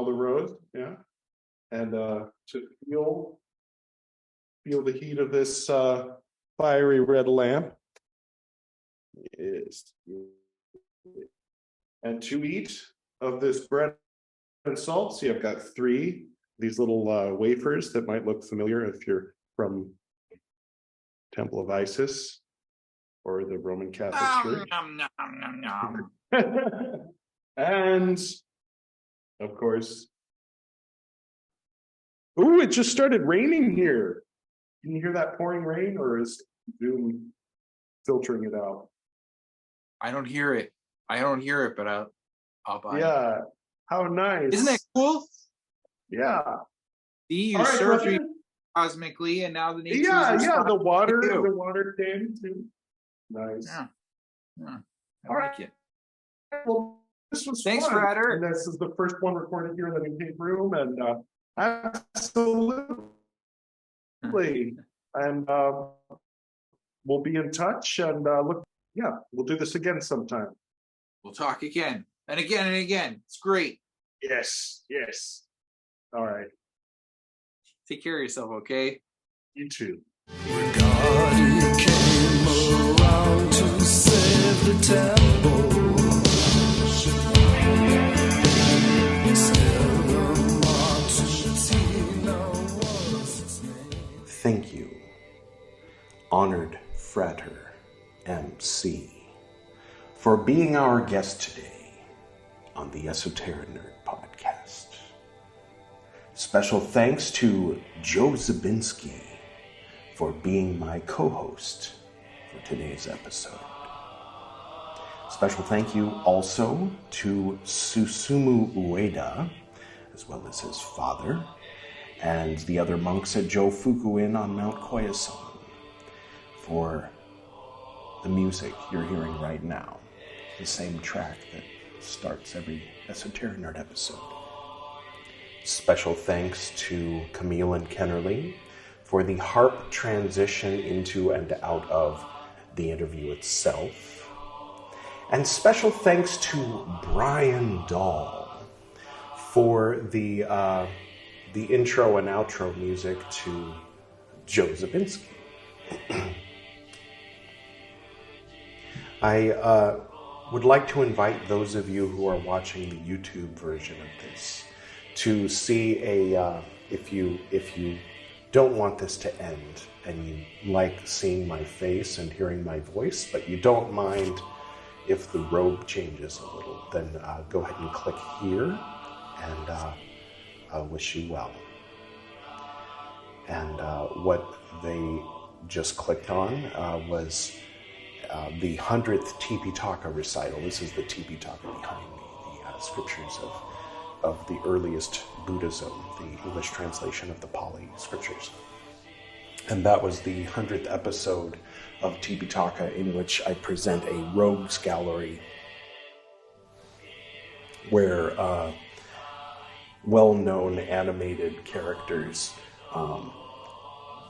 the rose, yeah, and to feel the heat of this fiery red lamp. Yes. And to eat of this bread and salt. See, I've got 3 these little wafers that might look familiar if you're from Temple of Isis or the Roman Catholic Church. And of course, ooh, it just started raining here. Can you hear that pouring rain, or is Zoom filtering it out? I don't hear it, but I'll buy it. Yeah, how nice. Isn't that cool? Yeah. See, you served me cosmically, and now the nature the water came too. Nice. Yeah. I like it. Well, this was Thanks, fun. Frater. And this is the first one recorded here in the intake room, and absolutely. And we'll be in touch, and we'll do this again sometime. We'll talk again and again and again. It's great. Yes. All right. Take care of yourself, okay? You too. When God came around to save the temple, thank you, honored Frater MC, for being our guest today on the Esoterinerd podcast. Special thanks to Joe Zabinski for being my co-host for today's episode. Special thank you also to Susumu Ueda, as well as his father, and the other monks at Jofuku Inn on Mount Koyasan for the music you're hearing right now, the same track that starts every Esoterinerd episode. Special thanks to Camille and Kennerly for the harp transition into and out of the interview itself. And special thanks to Brian Dahl for the intro and outro music to Joe Zabinski. I would like to invite those of you who are watching the YouTube version of this to see if you don't want this to end and you like seeing my face and hearing my voice, but you don't mind if the robe changes a little, then go ahead and click here, and I'll wish you well. And what they just clicked on was the 100th Tipitaka recital. This is the Tipitaka behind me, the scriptures of the earliest Buddhism, the English translation of the Pali scriptures. And that was the 100th episode of Tipitaka, in which I present a rogues gallery where well-known animated characters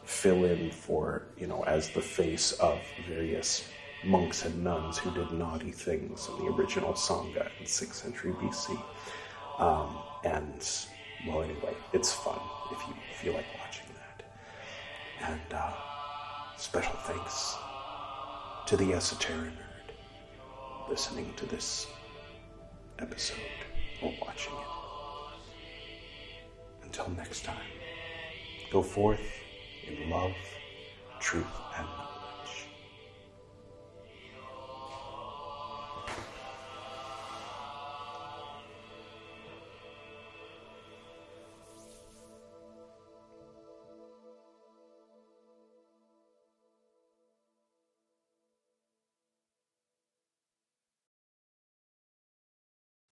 fill in for, as the face of various monks and nuns who did naughty things in the original Sangha in 6th century BC. Anyway, it's fun if you feel like watching that. And special thanks to the Esoterinerd listening to this episode or watching it. Until next time, go forth in love, truth, and knowledge.